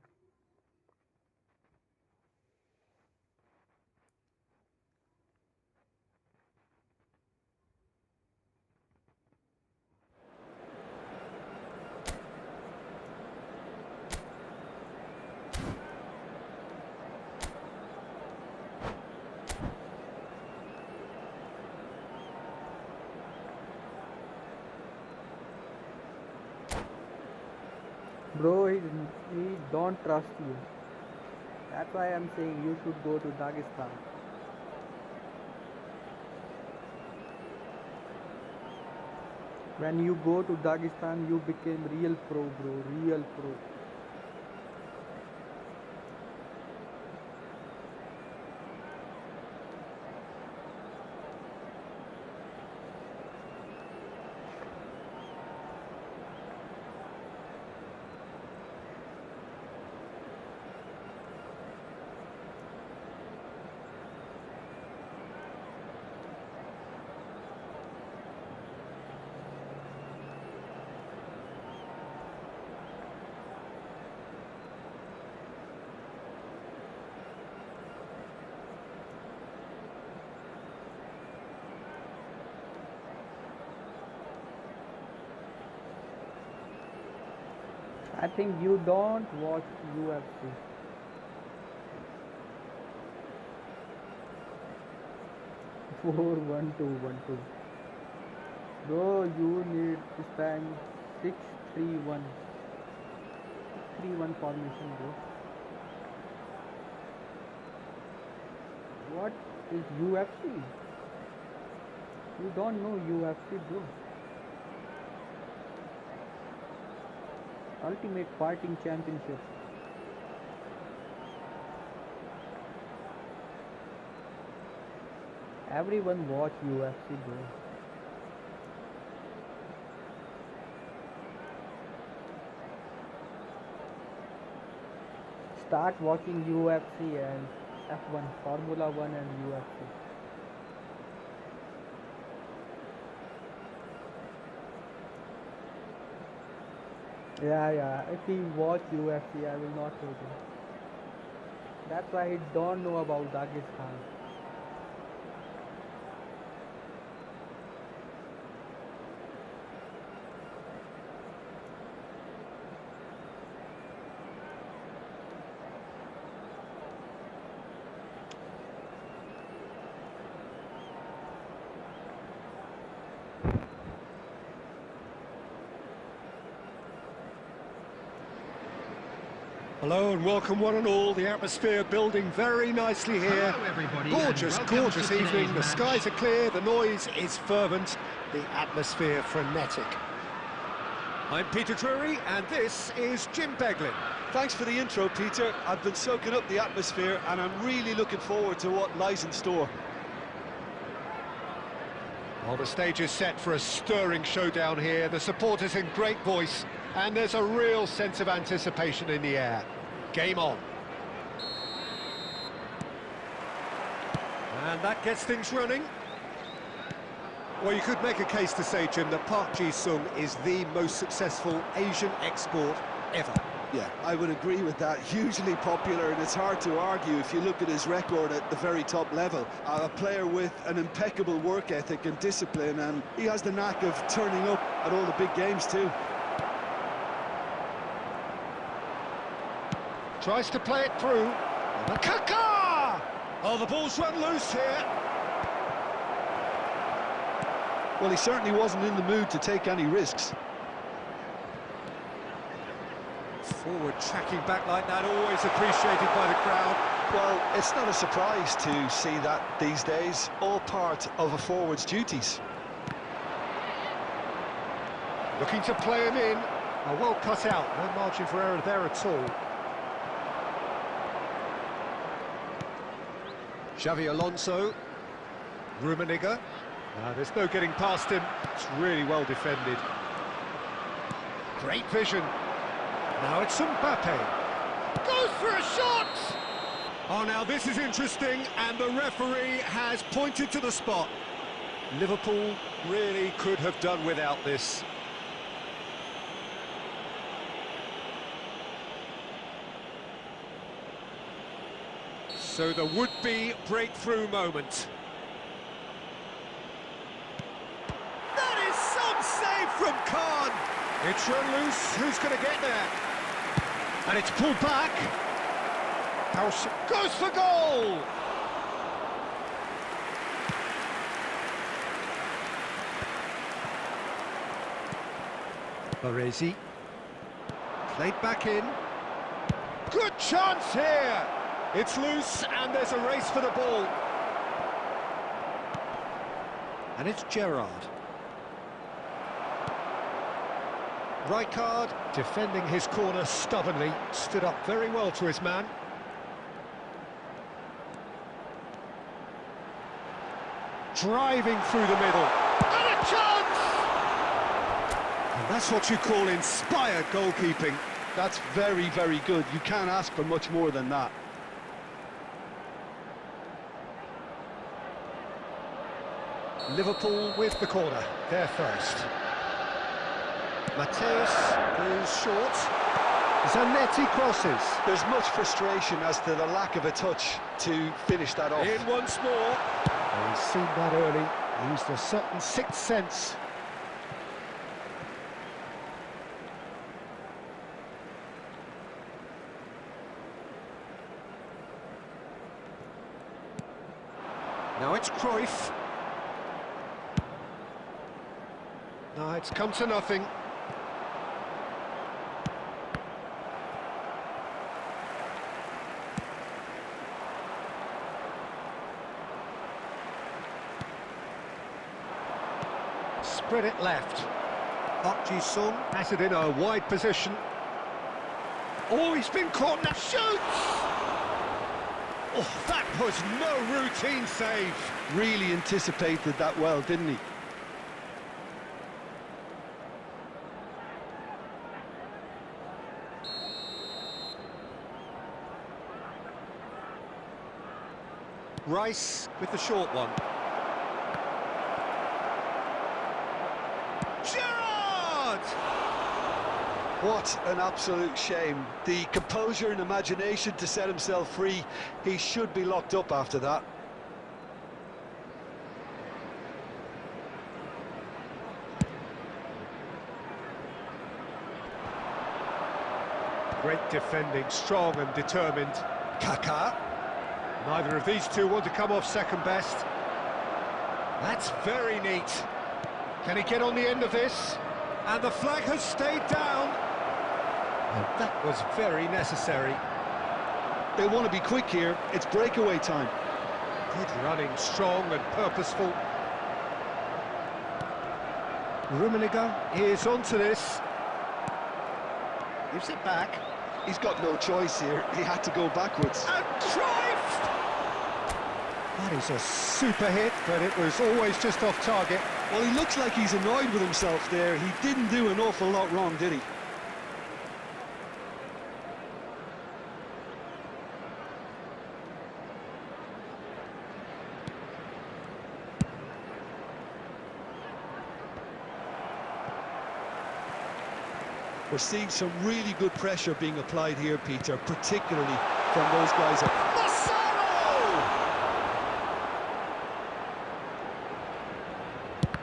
Bro, he don't trust you. That's why I'm saying you should go to Dagestan. When you go to Dagestan, you became real pro, bro. Real pro. I think you don't watch UFC. 4-1-2-1-2. Bro, you need this time 6-3-1. 6-3-1 formation, bro. What is UFC? You don't know UFC, bro. Ultimate Fighting Championship. Everyone watch UFC, bro. Start watching UFC and F1, Formula 1 and UFC. Yeah. If he watch UFC, I will not hate him. That's why he don't know about Dagestan. Hello and welcome one and all. The atmosphere building very nicely here. Hello, everybody, Gorgeous, and welcome gorgeous to today's evening. The match. skies are clear, the noise is fervent, the atmosphere frenetic. I'm Peter Drury and this is Jim Beglin. Thanks for the intro, Peter. I've been soaking up the atmosphere and I'm really looking forward to what lies in store. Well, the stage is set for a stirring showdown here. The supporters in great voice and there's a real sense of anticipation in the air. Game on. And that gets things running. Well, you could make a case to say, Jim, that Park Ji-sung is the most successful Asian export ever. Yeah, I would agree with that. Hugely popular, and it's hard to argue if you look at his record at the very top level. A player with an impeccable work ethic and discipline, and he has the knack of turning up at all the big games too. Tries to play it through. Kaka! Oh, the ball's run loose here. Well, he certainly wasn't in the mood to take any risks. Forward tracking back like that, always appreciated by the crowd. Well, it's not a surprise to see that these days, all part of a forward's duties. Looking to play him in. Oh, well cut out, no margin for error there at all. Xavi Alonso, Rummenigge. There's no getting past him. It's really well defended. Great vision. Now it's Mbappe. Goes for a shot! Oh, now this is interesting, and the referee has pointed to the spot. Liverpool really could have done without this. So the would-be breakthrough moment. That is some save from Khan. It's run loose. Who's going to get there? And it's pulled back. House goes for goal. Baresi. Played back in. Good chance here. It's loose, and there's a race for the ball. And it's Gerrard. Rijkaard, defending his corner stubbornly, stood up very well to his man. Driving through the middle. And a chance! And that's what you call inspired goalkeeping. That's very, very good. You can't ask for much more than that. Liverpool with the corner, there first. Mateus is short. Zanetti crosses. There's much frustration as to the lack of a touch to finish that off. In once more. Oh, he's seen that early. Used a certain sixth sense. Now it's Cruyff. No, it's come to nothing. Spread it left. Park Ji-sung has it in a wide position. Oh, he's been caught now. Shoots! Oh, that was no routine save. Really anticipated that well, didn't he? Rice with the short one. Gerrard! What an absolute shame. The composure and imagination to set himself free. He should be locked up after that. Great defending, strong and determined. Kaka. Neither of these two want to come off second best. That's very neat. Can he get on the end of this? And the flag has stayed down. And that was very necessary. They want to be quick here. It's breakaway time. Good running, strong and purposeful. Rummenigge is onto this. Gives it back. He's got no choice here. He had to go backwards. And Cruyff! That is a super hit, but it was always just off target. Well, he looks like he's annoyed with himself there. He didn't do an awful lot wrong, did he? We're seeing some really good pressure being applied here, Peter, particularly from those guys up.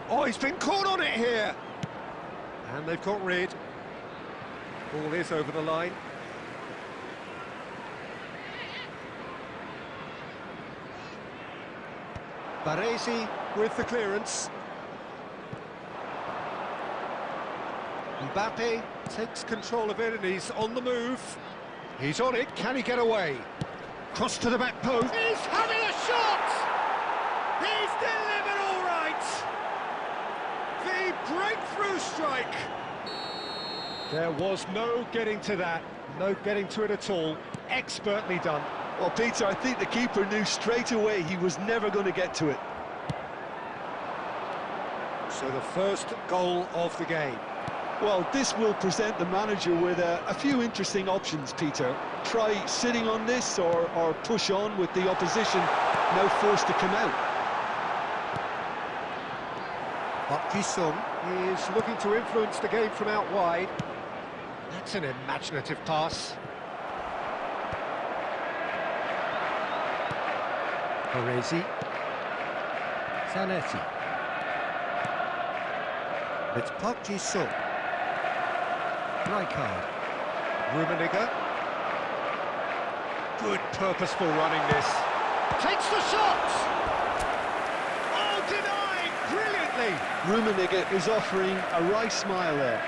Oh, he's been caught on it here. And they've got rid. Ball is over the line. Baresi with the clearance. Mbappe takes control of it and he's on the move. He's on it, can he get away? Cross to the back post. He's having a shot! He's delivered all right! The breakthrough strike! There was no getting to that, no getting to it at all. Expertly done. Well, Peter, I think the keeper knew straight away he was never going to get to it. So the first goal of the game. Well, this will present the manager with a few interesting options, Peter. Try sitting on this or push on with the opposition now forced to come out. Park Ji-sung is looking to influence the game from out wide. That's an imaginative pass. Baresi. Zanetti. It's Park Ji-sung. Rijkaard. Rummenigge. Good purposeful running this. Takes the shot! Oh, denied brilliantly! Rummenigge is offering a wry smile there.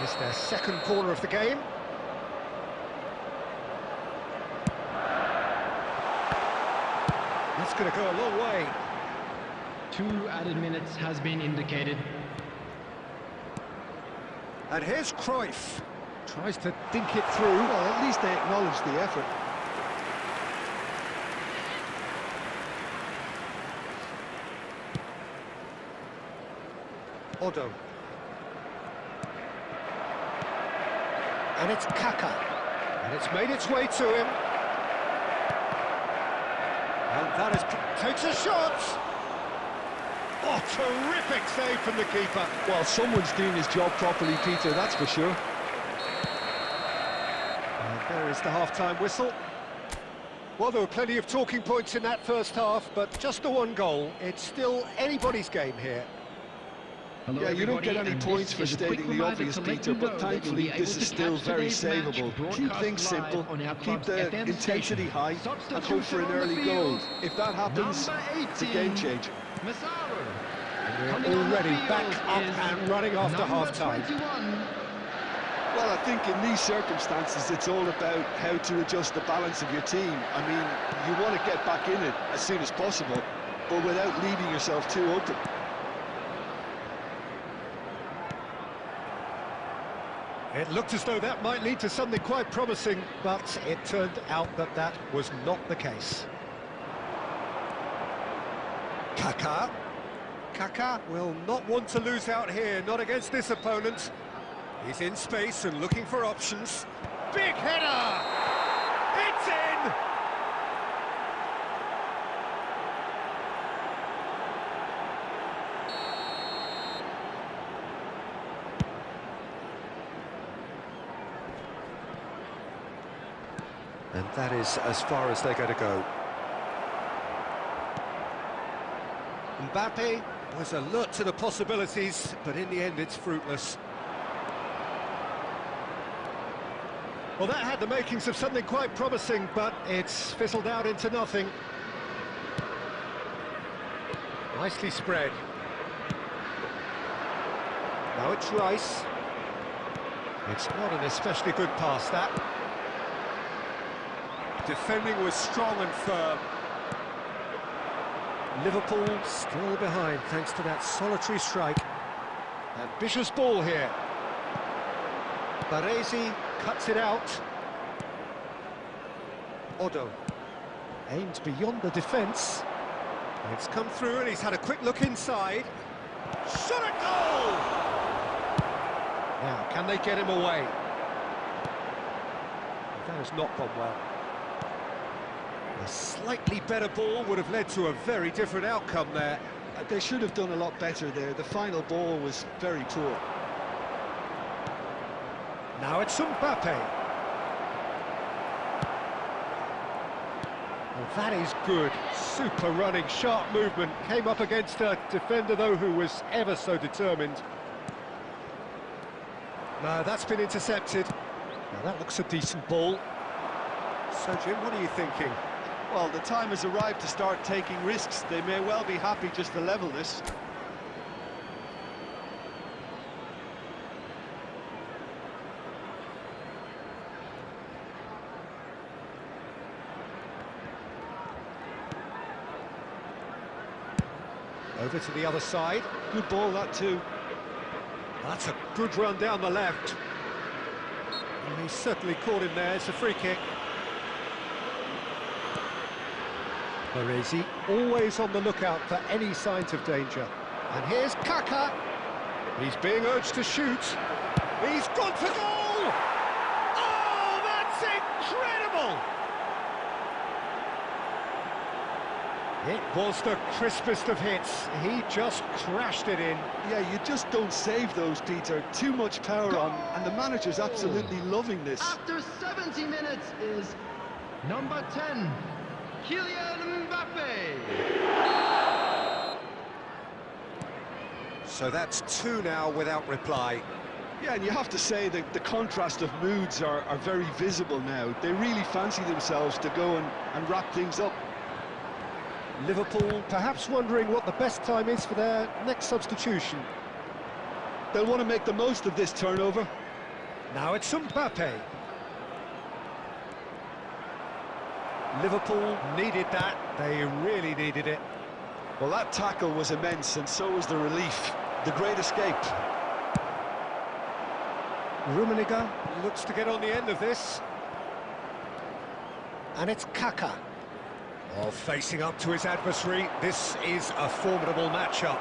It's their second corner of the game. That's going to go a long way. 2 added minutes has been indicated. And here's Cruyff. Tries to dink it through. Well, at least they acknowledge the effort. Odo. And it's Kaka. And it's made its way to him. And that is... takes a shot! Oh, terrific save from the keeper. Well, someone's doing his job properly, Peter, that's for sure. And there is the half-time whistle. Well, there were plenty of talking points in that first half, but just the one goal. It's still anybody's game here. Hello, yeah, you don't get everybody, any points for stating the obvious, Peter, but thankfully this is still very savable. Keep things simple, keep the intensity high, and hope for an early goal. If that happens, it's a game changer. And we're already back up and running after half-time. Well, I think in these circumstances, it's all about how to adjust the balance of your team. I mean, you want to get back in it as soon as possible, but without leaving yourself too open. It looked as though that might lead to something quite promising, but it turned out that that was not the case. Kaka. Kaka will not want to lose out here, not against this opponent. He's in space and looking for options. Big header! It's in! And that is as far as they're going to go. Mbappe was alert to the possibilities, but in the end it's fruitless. Well, that had the makings of something quite promising, but it's fizzled out into nothing. Nicely spread. Now it's Rice. It's not an especially good pass, that. Defending was strong and firm. Liverpool still behind thanks to that solitary strike. Ambitious ball here. Baresi cuts it out. Odo aims beyond the defence. It's come through and he's had a quick look inside. Shot a goal! Now, can they get him away? That has not gone well. A slightly better ball would have led to a very different outcome there. They should have done a lot better there. The final ball was very poor. Now it's Mbappe. Well, that is good. Super running, sharp movement. Came up against a defender, though, who was ever so determined. No, that's been intercepted. Now that looks a decent ball. So, Jim, what are you thinking? Well, the time has arrived to start taking risks. They may well be happy just to level this. Over to the other side. Good ball, that too. That's a good run down the left. And he's certainly caught him there. It's a free kick. Baresi always on the lookout for any signs of danger. And here's Kaka. He's being urged to shoot. He's gone for goal! Oh, that's incredible! It was the crispest of hits. He just crashed it in. Yeah, you just don't save those, Peter. Too much power on, and the manager's absolutely loving this. After 70 minutes is number 10, Kylian Mbappe. So that's 2 now without reply. Yeah, and you have to say that the contrast of moods are very visible now. They really fancy themselves to go and wrap things up. Liverpool perhaps wondering what the best time is for their next substitution. They'll want to make the most of this turnover. Now it's Mbappe. Liverpool needed that. They really needed it. Well, that tackle was immense, and so was the relief. The great escape. Rummenigge looks to get on the end of this. And it's Kaka. Oh, facing up to his adversary, this is a formidable matchup.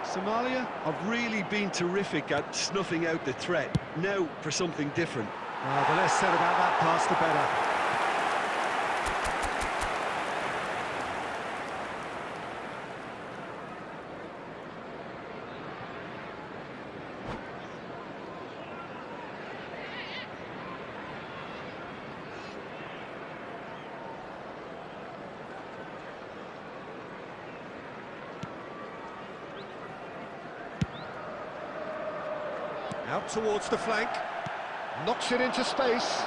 Somalia have really been terrific at snuffing out the threat. Now for something different. The less said about that pass, the better. Out towards the flank, knocks it into space,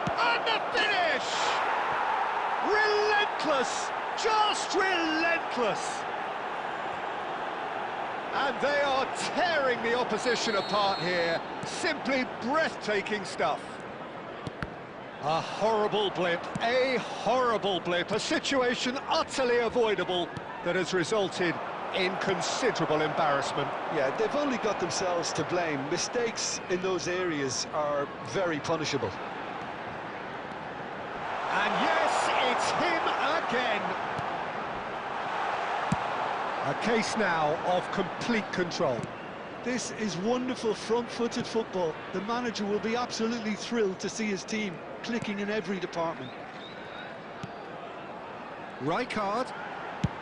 and the finish! Relentless, just relentless! And they are tearing the opposition apart here, simply breathtaking stuff. A horrible blip, a situation utterly avoidable that has resulted in considerable embarrassment. Yeah, they've only got themselves to blame. Mistakes in those areas are very punishable. And yes, it's him again. A case now of complete control. This is wonderful front-footed football. The manager will be absolutely thrilled to see his team clicking in every department. Rijkaard,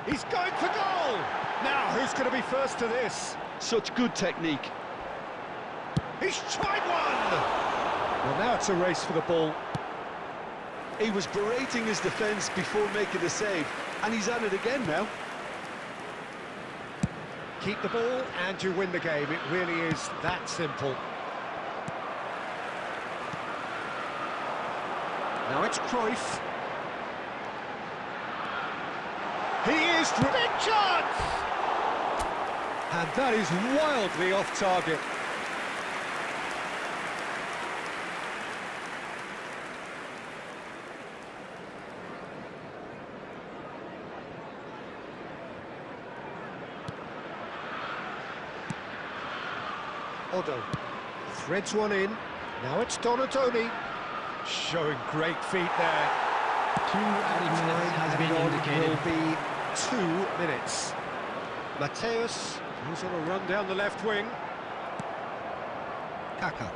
he's going for goal! Now, who's going to be first to this? Such good technique. He's tried one! Well, now it's a race for the ball. He was berating his defence before making the save, and he's at it again now. Keep the ball and you win the game. It really is that simple. Now it's Cruyff. He is... Big chance! And that is wildly off target. Odo threads one in. Now it's Donatoni. Showing great feet there. 2 added minutes has been indicated. Will be 2 minutes. Mateus, he's on a run down the left wing. Kaka.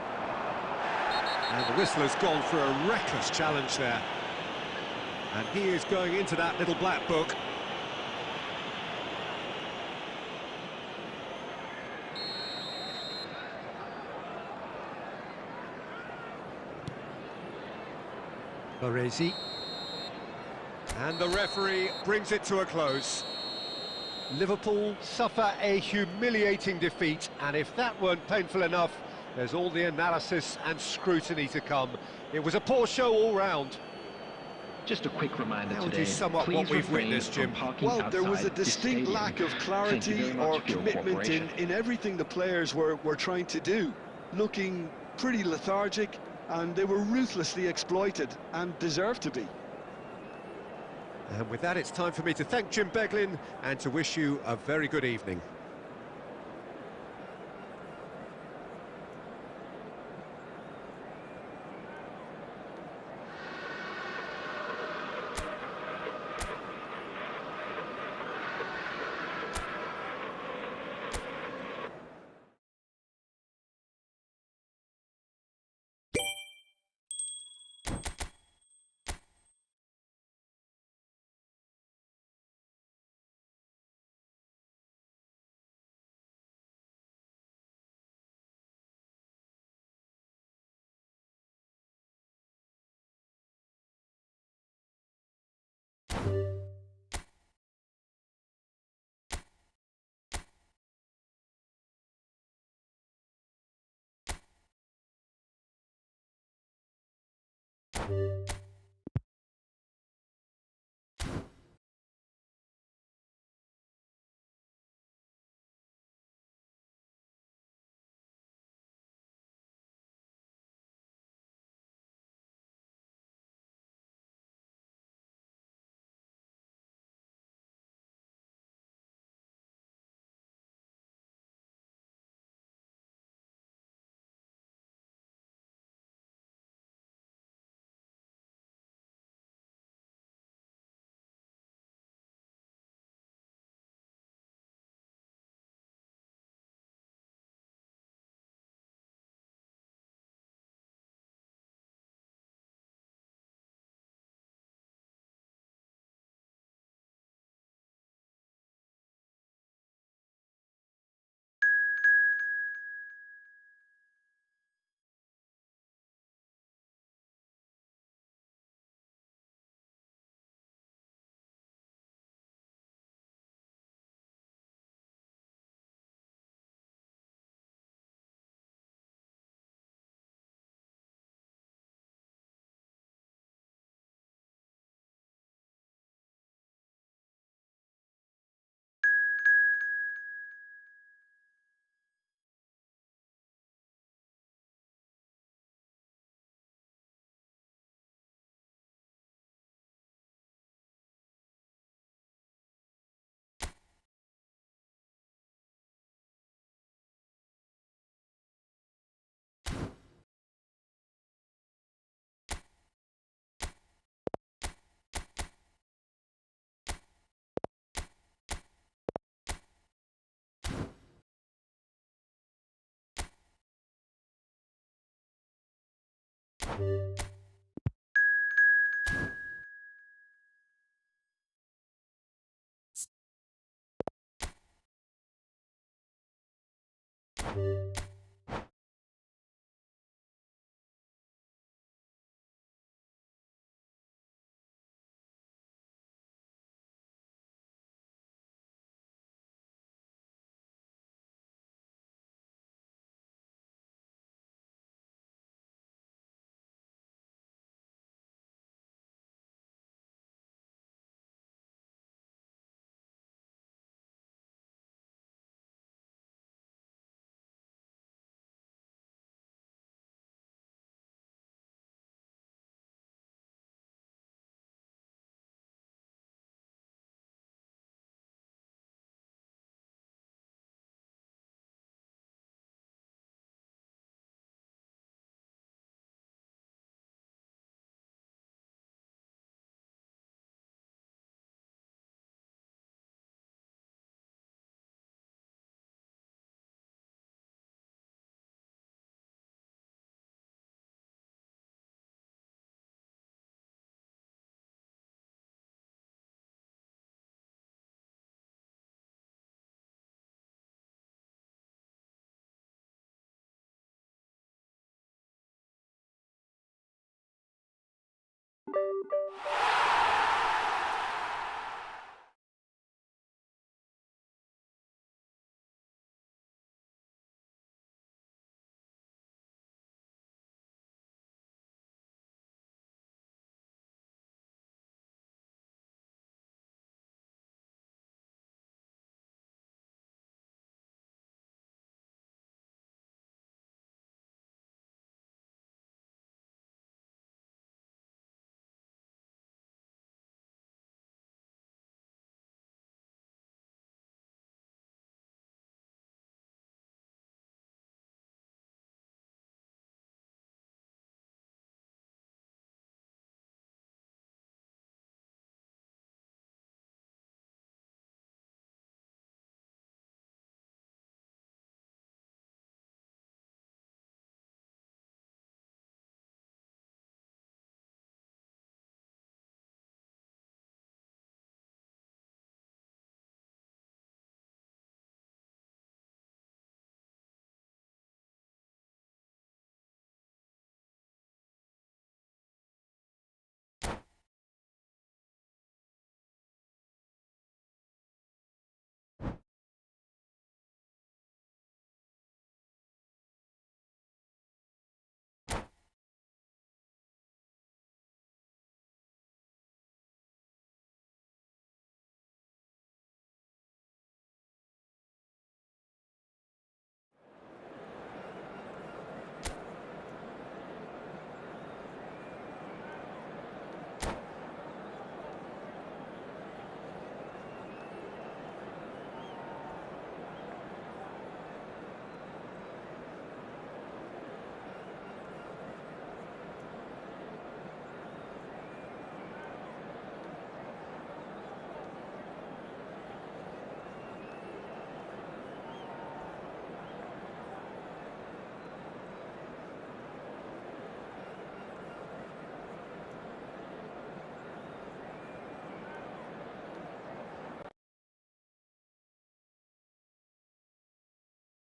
And the whistler's gone for a reckless challenge there. And he is going into that little black book. Baresi. And the referee brings it to a close. Liverpool suffer a humiliating defeat, and if that weren't painful enough, there's all the analysis and scrutiny to come. It was a poor show all round. Just a quick reminder How would today, you sum up please what we've refrain witnessed, from Jim? parking Well, there was a outside this distinct stadium. lack of Thank you clarity very much or for your commitment in cooperation. everything the players were trying to do. Looking pretty lethargic, and they were ruthlessly exploited, and deserved to be. And with that, it's time for me to thank Jim Beglin and to wish you a very good evening.